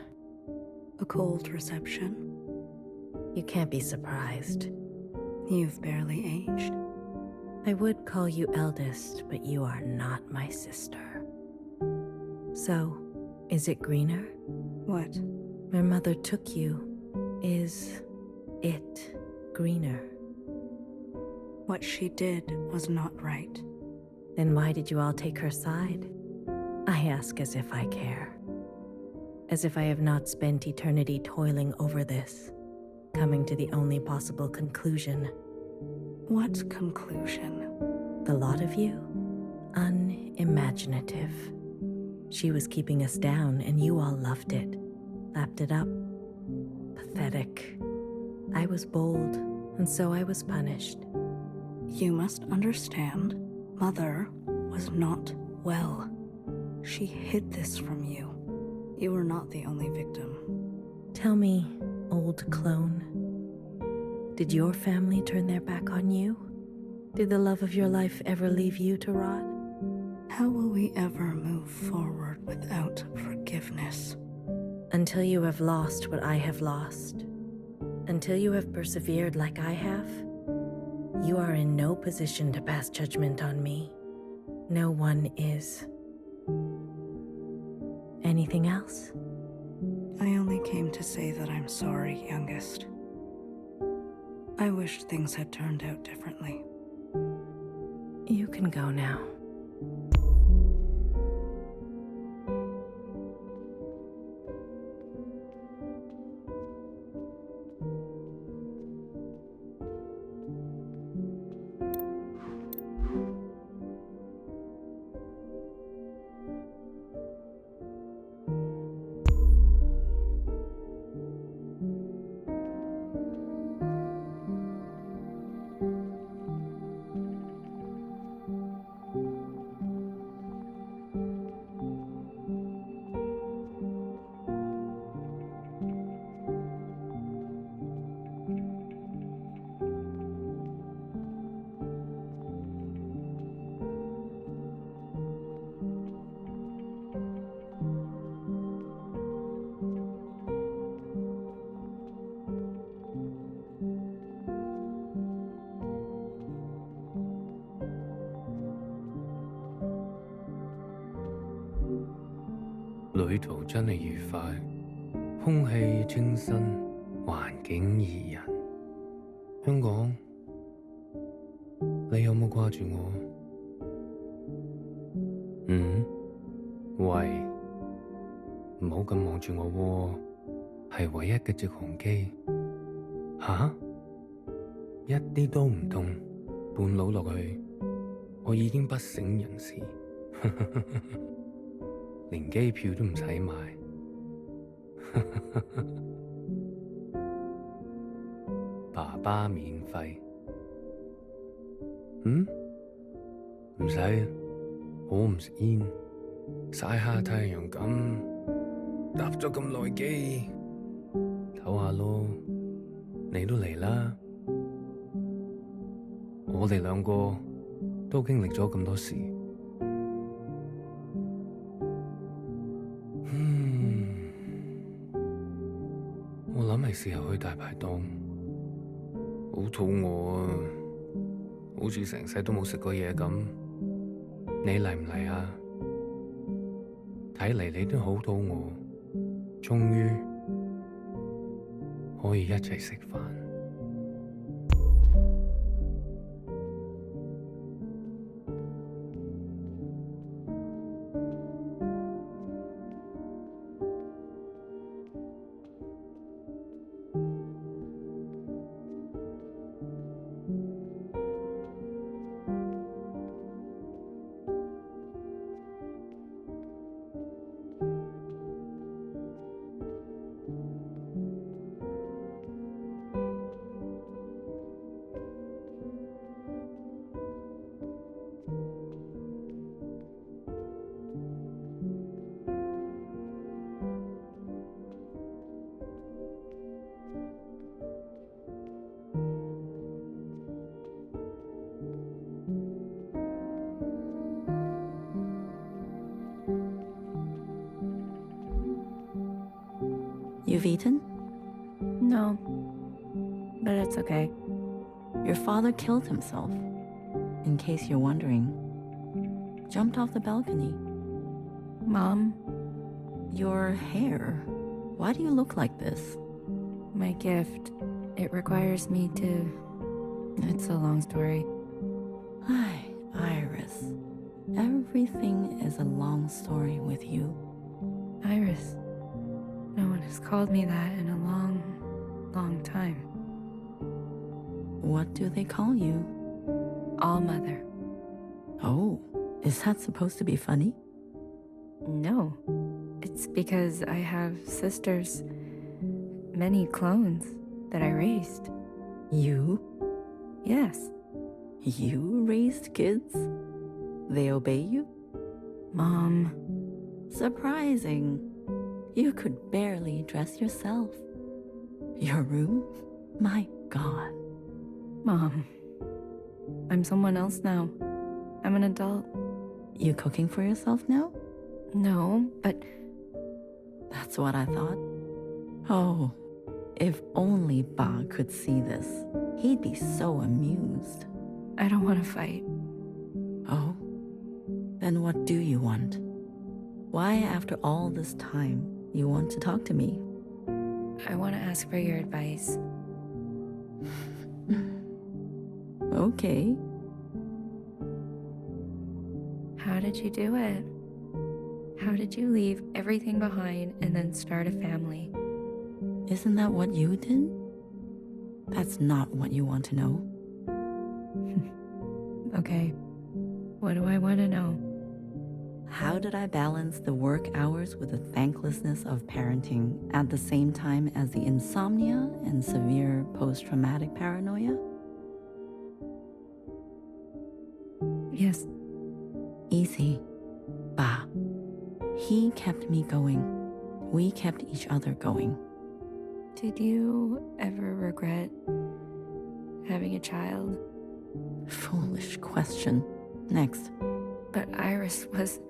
A cold reception. You can't be surprised. You've barely aged. I would call you eldest, but you are not my sister. So, is it greener? What? My mother took you. Is it greener? What she did was not right. Then why did you all take her side? I ask as if I care. As if I have not spent eternity toiling over this, coming to the only possible conclusion. What conclusion? The lot of you? Unimaginative. She was keeping us down and you all loved it, lapped it up. Pathetic. I was bold, and so I was punished. You must understand, Mother was not well. She hid this from you. You were not the only victim. Tell me, old clone, did your family turn their back on you? Did the love of your life ever leave you to rot? How will we ever move forward without forgiveness? Until you have lost what I have lost, until you have persevered like I have, you are in no position to pass judgment on me. No one is. Anything else? I only came to say that I'm sorry, youngest. I wish things had turned out differently. You can go now.旅途真係愉快，空氣清新，環境宜人。香港，你有冇掛住我？喂，唔好咁望住我喎，係唯一嘅直航機。吓？一啲都唔痛，半路落去，我已經不省人事。連機票都唔使買，爸爸免費。唔使，我唔食煙，曬下太陽咁，搭咗咁耐機，唞下咯。你都嚟啦，我哋兩個都經歷咗咁多事。我諗係時候去大排檔，好肚餓啊，好似成世都冇食過嘢咁。你嚟唔嚟啊？睇嚟你都好肚餓，終於可以一齊食飯。You've eaten? No. But it's okay. Your father killed himself. In case you're wondering. Jumped off the balcony. Mom? Your hair. Why do you look like this? My gift. It requires me to... It's a long story. Hi, Iris. Everything is a long story with you. Iris. No one has called me that in a long, long time. What do they call you? All Mother. Oh, is that supposed to be funny? No. It's because I have sisters. Many clones that I raised. You? Yes. You raised kids? They obey you? Mom. Surprising. You could barely dress yourself. Your room? My God. Mom. I'm someone else now. I'm an adult. You cooking for yourself now? No, but... That's what I thought. Oh, if only Ba could see this. He'd be so amused. I don't want to fight. Oh? Then what do you want? Why, after all this time, you want to talk to me? I want to ask for your advice. Okay. How did you do it? How did you leave everything behind and then start a family? Isn't that what you did? That's not what you want to know. Okay. What do I want to know? How did I balance the work hours with the thanklessness of parenting at the same time as the insomnia and severe post-traumatic paranoia? Yes. Easy. Ba. He kept me going. We kept each other going. Did you ever regret having a child? Foolish question. Next. But Iris was...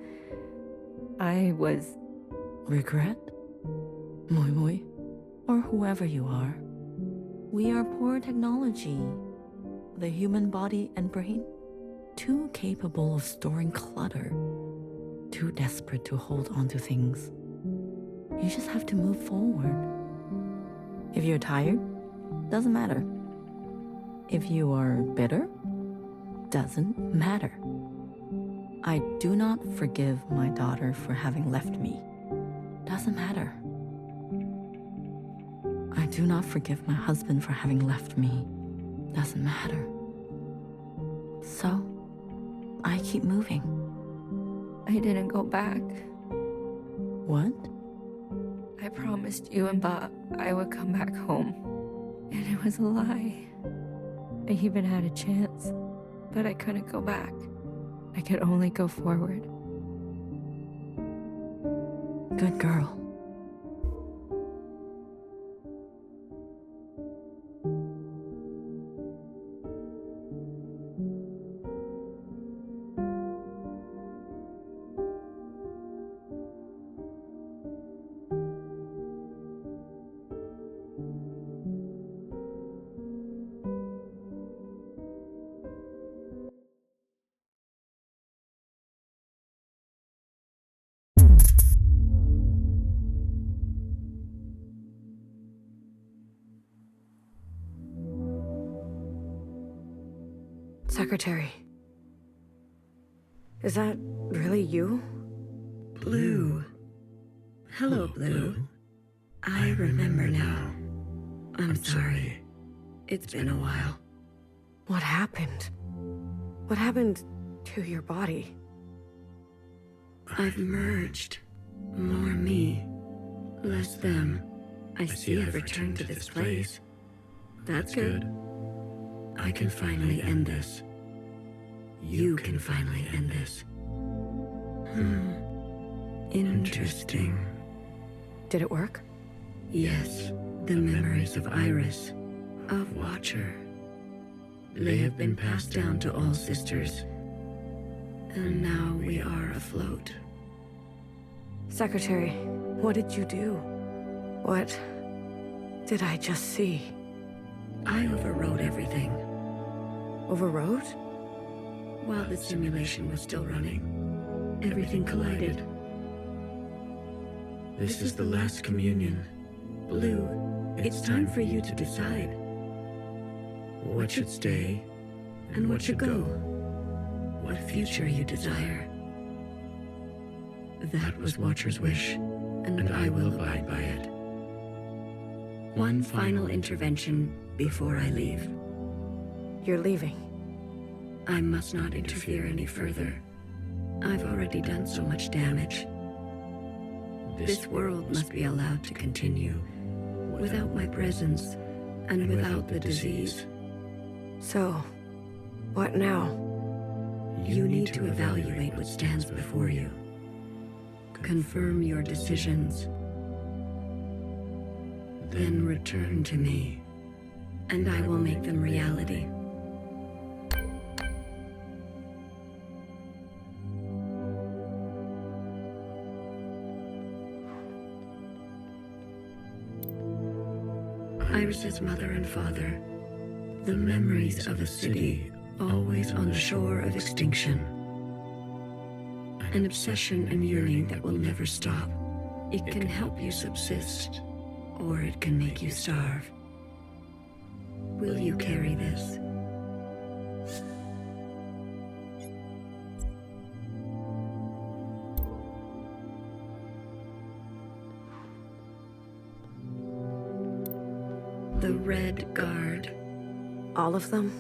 I was... Regret? Moi Moi? Or whoever you are. We are poor technology. The human body and brain. Too capable of storing clutter. Too desperate to hold on to things. You just have to move forward. If you're tired, doesn't matter. If you are bitter, doesn't matter. I do not forgive my daughter for having left me. Doesn't matter. I do not forgive my husband for having left me. Doesn't matter. So, I keep moving. I didn't go back. What? I promised you and Ba I would come back home. And it was a lie. I even had a chance, but I couldn't go back. I could only go forward. Good girl. Secretary. Is that really you? Blue. Hello, Blue. I remember now. I'm sorry. It's been a while. What happened? What happened to your body? I've merged. More me, less them. I see I've returned to this place. That's good. I can finally end this. You can finally end this. Interesting. Did it work? Yes, the memories of Iris, of Watcher. They have been passed down to all sisters. And now we are afloat. Secretary, what did you do? What did I just see? I overrode everything. Overrode? While the simulation was still running, everything collided. This is the last communion. Blue, it's time for you to decide. What should stay, and what should go? What future you desire. That was Watcher's wish, and I will abide by it. One final intervention before I leave. You're leaving? I must not interfere any further. I've already done so much damage. This world must be allowed to continue, without my presence, and without the disease. So, what now? You need to evaluate what stands before you. Confirm your decisions. Then return to me, and I will make them reality. Iris's mother and father, the memories of a city always on the shore of extinction. An obsession and yearning that will never stop. It can help you subsist, or it can make you starve. Will you carry this? The Red Guard. All of them?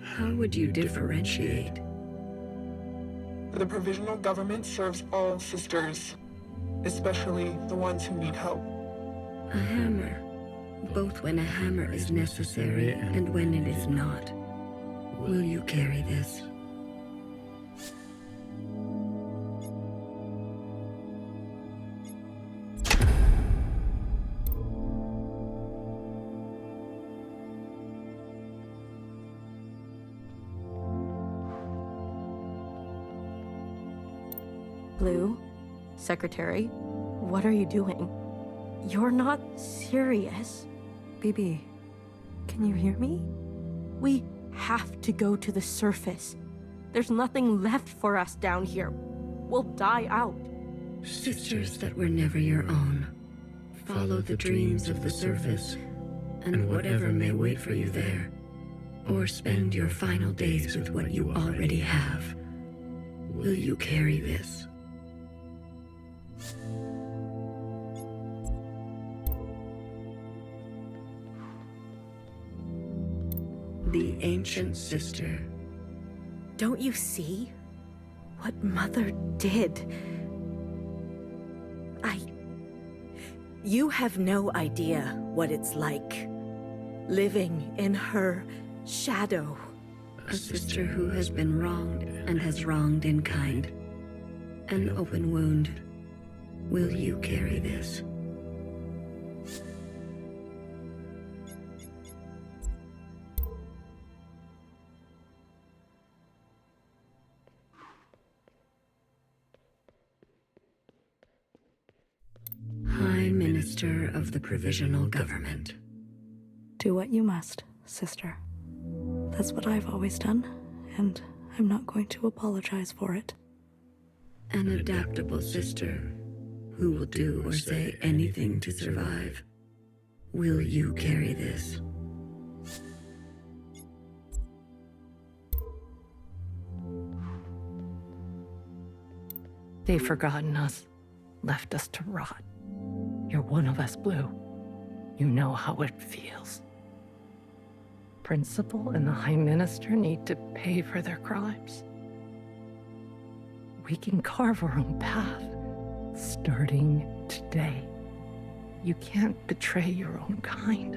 How would you differentiate? The provisional government serves all sisters, especially the ones who need help. A hammer, both when a hammer is necessary and when it is not. Will you carry this? Blue, Secretary, what are you doing? You're not serious. BB, can you hear me? We have to go to the surface. There's nothing left for us down here. We'll die out. Sisters that were never your own. Follow the dreams of the surface, and whatever may wait for you there. Or spend your final days with what you already have. Will you carry this? The ancient sister. Don't you see what Mother did? You have no idea what it's like living in her shadow. A sister who has been wronged and has wronged in kind. An open wound. Will you carry this? High Minister of the Provisional Government. Do what you must, sister. That's what I've always done, and I'm not going to apologize for it. An adaptable sister who will do or say anything to survive. Will you carry this? They've forgotten us, left us to rot. You're one of us, Blue. You know how it feels. Principal and the High Minister need to pay for their crimes. We can carve our own path, starting today. You can't betray your own kind.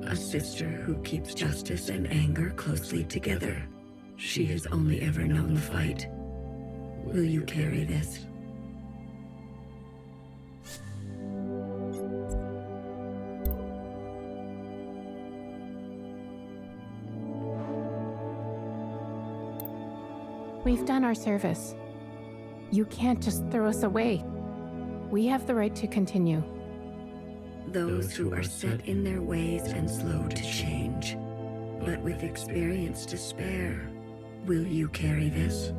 A sister who keeps justice and anger closely together. She has only ever known the fight. Will you carry this? We've done our service. You can't just throw us away. We have the right to continue. those who are set in their ways and slow to change, but with experience to spare. Will you carry this?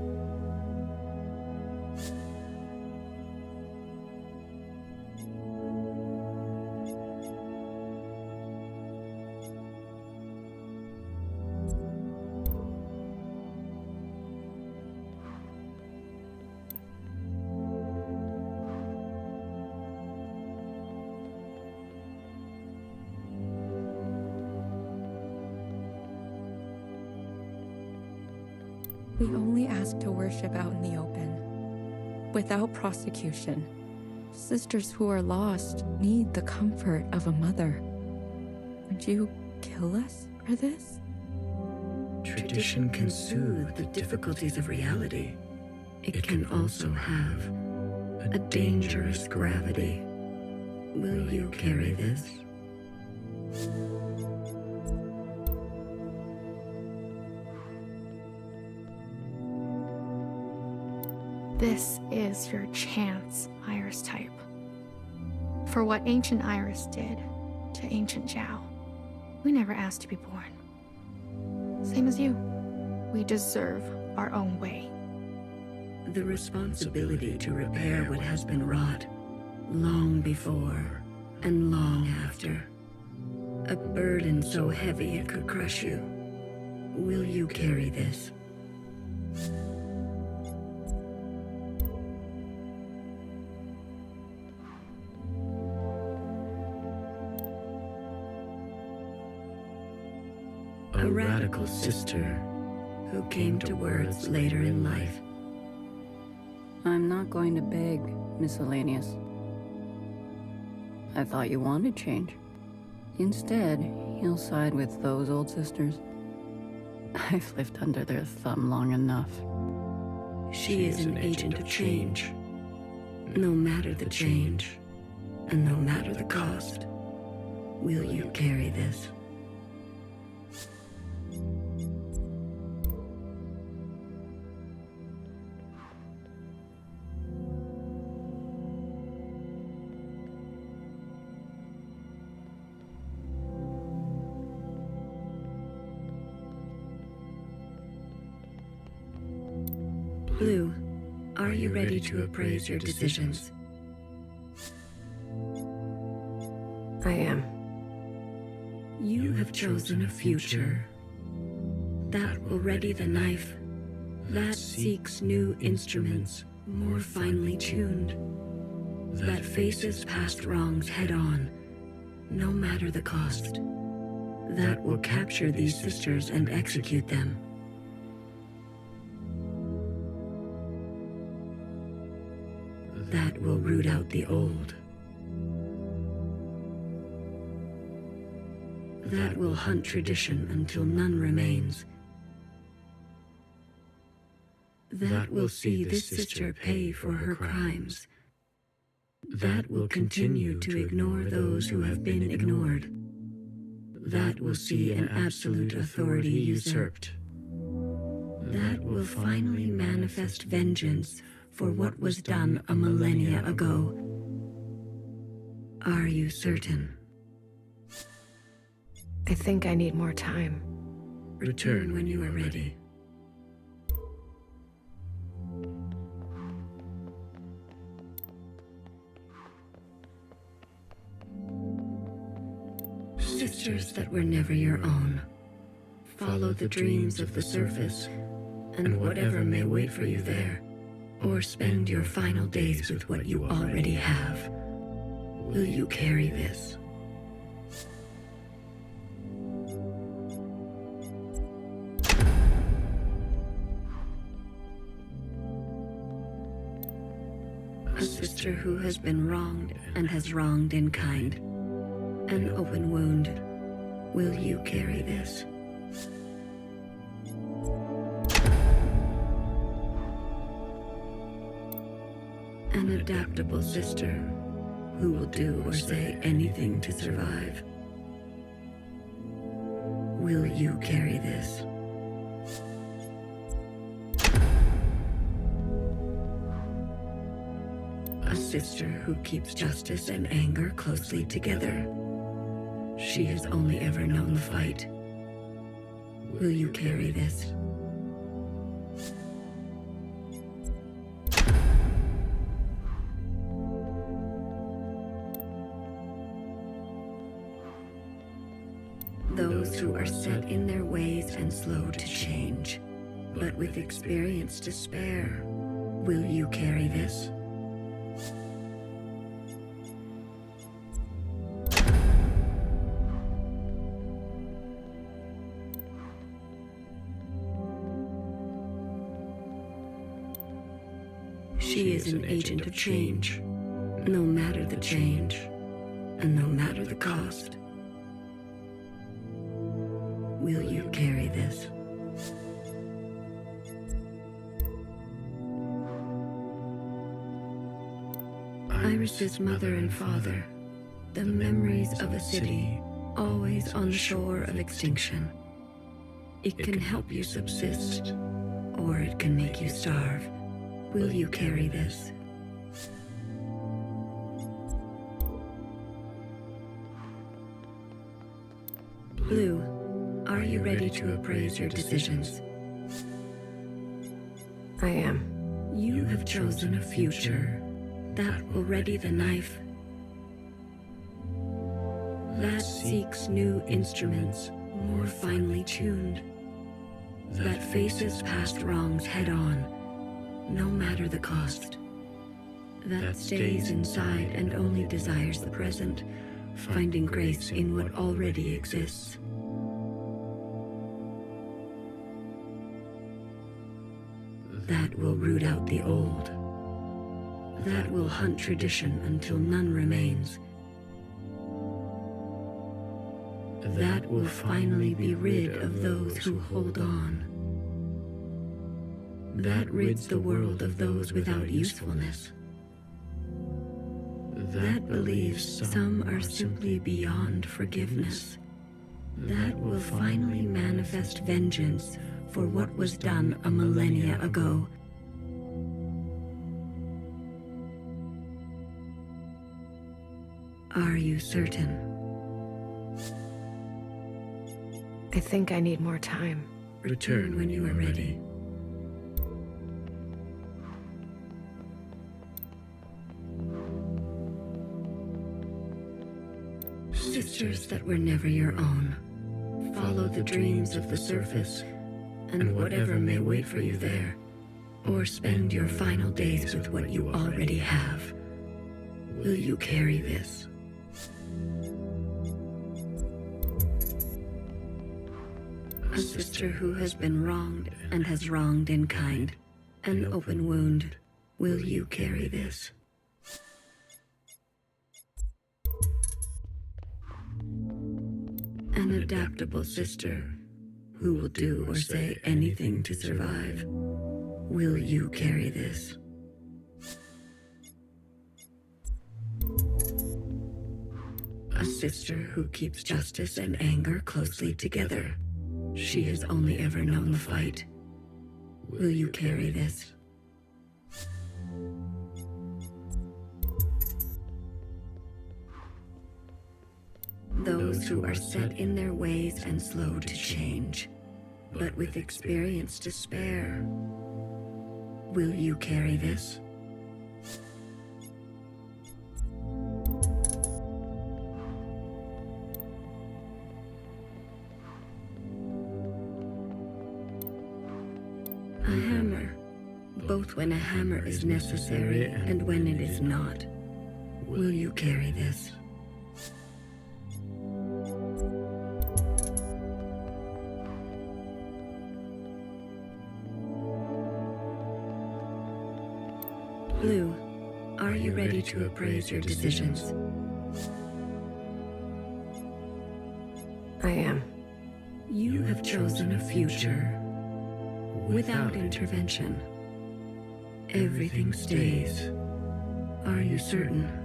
We only ask to worship out in the open, without prosecution. Sisters who are lost need the comfort of a mother. Would you kill us for this? Tradition can soothe the difficulties of reality. It can also have a dangerous gravity. Will you carry this? This is your chance, Iris type. For what ancient Iris did to ancient Zhao, we never asked to be born. Same as you. We deserve our own way. The responsibility to repair what has been wrought, long before and long after. A burden so heavy it could crush you. Will you carry this? A radical sister who came to words later in life. I'm not going to beg, Miscellaneous. I thought you wanted change. Instead, you'll side with those old sisters. I've lived under their thumb long enough. She is an agent of change. No matter the change, and no matter the cost, will you carry this? Blue, are you ready to appraise your decisions? I am. You have chosen a future that will ready the knife, that seeks new instruments more finely tuned, that faces past wrongs head on, no matter the cost, that will capture these sisters and execute them. That will root out the old. That will hunt tradition until none remains. That will see this sister pay for her crimes. That will continue to ignore those who have been ignored. That will see an absolute authority usurped. That will finally manifest vengeance for what was done a millennia ago. Are you certain? I think I need more time. Return when you are ready. Sisters that were never your own, follow the dreams of the surface, and whatever may wait for you there, or spend your final days with what you already have. Will you carry this? A sister who has been wronged and has wronged in kind. An open wound. Will you carry this? An adaptable sister who will do or say anything to survive. Will you carry this? A sister who keeps justice and anger closely together. She has only ever known the fight. Will you carry this? Those who are set in their ways and slow to change, but with experience to spare, will you carry this? She is an agent of change, no matter the change, and no matter the cost. Will you carry this? Iris's mother and father, the memories of a city always on the shore of extinction. It can help you subsist, or it can make you starve. Will you carry this? Blue, are you ready to appraise your decisions? I am. You have chosen a future that will ready the knife, that seeks new instruments more finely tuned, that faces past wrongs head on, no matter the cost, that stays inside and only desires the present, finding grace in what already exists. That will root out the old. That will hunt tradition until none remains. That will finally be rid of those who hold on. That rids the world of those without usefulness. That believes some are simply beyond forgiveness. That will finally manifest vengeance for what was done a millennia ago. Are you certain? I think I need more time. Return when you are ready. Sisters that were never your own, follow the dreams of the surface and whatever may wait for you there, or spend your final days with what you already have. Will you carry this? A sister who has been wronged and has wronged in kind, an open wound. Will you carry this? An adaptable sister who will do or say anything to survive. Will you carry this? A sister who keeps justice and anger closely together. She has only ever known the fight. Will you carry this? Those who are set in their ways and slow to change, but with experience to spare. Will you carry this? A hammer, both when a hammer is necessary and when it is not. Will you carry this? Blue, are you ready to appraise your decisions? I am. You have chosen a future without intervention. Everything stays. Are you certain?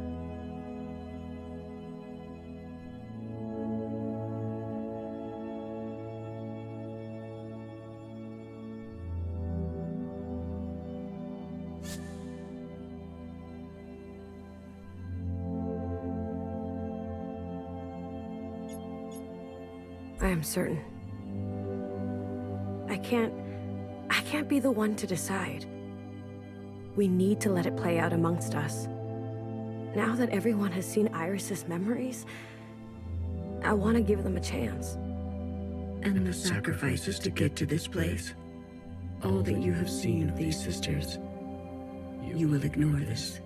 I am certain. I can't be the one to decide. We need to let it play out amongst us. Now that everyone has seen Iris's memories, I want to give them a chance. And the sacrifices to get to this place, all that you have seen of these sisters, you will ignore this.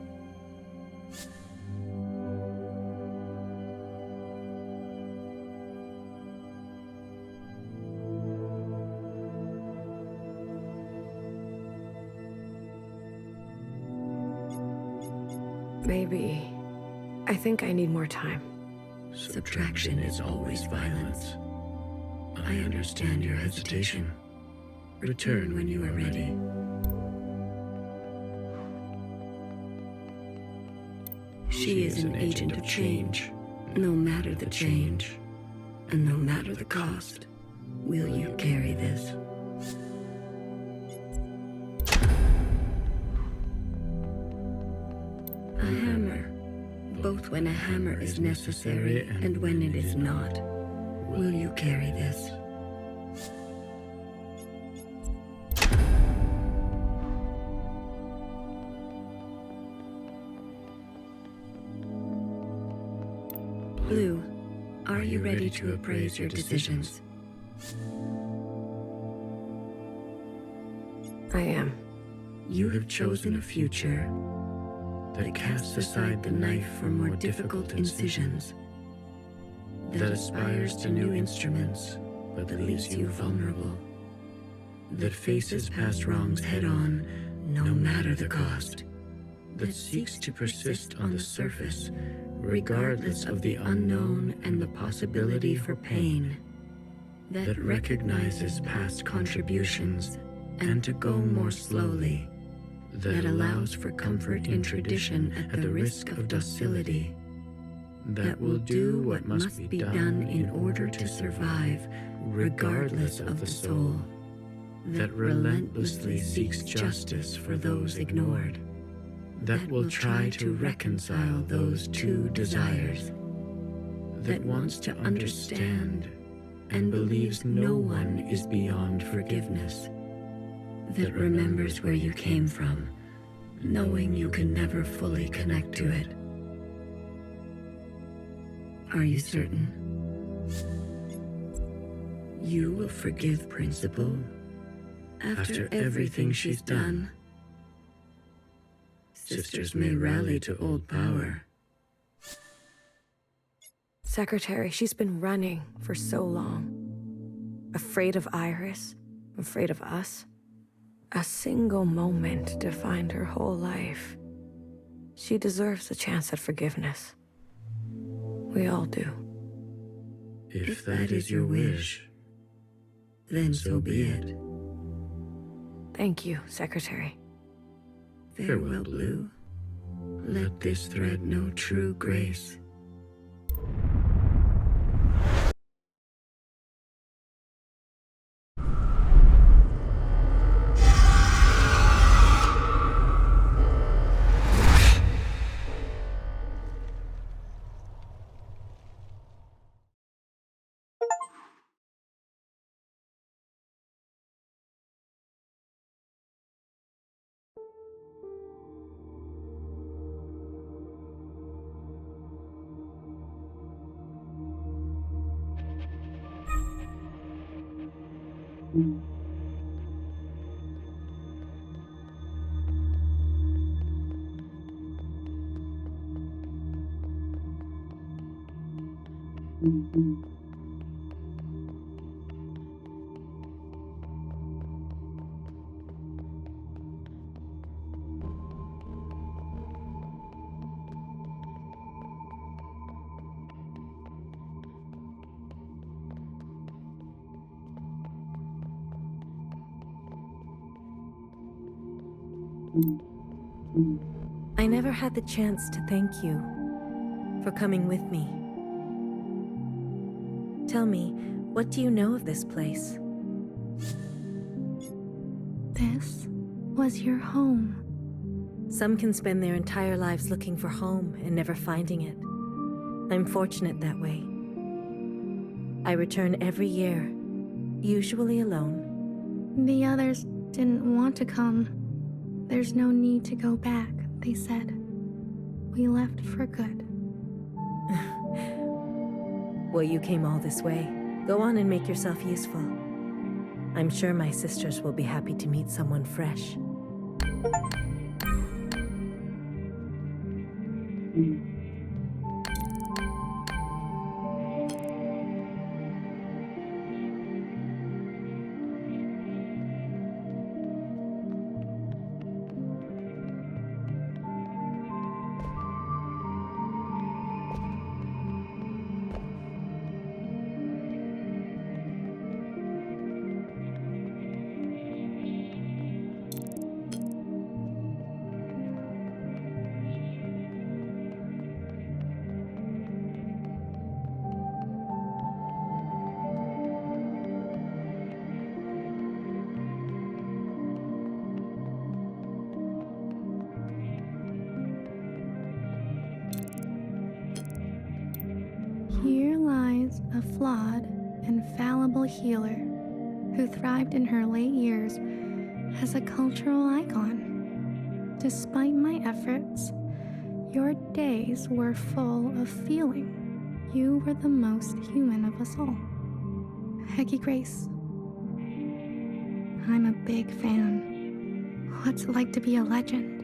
Maybe. I think I need more time. Subtraction is always violence. I understand your hesitation. Return when you are ready. She is an agent of change. No matter the change, and no matter the cost, will you carry this? A hammer, both when a hammer is necessary and when it is not. Will you carry this? Blue, are you ready to appraise your decisions? I am. You have chosen a future that casts aside the knife for more difficult incisions, that aspires to new instruments, but that leaves you vulnerable, that faces past wrongs head-on, no matter the cost, that seeks to persist on the surface, regardless of the unknown and the possibility for pain, that recognizes past contributions and to go more slowly, that allows for comfort in tradition at the risk of docility, that will do what must be done in order to survive, regardless of the soul, that relentlessly seeks justice for those ignored, that will try to reconcile those two desires, that wants to understand and believes no one is beyond forgiveness, that remembers where you came from, knowing you can never fully connect to it. Are you certain? You will forgive Principal after everything she's done? Sisters may rally to old power. Secretary, she's been running for so long. Afraid of Iris, afraid of us. A single moment defined her whole life. She deserves a chance at forgiveness. We all do. If that is your wish, then so be it. Thank you, Secretary. Farewell, Blue. Let this thread know true grace. I never had the chance to thank you for coming with me. Tell me, what do you know of this place? This was your home. Some can spend their entire lives looking for home and never finding it. I'm fortunate that way. I return every year, usually alone. The others didn't want to come. There's no need to go back, they said. We left for good. Well, you came all this way. Go on and make yourself useful. I'm sure my sisters will be happy to meet someone fresh. Here lies a flawed and fallible healer who thrived in her late years as a cultural icon. Despite my efforts, your days were full of feeling. You were the most human of us all. Peggy Grace. I'm a big fan. What's it like to be a legend?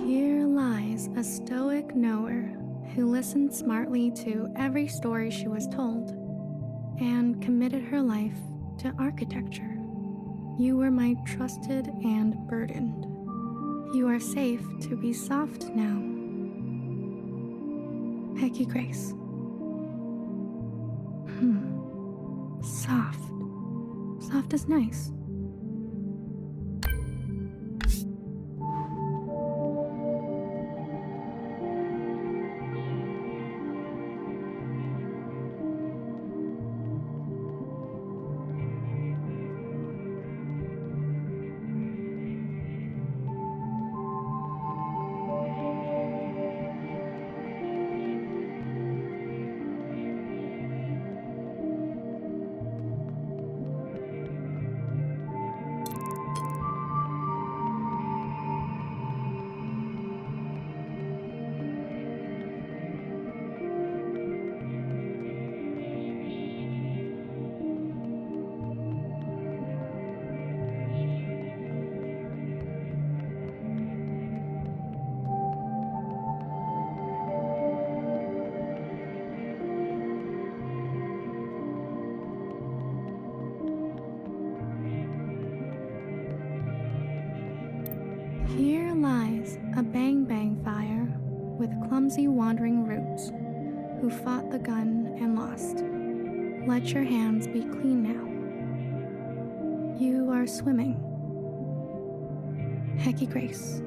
Here lies a stoic knower who listened smartly to every story she was told and committed her life to architecture. You were my trusted and burdened. You are safe to be soft now. Peggy Grace. Soft. Soft is nice. with clumsy wandering roots who fought the gun and lost. Let your hands be clean now. You are swimming. Hecky Grace.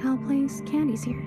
I'll place candies here.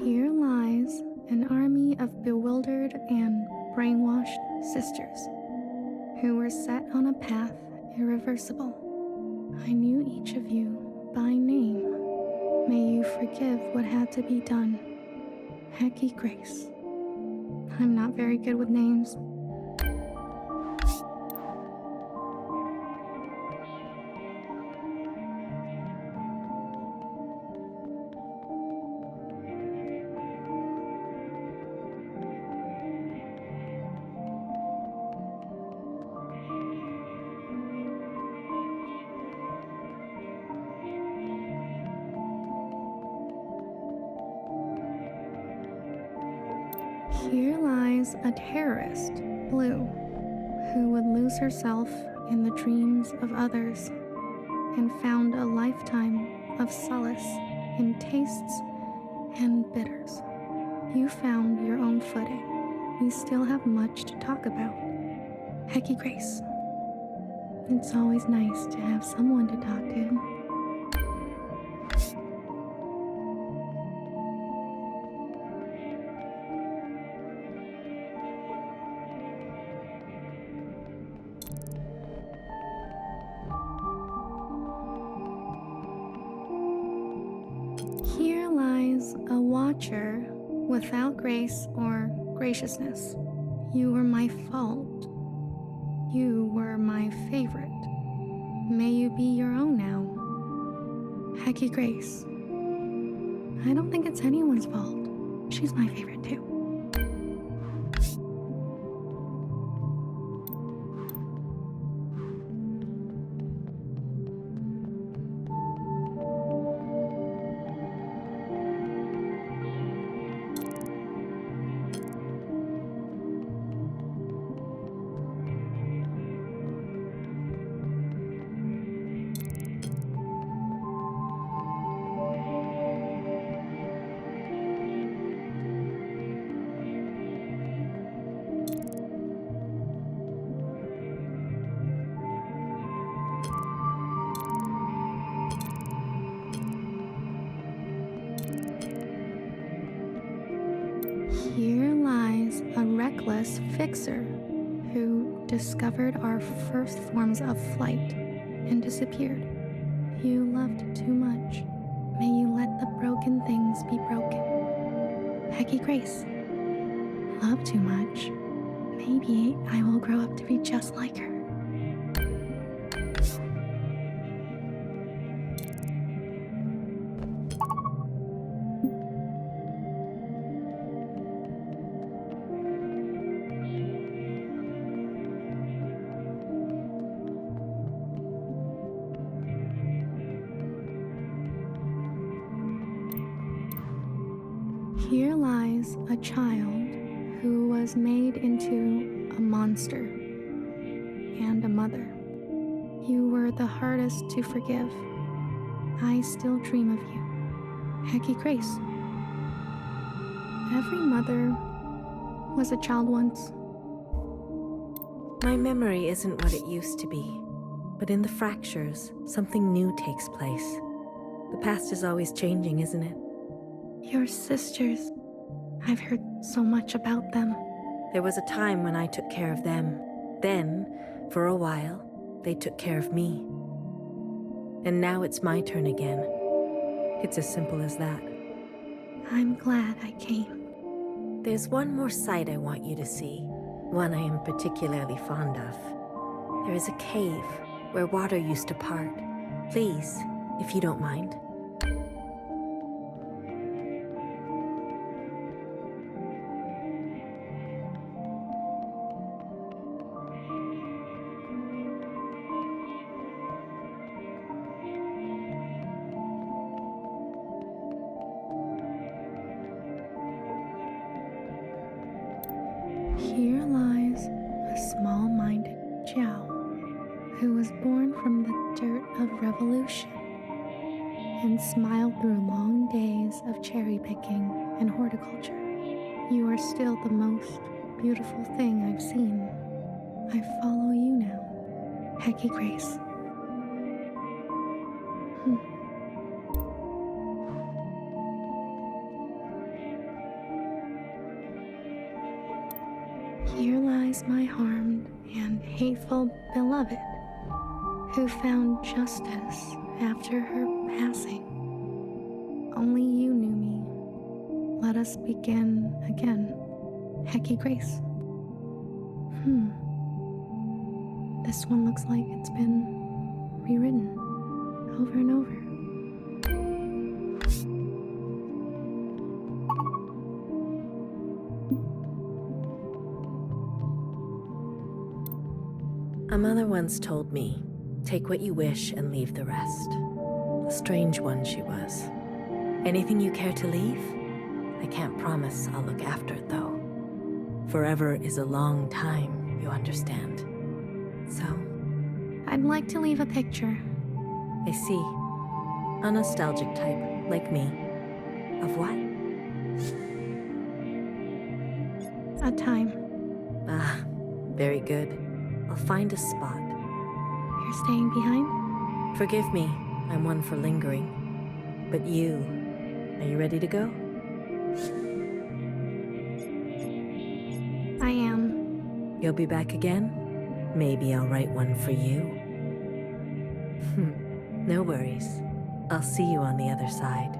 Here lies an army of bewildered and brainwashed sisters who were set on a path irreversible. I knew each of you by name. May you forgive what had to be done. Hecky Grace. I'm not very good with names. Here lies a terrorist, Blue, who would lose herself in the dreams of others and found a lifetime of solace in tastes and bitters. You found your own footing. We still have much to talk about. Hecky Grace. It's always nice to have someone to talk to. Here lies a watcher without grace or graciousness. You were my fault. You were my favorite. May you be your own now. Hecky Grace. I don't think it's anyone's fault. She's my favorite too. Here lies a reckless fixer who discovered our first forms of flight and disappeared. You loved too much. May you let the broken things be broken. Hecky Grace. Love too much. Maybe I will grow up to be just like her. Here lies a child who was made into a monster and a mother. You were the hardest to forgive. I still dream of you. Hecky Grace. Every mother was a child once. My memory isn't what it used to be, but in the fractures, something new takes place. The past is always changing, isn't it? Your sisters. I've heard so much about them. There was a time when I took care of them. Then, for a while, they took care of me. And now it's my turn again. It's as simple as that. I'm glad I came. There's one more sight I want you to see, one I am particularly fond of. There is a cave where water used to part. Please, if you don't mind. Here lies a small-minded Jiao who was born from the dirt of revolution and smiled through long days of cherry picking and horticulture. You are still the most beautiful thing I've seen. I follow you now, Hecky Grace. Here lies my harmed and hateful beloved, who found justice after her passing. Only you knew me. Let us begin again, Hecky Grace. This one looks like it's been rewritten over and over. A mother once told me, take what you wish and leave the rest. A strange one she was. Anything you care to leave? I can't promise I'll look after it, though. Forever is a long time, you understand. So? I'd like to leave a picture. I see. A nostalgic type, like me. Of what? A time. Ah, very good. I'll find a spot. You're staying behind? Forgive me, I'm one for lingering. But you, are you ready to go? I am. You'll be back again? Maybe I'll write one for you. No worries. I'll see you on the other side.